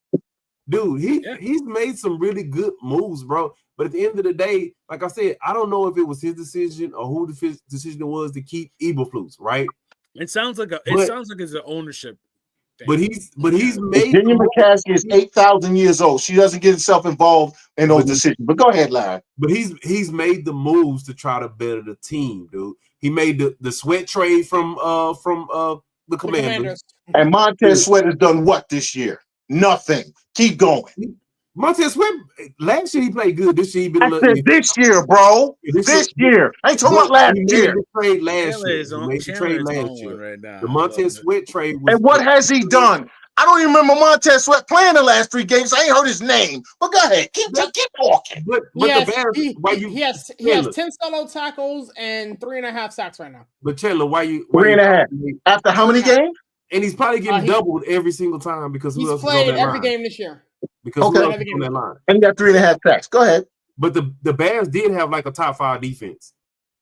Dude, he's made some really good moves, bro. But at the end of the day, like I said, I don't know if it was his decision or who the decision was to keep Eberflus, right? It sounds like it's an ownership thing. But he's made Virginia McCaskey is 8,000 years old. She doesn't get herself involved in those decisions. But go ahead, Larry. But he's made the moves to try to better the team, dude. He made the Sweat trade from the Commanders. And Montez Sweat has done what this year? Nothing. Keep going. Montez Sweat, last year he played good. This year he been this year, bro. This year. I ain't talking about last year. He made the trade last year. Right now. The Montez Sweat trade was and what has he done? I don't even remember Montez Sweat playing the last 3 games. I ain't heard his name. But go ahead. Keep talking. But the Bears, he has 10 solo tackles and 3.5 sacks right now. But Chandler, why 3.5? After how many games? And he's probably getting doubled every single time because he's played every game this year. Because who else is on that line? And he got 3.5 sacks. Go ahead. But the Bears did have like a top 5 defense.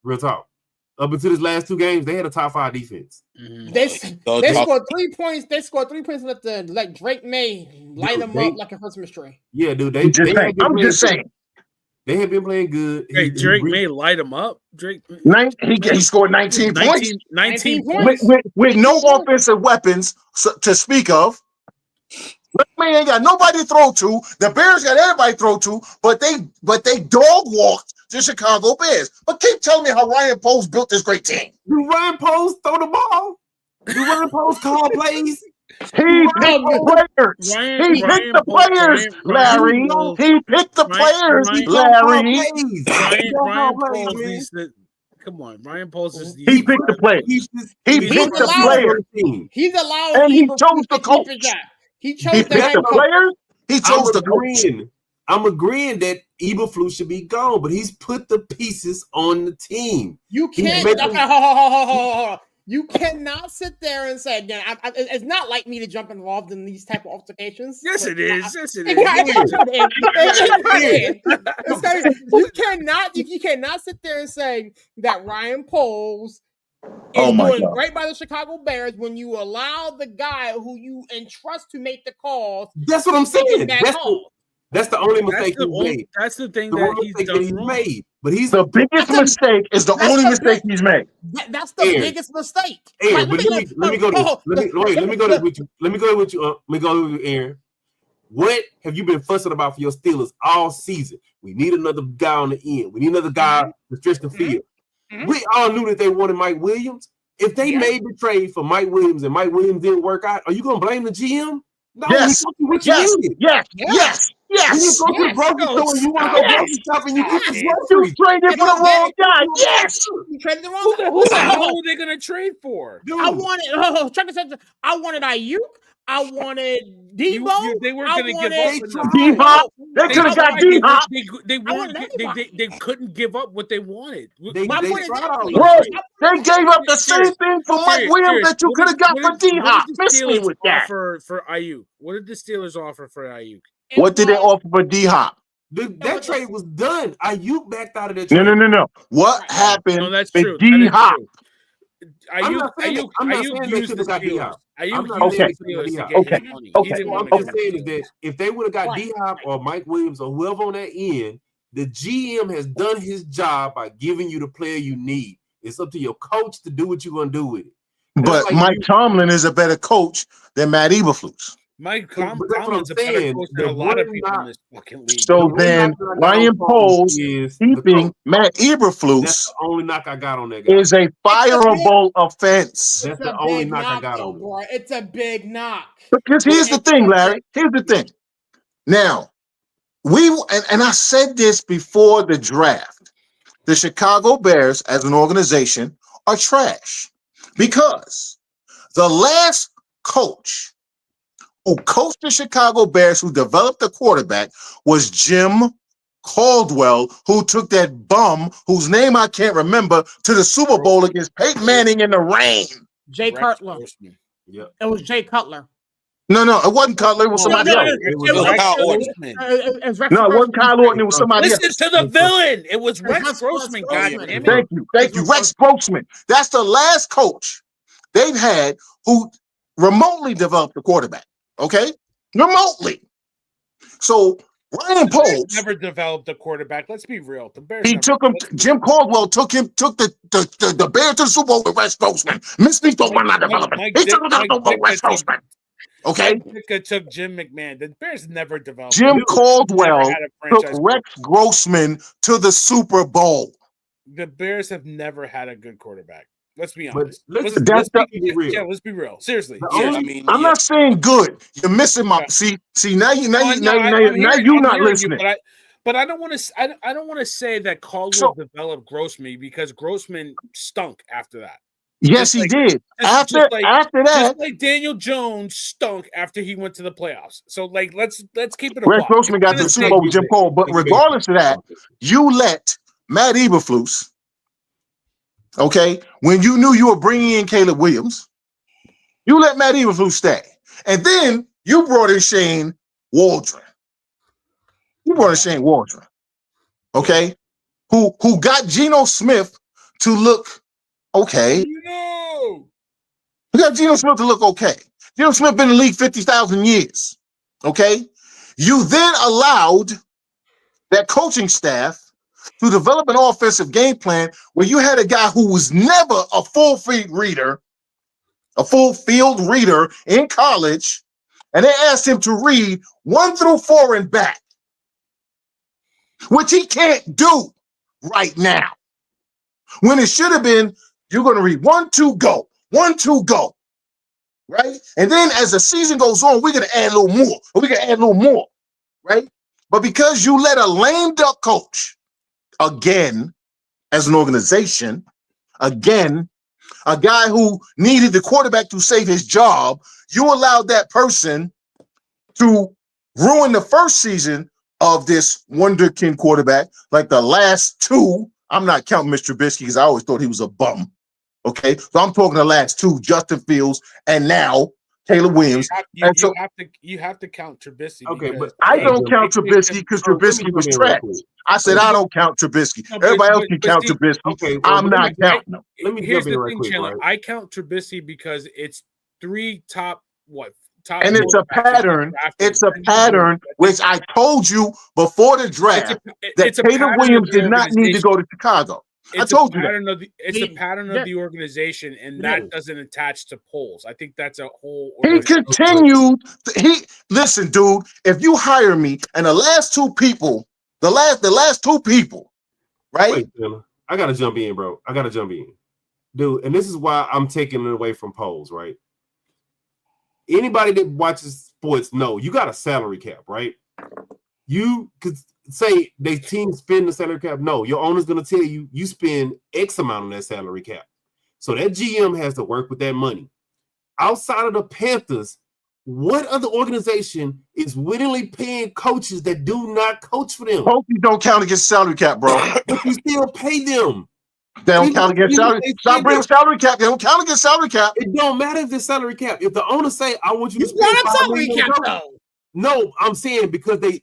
Real talk. Up until his last 2 games, they had a top 5 defense. Mm-hmm. They scored 3 points. They scored 3 points let Drake May light them up like a Christmas tree. Yeah, dude. I'm just saying. They have been playing good. Hey, Drake May light him up. Drake, he scored 19 points. 19 points with no offensive weapons to speak of. Drake May ain't got nobody to throw to. The Bears got everybody to throw to, but they dog walked the Chicago Bears. But keep telling me how Ryan Poles built this great team. Do Ryan Poles throw the ball? Do Ryan Poles call plays? He picked the players. He picked the players, Larry. He picked the players, Larry. Ryan Poles needs to. Come on, Ryan Poles is. He picked the players. He picked the players. He's allowed. And he chose the coach. He chose the players. He chose the coach. I'm agreeing that Eberflus should be gone, but he's put the pieces on the team. You can't. Hold on. You cannot sit there and say, it's not like me to jump involved in these type of altercations. Yes, it is. You cannot sit there and say that Ryan Poles is doing great by the Chicago Bears when you allow the guy who you entrust to make the calls. That's what I'm saying. That's the only mistake he made. That's the thing that he's made. But he's the biggest mistake is the only mistake he's made. That's the biggest mistake. Aaron, but let me go with you, Aaron. What have you been fussing about for your Steelers all season? We need another guy on the end. We need another guy to stretch the field. Mm-hmm. We all knew that they wanted Mike Williams. If they made the trade for Mike Williams and Mike Williams didn't work out, are you going to blame the GM? No, yes. When you go to the grocery store and you want to go grocery shopping, you get the groceries. You traded for the wrong guy. Yes. You traded the wrong guy. Who the hell are they going to trade for? Dude. I wanted Ayuk. I wanted Debo. They weren't going to give up D-Hop. They could have got D-Hop. They couldn't give up what they wanted. Bro, they gave up the same thing for Mike Williams that you could have got for D-Hop. Miss me with that. For Ayuk, what did the Steelers offer for Ayuk? What did they offer for D-Hop? That trade was done. Ayuk backed out of that trade. No. What happened that's with true. D-Hop? Ayuk used the Steelers. Ayuk used the Steelers to get his money. What I'm just saying is that if they would have got D-Hop or Mike Williams or whoever on that end, the GM has done his job by giving you the player you need. It's up to your coach to do what you're going to do with it. But like Mike Tomlin is a better coach than Matt Eberflus. Mike Tomlin's a better coach than a lot of people in this fucking league. So then Ryan Poles keeping Matt Eberflus. That's the only knock I got on that guy. Is a fireable offense. That's the only knock I got on it. It's a big knock. Because here's the thing, Larry. Here's the thing. Now, and I said this before the draft. The Chicago Bears as an organization are trash because the last coach who coached the Chicago Bears, who developed the quarterback, was Jim Caldwell, who took that bum, whose name I can't remember, to the Super Bowl against Peyton Manning in the rain. Jay Cutler. Yeah. It was Jay Cutler. No, it wasn't Cutler. It was somebody else. It was Kyle Orton. No, it wasn't Kyle Orton. It was somebody else. Listen to the villain. It was Rex Grossman. Goddamn it. Thank you, Rex Grossman. That's the last coach they've had who remotely developed the quarterback. Okay, remotely. So Ryan Poles never developed a quarterback. Let's be real. The Bears. He took him. Jim Caldwell took the Bears to the Super Bowl with Rex Grossman. Miss me for not development. He took him to the Super Bowl with Rex Grossman. Okay. Mike took Jim McMahon. The Bears never developed. Jim Caldwell took Rex Grossman to the Super Bowl. The Bears have never had a good quarterback. Let's be honest. Let's be real. Yeah, let's be real. Seriously. I'm not saying good. You're missing my see. Now you're not listening. But I don't want to say that Caldwell developed Grossman because Grossman stunk after that. Yes, he did. After that, just like Daniel Jones stunk after he went to the playoffs. So let's keep it. Rex Grossman got to the Super Bowl with Jim Cole, but regardless of that, you let Matt Eberflus. Okay, when you knew you were bringing in Caleb Williams, you let Matt Eberflus stay, and then you brought in Shane Waldron. Okay, who got Geno Smith to look okay. We got Geno Smith to look okay. Geno Smith been in the league 50,000 years. Okay, you then allowed that coaching staff to develop an offensive game plan where you had a guy who was never a full field reader in college, and they asked him to read 1 through 4 and back, which he can't do right now. When it should have been, you're going to read 1, 2, go, 1, 2, go, right? And then as the season goes on, we're going to add a little more, right? But because you let a lame duck coach, again, as an organization, again, a guy who needed the quarterback to save his job, you allowed that person to ruin the first season of this wonderkind quarterback, like the last two. I'm not counting Mr. Trubisky because I always thought he was a bum. Okay, so I'm talking the last two, Justin Fields and now Caleb Williams. You have to count Trubisky. Okay, but I don't count Trubisky because Trubisky was trash. I said I don't count Trubisky. Everybody else can count Trubisky. Okay, I'm not counting him. Here's the thing, Chandler. I count Trubisky because it's 3 top. And it's a pattern. It's a pattern, which I told you before the draft that Caleb Williams did not need to go to Chicago. I told you that. It's a pattern of the organization, and that doesn't attach to polls. I think that's a whole. He continued. Listen, dude. If you hire me, and the last two people, right? Wait, I gotta jump in, bro. Dude. And this is why I'm taking it away from polls, right? Anybody that watches sports know you got a salary cap, right? You could say they team spend the salary cap. No, your owner's going to tell you spend X amount on that salary cap. So that GM has to work with that money. Outside of the Panthers, What other organization is willingly paying coaches that do not coach for them? Coaches don't count against salary cap, bro. But you still pay them. They don't count against salary. Stop bringing salary cap. They don't count against salary cap. It don't matter if the salary cap. If the owner say, "I want you to spend want salary cap though." No, I'm saying because the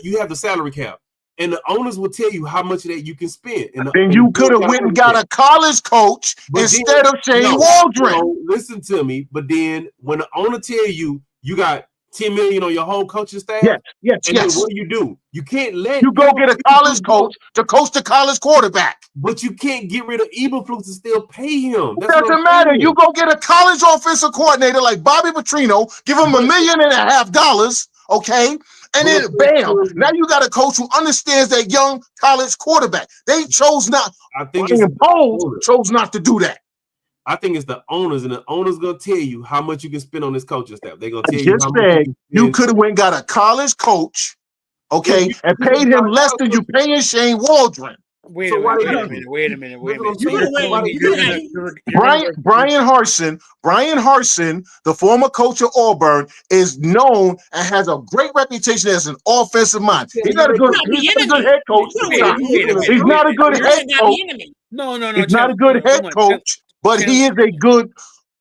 you have the salary cap, and the owners will tell you how much of that you can spend. And you could have went and got a college coach instead of Shane Waldron. No, listen to me. But then when the owner tell you you got $10 million on your whole coaching staff, yes. What do? You can't let you go get a college coach to coach the college quarterback. But you can't get rid of Eberflus and still pay him. It doesn't matter. You go get a college offensive coordinator like Bobby Petrino, give him $1.5 million, okay? And then bam, now you got a coach who understands that young college quarterback. They chose not. I think chose not to do that. I think it's the owners, and the owners gonna tell you how much you can spend on this coaching staff. They're gonna tell you. Just said you could have went and got a college coach, okay, and paid him less than you paying Shane Waldron. Wait a minute. Brian Harsin, the former coach of Auburn, is known and has a great reputation as an offensive mind. He's not a good head coach. He's not a good head coach. No. He's not a good head coach, but he is a good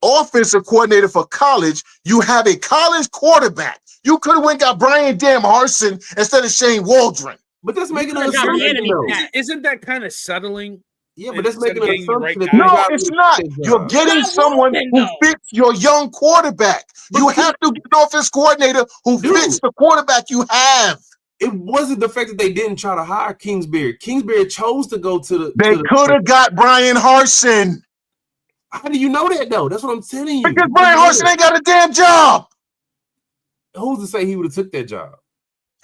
offensive coordinator for college. You have a college quarterback. You could have went and got Brian Harsin instead of Shane Waldron. But that's making an assumption. Isn't that kind of settling? Yeah, but that's making an assumption. No, it's not. You're getting someone who fits your young quarterback. You have to get an offense coordinator who fits the quarterback you have. It wasn't the fact that they didn't try to hire Kingsbury. Kingsbury chose to go to the. They could have got Brian Harsin. How do you know that though? That's what I'm telling you. Because Brian Harsin ain't got a damn job. Who's to say he would have took that job?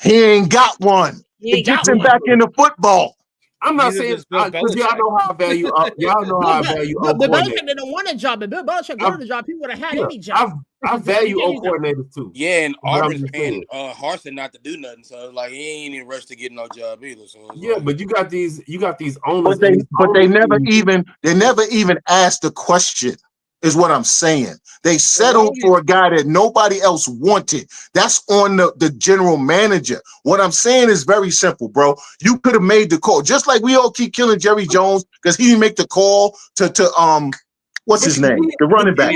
He ain't got one. It gets him back into football. I'm not saying because y'all know how I value. Y'all know how I value. Bill Belichick didn't want a job, but Bill Belichick wanted a job. He would have had any job. I value O coordinators too. Yeah, and Auburn's paying Harsin not to do nothing, so like he ain't in a rush to get no job either. So but you got these owners, but they never even asked the question. Is what I'm saying. They settled for a guy that nobody else wanted. That's on the general manager. What I'm saying is very simple, bro. You could have made the call, just like we all keep killing Jerry Jones because he didn't make the call to what's his name? The running back.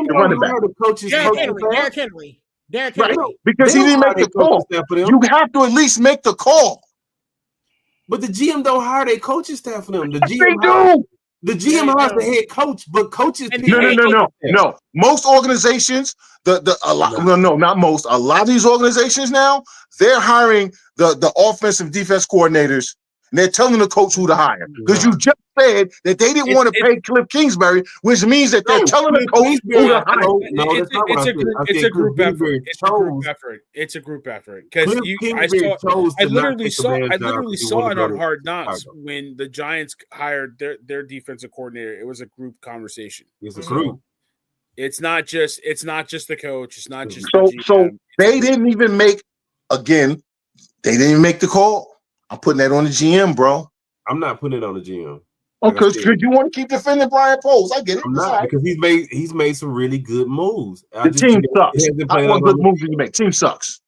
Derrick Henry. Right, because he didn't make the call. You have to at least make the call. But the GM don't hire their coaching staff for them. The GM they do. The GM hires the head coach, but coaches. No. Most organizations, not most. A lot of these organizations now, they're hiring the offensive defense coordinators, and they're telling the coach who to hire. Because you just said that they didn't want to pay Cliff Kingsbury, which means that they're telling the coach who to hire. It's a group effort. It's a group effort. Because I literally saw it on Hard Knocks when the Giants hired their defensive coordinator. It was a group conversation. It's a group. It's not just the coach. It's not just so they didn't even make the call. I'm putting that on the GM, bro. I'm not putting it on the GM. Because you want to keep defending Brian Poles. I get it. I'm not, because he's made some really good moves. The team sucks. What good moves did you make? Team sucks.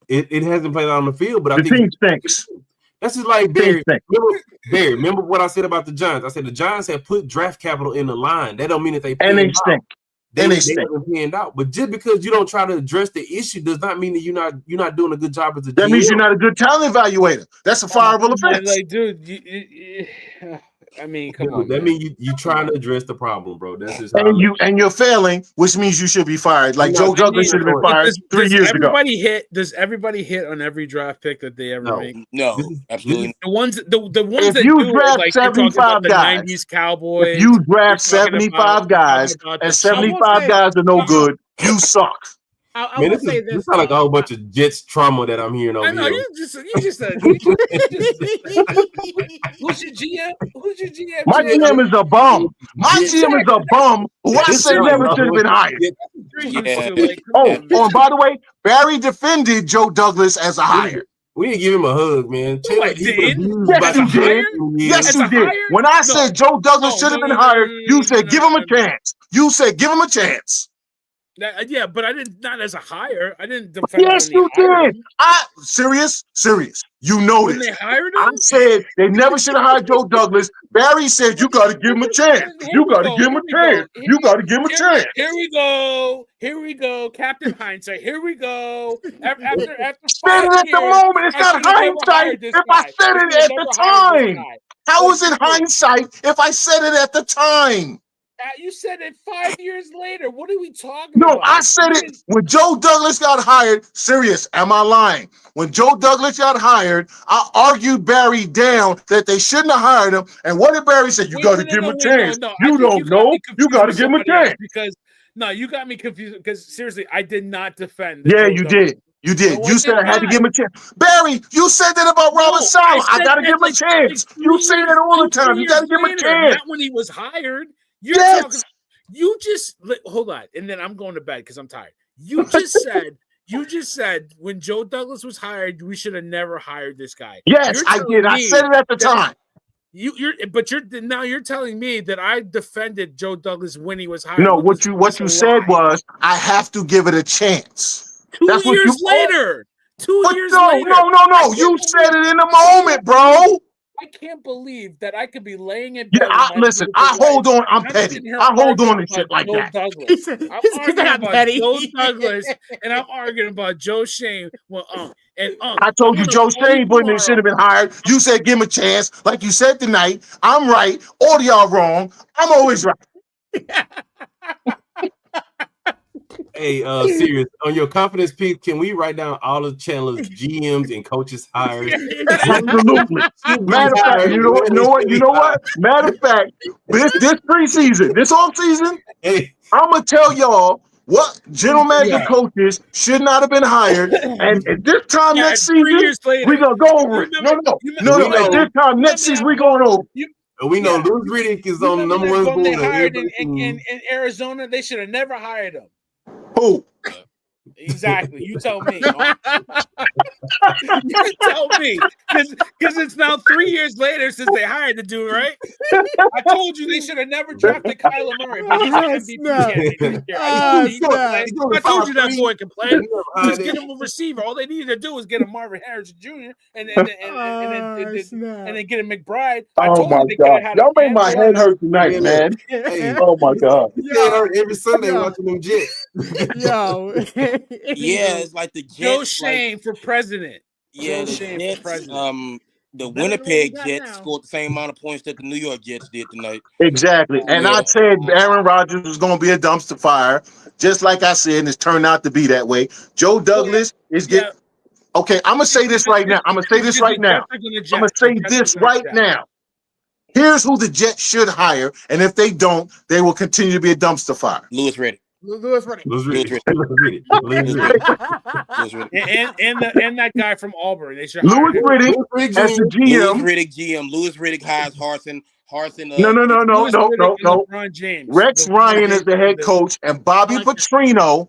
It hasn't played out on the field, but I think the team stinks. That's just like Barry. Remember what I said about the Giants? I said the Giants have put draft capital in the line. That don't mean that they stink. They panned out. But just because you don't try to address the issue does not mean that you're not doing a good job as a GM. That means you're not a good talent evaluator. That's a fireable offense. Like, dude, come on. That means you trying to address the problem, bro. That's just and you're failing, which means you should be fired. Like Joe Douglas should have been fired 3 years ago. Does everybody hit on every draft pick that they ever make? No, absolutely. The ones if that you do draft like 75 guys, 90s Cowboys. If you draft 75 guys and 75 guys are no good, you suck. I will say this. It's not like a whole bunch of Jets trauma that I'm hearing over here. I know you just who's your GM? Who's your GM? My GM is a bum. My GM is a bum who I say never should have been hired. And by the way, Barry defended Joe Douglas as a hire. We didn't give him a hug, man. Yes, you did. When I said Joe Douglas should have been hired, you said give him a chance. You said give him a chance. Yeah, but I didn't. Not as a hire. I didn't defend. Yes, you did. Serious. You know when this. they hired him? I said they never should have hired Joe Douglas. Barry said you got to give him a chance. You got to give him a chance. You got to give him a chance. Here we go. Captain Hindsight. Here we go. After said it at the moment. It's not hindsight. If I said it at the time, how was it hindsight if I said it at the time? You said it 5 years later. What are we talking about? No, I said it when Joe Douglas got hired. Serious, am I lying? When Joe Douglas got hired, I argued Barry down that they shouldn't have hired him. And what did Barry say? You got to give him a chance. You don't know. You got to give him a chance. Because you got me confused. Because seriously, I did not defend. Yeah, you did. You did. No, you said I had to give him a chance. Barry, you said that about Robert Saleh. I got to give him a chance. You say that all the time. You got to give him a chance. Not when he was hired. Hold on, and then I'm going to bed because I'm tired. You just said when Joe Douglas was hired, we should have never hired this guy. Yes, I did. I said it at the time. You're telling me that I defended Joe Douglas when he was hired. No, what you said was I have to give it a chance. 2 years later. 2 years later. No. You said it in the moment, bro. I can't believe that I could be laying in bed. Yeah, listen, I hold on. I'm petty. I hold on to shit like that. I'm arguing about Joe Douglas, and I'm arguing about Joe Schoen. I told you Joe Schoen should have been hired. You said give him a chance. Like you said tonight, I'm right. All of y'all wrong. I'm always right. Hey, serious. On your confidence pick, can we write down all of Chandler's GMs and coaches hired? Absolutely. Matter of fact, you know what? Matter of fact, this preseason, this off season, I'm gonna tell y'all what general manager coaches should not have been hired, and at this time next season, we're gonna go over it. No. At this time next season, we're going over. We know Louis Riddick is on the number one board. They hired in Arizona. They should have never hired him. Who? Exactly. You tell me. You tell me. Because it's now 3 years later since they hired the dude, right? I told you they should have never drafted Kyler Murray. But he's an MVP candidate. I told you that boy can play. Just get him a receiver. All they needed to do was get a Marvin Harrison Jr. and then get a McBride. Oh my God. Y'all made my head hurt tonight, man. Oh my God. You get hurt every Sunday watching them Jets. Yo. Yeah, it's like the Jets. Joe Schoen for president. Yeah, the Jets. The Winnipeg Jets scored the same amount of points that the New York Jets did tonight. Exactly. And I said Aaron Rodgers was going to be a dumpster fire, just like I said, and it's turned out to be that way. Joe Douglas is getting. Okay, I'm going to say this right now. I'm going to say this right now. Here's who the Jets should hire, and if they don't, they will continue to be a dumpster fire. Louis Riddick. And that guy from Auburn. They should Louis Riddick as the GM. Louis Riddick hires Harsin. No. Rex Ryan is the head coach, and Bobby Petrino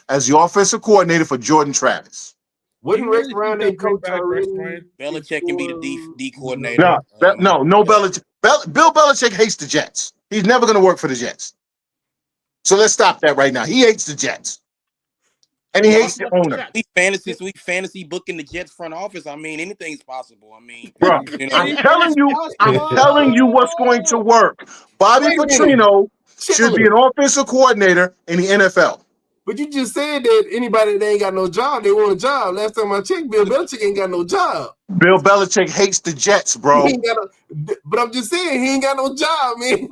as the offensive coordinator for Jordan Travis. Wouldn't Rex Ryan their coach already? Belichick can be the D coordinator. No Belichick. Bill Belichick hates the Jets. He's never going to work for the Jets. So let's stop that right now. He hates the Jets. And he hates the owner. We fantasy booking the Jets front office. I mean, anything's possible. I mean, bro, I'm telling you what's going to work. Bobby Petrino should be an offensive coordinator in the NFL. But you just said that anybody that ain't got no job, they want a job. Last time I checked, Bill Belichick ain't got no job. Bill Belichick hates the Jets, bro. But I'm just saying, he ain't got no job, man.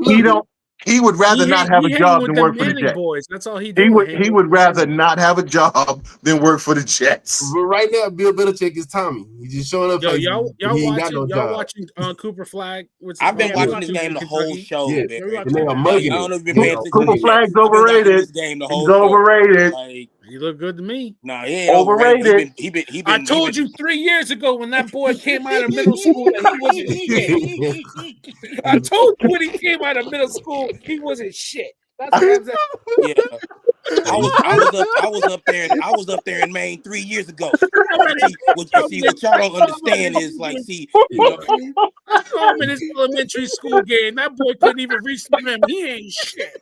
He would rather not have a job than work for the Jets. Boys. That's all he did. He would rather not have a job than work for the Jets. But right now, Bill Belichick is Tommy. He's just showing up. Y'all watching Cooper Flag? I've been watching this game the whole show. Yeah, Cooper Flag's overrated. He's overrated. He looked good to me. Nah, he ain't overrated. I told you 3 years ago when that boy came out of middle school that he wasn't shit. I told you when he came out of middle school he wasn't shit. That's what I'm saying. I was up there in Maine 3 years ago. What y'all don't understand is like, I'm in his elementary school game. That boy couldn't even reach the rim. He ain't shit.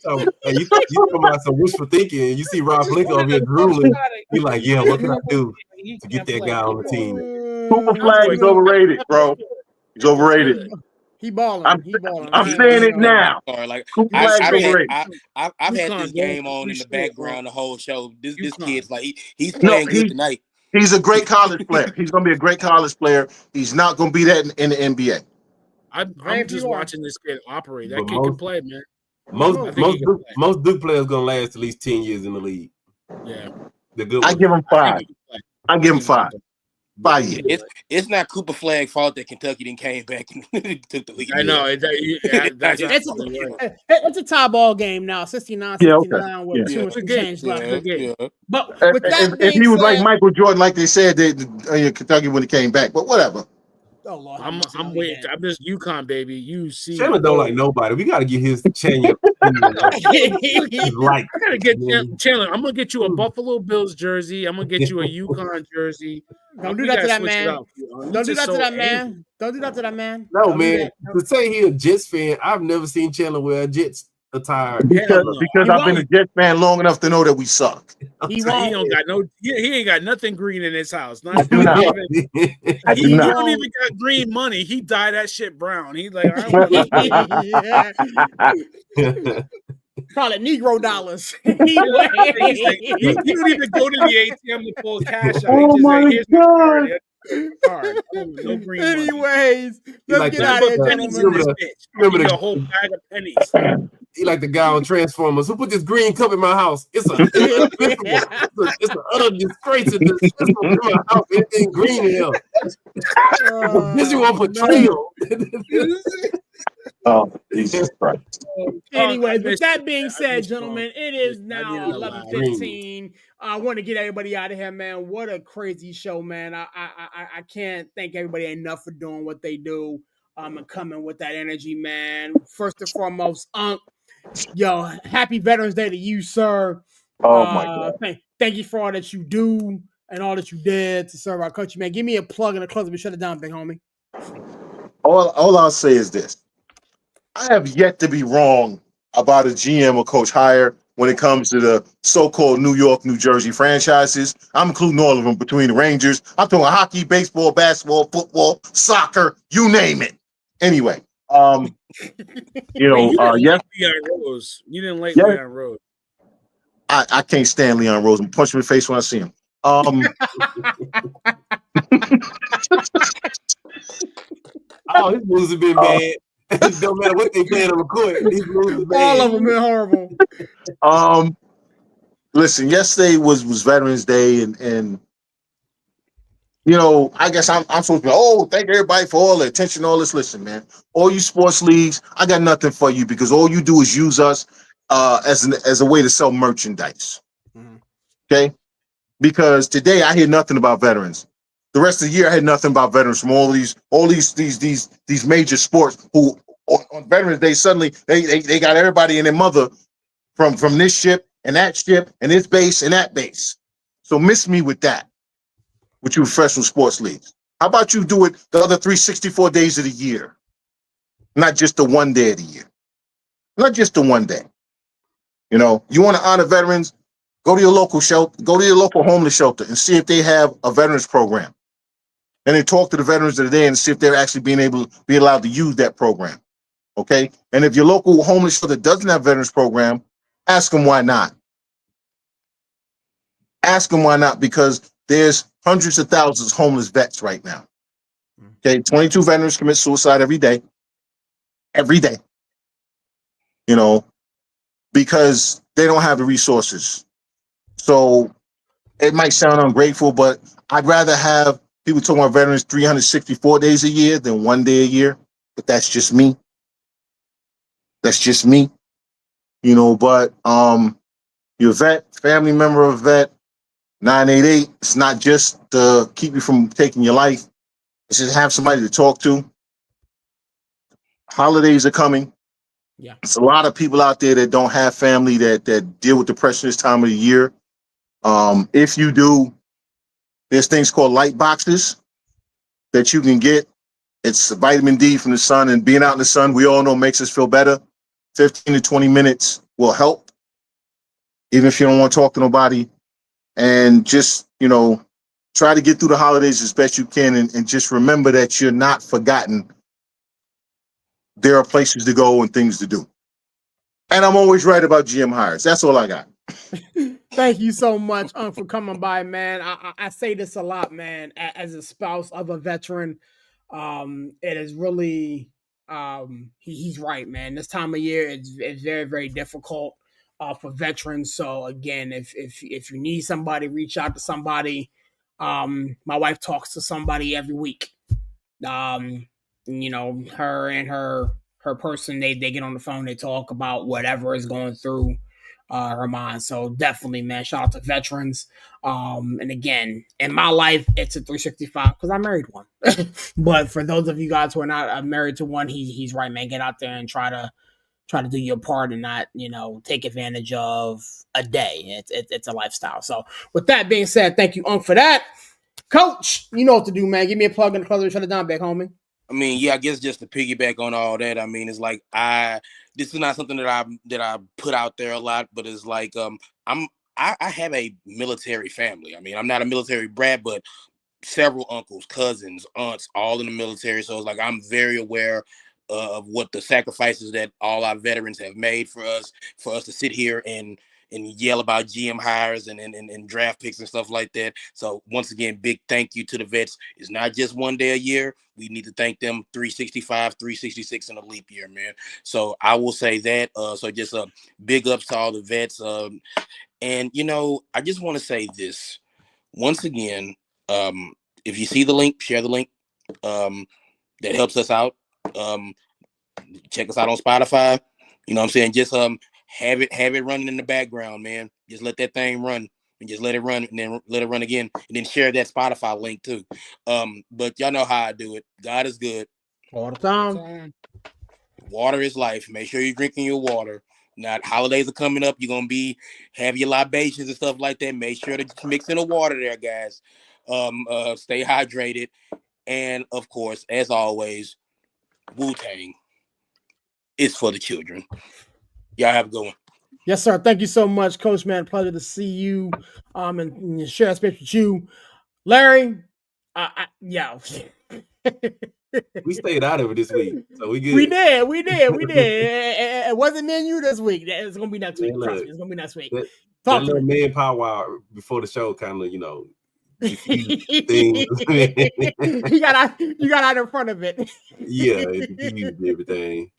So, and you come out some wishful thinking, and you see Rob Flinker over here drooling. He's like, yeah, what can I do to get that guy on the team? Cooper Flag is overrated, bro. He's overrated. He balling. I'm saying it now. Like I've had this game on in the background the whole show. This kid's like he's playing good tonight. He's a great college player. He's going to be a great college player. He's not going to be that in the NBA. I'm just watching this kid operate. That kid can play, man. Most Duke players going to last at least 10 years in the league. Yeah. I give him 5. I give him 5. 5 years. It's not Cooper Flag's fault that Kentucky then came back and took the lead. I know. It's a tie ball game now. 69-69 with 2 and change left. But with that if he was like Michael Jordan, like they said, Kentucky when he came back. But whatever. Oh, Lord, I'm waiting. I'm just UConn, baby. You see, Chandler don't like nobody. We got to get his Chandler. I gotta get Chandler. I'm gonna get you a Buffalo Bills jersey. I'm gonna get you a UConn jersey. Don't do that to that man. Don't do that to that man. Don't do that to that man. No, man. To say he's a Jets fan, I've never seen Chandler wear a Jets attire. Because I've been a Jets fan long enough to know that we suck. He ain't got nothing green in his house. I do not. He don't even got green money. He dyed that shit brown. He's like, call it Negro dollars. He don't even go to the ATM to pull cash out. Oh my God. Card. No green Anyways, let's get out of here, gentlemen. Remember the whole bag of pennies. He like the guy on Transformers. Who put this green cup in my house? It's an utter disgrace in my house. Anything green in here. Visual portrayal. Oh, Jesus Christ. Anyway, with that being said, gentlemen, it is now 11:15. I want to get everybody out of here, man. What a crazy show, man. I can't thank everybody enough for doing what they do and coming with that energy, man. First and foremost, yo, happy Veterans Day to you, sir. Oh, my God. Thank you for all that you do and all that you did to serve our country, man. Give me a plug and a close and shut it down, big homie. All I'll say is this. I have yet to be wrong about a GM or coach hire when it comes to the so-called New York, New Jersey franchises. I'm including all of them between the Rangers. I'm talking hockey, baseball, basketball, football, soccer, you name it. Anyway, Leon Rose. You didn't like Leon Rose. I can't stand Leon Rose. I'm punching him in the face when I see him. His moves have been bad. It don't matter what they playing on the court. These moves are bad. All of them been horrible. Listen, yesterday was Veterans Day, and I guess I'm supposed to be, thank everybody for all the attention, all this. Listen, man, all you sports leagues, I got nothing for you because all you do is use us as a way to sell merchandise. Mm-hmm. Okay? Because today I hear nothing about veterans. The rest of the year I heard nothing about veterans from all these major sports who on Veterans Day suddenly they got everybody and their mother from this ship and that ship and this base and that base. So miss me with that. With you professional sports leagues. How about you do it the other 364 days of the year? Not just the one day of the year. Not just the one day. You want to honor veterans, go to your local shelter, go to your local homeless shelter and see if they have a veterans program. And then talk to the veterans of the day and see if they're actually be allowed to use that program. Okay? And if your local homeless shelter doesn't have a veterans program, ask them why not. Ask them why not, because there's hundreds of thousands of homeless vets right now. Okay, 22 veterans commit suicide every day. Every day. Because they don't have the resources. So it might sound ungrateful, but I'd rather have people talking about veterans 364 days a year than one day a year. But that's just me. That's just me. But you're a vet, family member of a vet, 988, it's not just to keep you from taking your life. It's just have somebody to talk to. Holidays are coming. Yeah. There's a lot of people out there that don't have family that deal with depression this time of the year. If you do, there's things called light boxes that you can get. It's vitamin D from the sun, and being out in the sun, we all know, makes us feel better. 15 to 20 minutes will help, even if you don't want to talk to nobody. And just, try to get through the holidays as best you can, and just remember that you're not forgotten. There are places to go and things to do. And I'm always right about GM hires. That's all I got. Thank you so much, for coming by, man. I say this a lot, man, as a spouse of a veteran. It is really, he's right, man. This time of year, it's very, very difficult for veterans. So again, if you need somebody, reach out to somebody. My wife talks to somebody every week. Her and her person, they get on the phone, they talk about whatever is going through her mind. So definitely, man, shout out to veterans. And again, in my life, it's a 365 because I married one. But for those of you guys who are not married to one, he's right, man. Get out there and try to do your part and not, take advantage of a day. It's a lifestyle. So with that being said, thank you, Unc, for that. Coach, you know what to do, man. Give me a plug in the color and shut it down back, homie. I mean, yeah, I guess just to piggyback on all that, I mean, it's like this is not something that I put out there a lot, but it's like I have a military family. I mean, I'm not a military brat, but several uncles, cousins, aunts, all in the military. So it's like I'm very aware of what the sacrifices that all our veterans have made for us to sit here and yell about GM hires and draft picks and stuff like that. So once again, big thank you to the vets. It's not just one day a year. We need to thank them 365, 366 in a leap year, man. So I will say that. So just big ups to all the vets. And, I just want to say this. Once again, if you see the link, share the link. That helps us out. Check us out on Spotify. You know what I'm saying? Just have it running in the background, man. Just let that thing run and just let it run and then let it run again and then share that Spotify link too. But y'all know how I do it. God is good. All the time. Water is life. Make sure you're drinking your water. Now, holidays are coming up. You're going to have your libations and stuff like that. Make sure to mix in the water there, guys. Stay hydrated. And, of course, as always, Wu-Tang is for the children. Y'all have a good one. Yes, sir. Thank you so much, Coach, man. Pleasure to see you and share space with you. Larry, yeah. We stayed out of it this week, so we good. We did. It wasn't me and you this week. It's gonna be next week. Trust me, it's gonna be next week. That little manpower before the show kind of, things. you got out in front of it. Yeah, it diffused everything.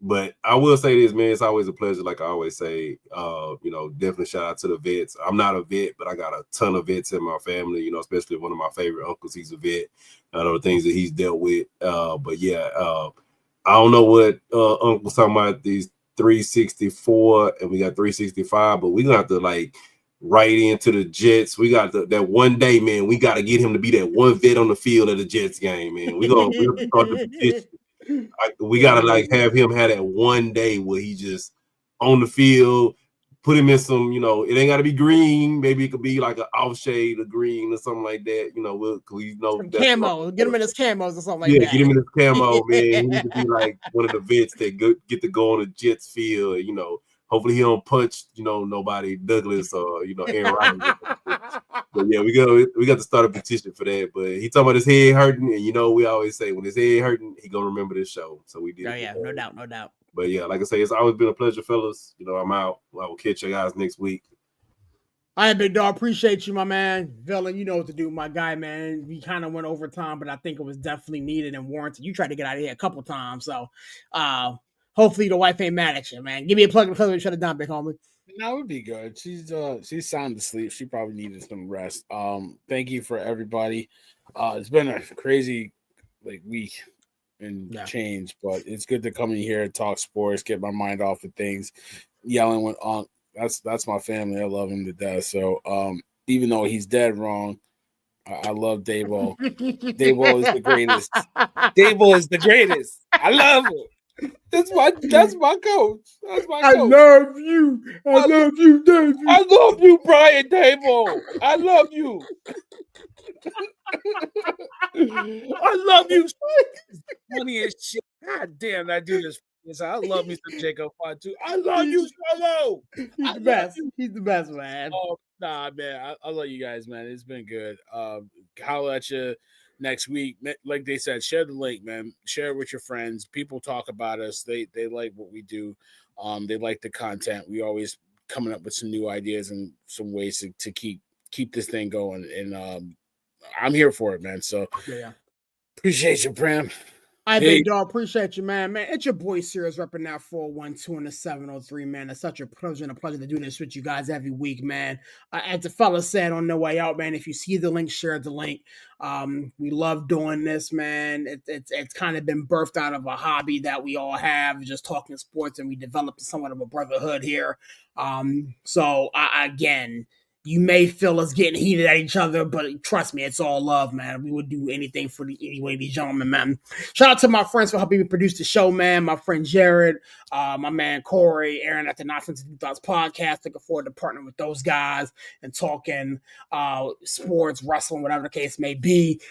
But I will say this, man, it's always a pleasure. Like I always say, definitely shout out to the vets. I'm not a vet, but I got a ton of vets in my family, especially one of my favorite uncles. He's a vet. I know the things that he's dealt with. But yeah, I don't know what Uncle's talking about, these 364 and we got 365, but we're going to have to right into the Jets. We got that one day, man. We got to get him to be that one vet on the field at the Jets game, man. We're going to start the petition. We gotta have him have that one day where he just on the field, put him in some, it ain't gotta be green. Maybe it could be like an off shade of green or something like that. Some camo. Get him in his camos or something like that. Yeah, get him in his camo, man. He needs to be like one of the vets that get to go on the Jets field. Hopefully he don't punch, nobody, Douglas or Aaron Rodgers. But yeah, we got to start a petition for that. But he talking about his head hurting, and we always say when his head hurting, he gonna remember this show. So we did. Oh yeah, no doubt. But yeah, like I say, it's always been a pleasure, fellas. I'm out. I will catch you guys next week. All right, big dog. Appreciate you, my man. Villain, you know what to do, my guy, man. We kind of went over time, but I think it was definitely needed and warranted. You tried to get out of here a couple times, so hopefully the wife ain't mad at you, man. Give me a plug and shut it down, big homie. That would be good. She's sound asleep. She probably needed some rest. Thank you for everybody. It's been a crazy week and change, but it's good to come in here and talk sports, get my mind off of things. Yelling with Unc. That's my family. I love him to death. So even though he's dead wrong, I love Dabo. Dabo is the greatest. Dabo is the greatest. I love him. That's my coach. That's my coach. I love you. I love you, David. I love you, Brian Dable. I love you. I love you. Funny as shit. God damn, that dude is. I love me some Jacob Fatu. I love you, Solo. He's the best. He's the best, man. Oh, nah, man. I love you guys, man. It's been good. Holla at you next week. Like they said, share the link, man. Share it with your friends. People talk about us. They like what we do. They like the content. We always coming up with some new ideas and some ways to keep this thing going. And I'm here for it, man. So yeah. Appreciate you, Pram. I big dog, appreciate you, man. It's your boy Sirius repping that 412 and the 703, man. It's such a pleasure to do this with you guys every week, man. As the fella said on the way out, man, if you see the link, share the link. We love doing this, man. It's kind of been birthed out of a hobby that we all have, just talking sports, and we developed somewhat of a brotherhood here. So again, you may feel us getting heated at each other, but trust me, it's all love, man. We would do anything for any of these gentlemen, man. Shout out to my friends for helping me produce the show, man. My friend Jared, my man Corey, Aaron at the Nonsense Thoughts podcast. Looking forward to partnering with those guys and talking sports, wrestling, whatever the case may be.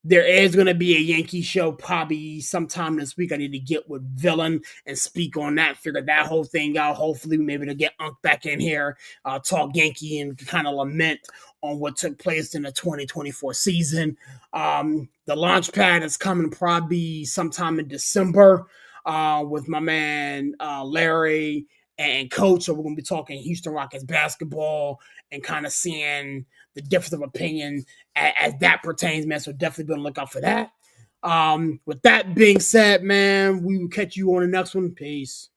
There is going to be a Yankee show probably sometime this week. I need to get with Villain and speak on that, figure that whole thing out. Hopefully, maybe to get Unc back in here, talk Yankee and kind of lament on what took place in the 2024 season. The launch pad is coming probably sometime in December with my man Larry and Coach. So we're going to be talking Houston Rockets basketball and kind of seeing the difference of opinion as that pertains, man. So definitely be on the lookout for that. With that being said, man, we will catch you on the next one. Peace.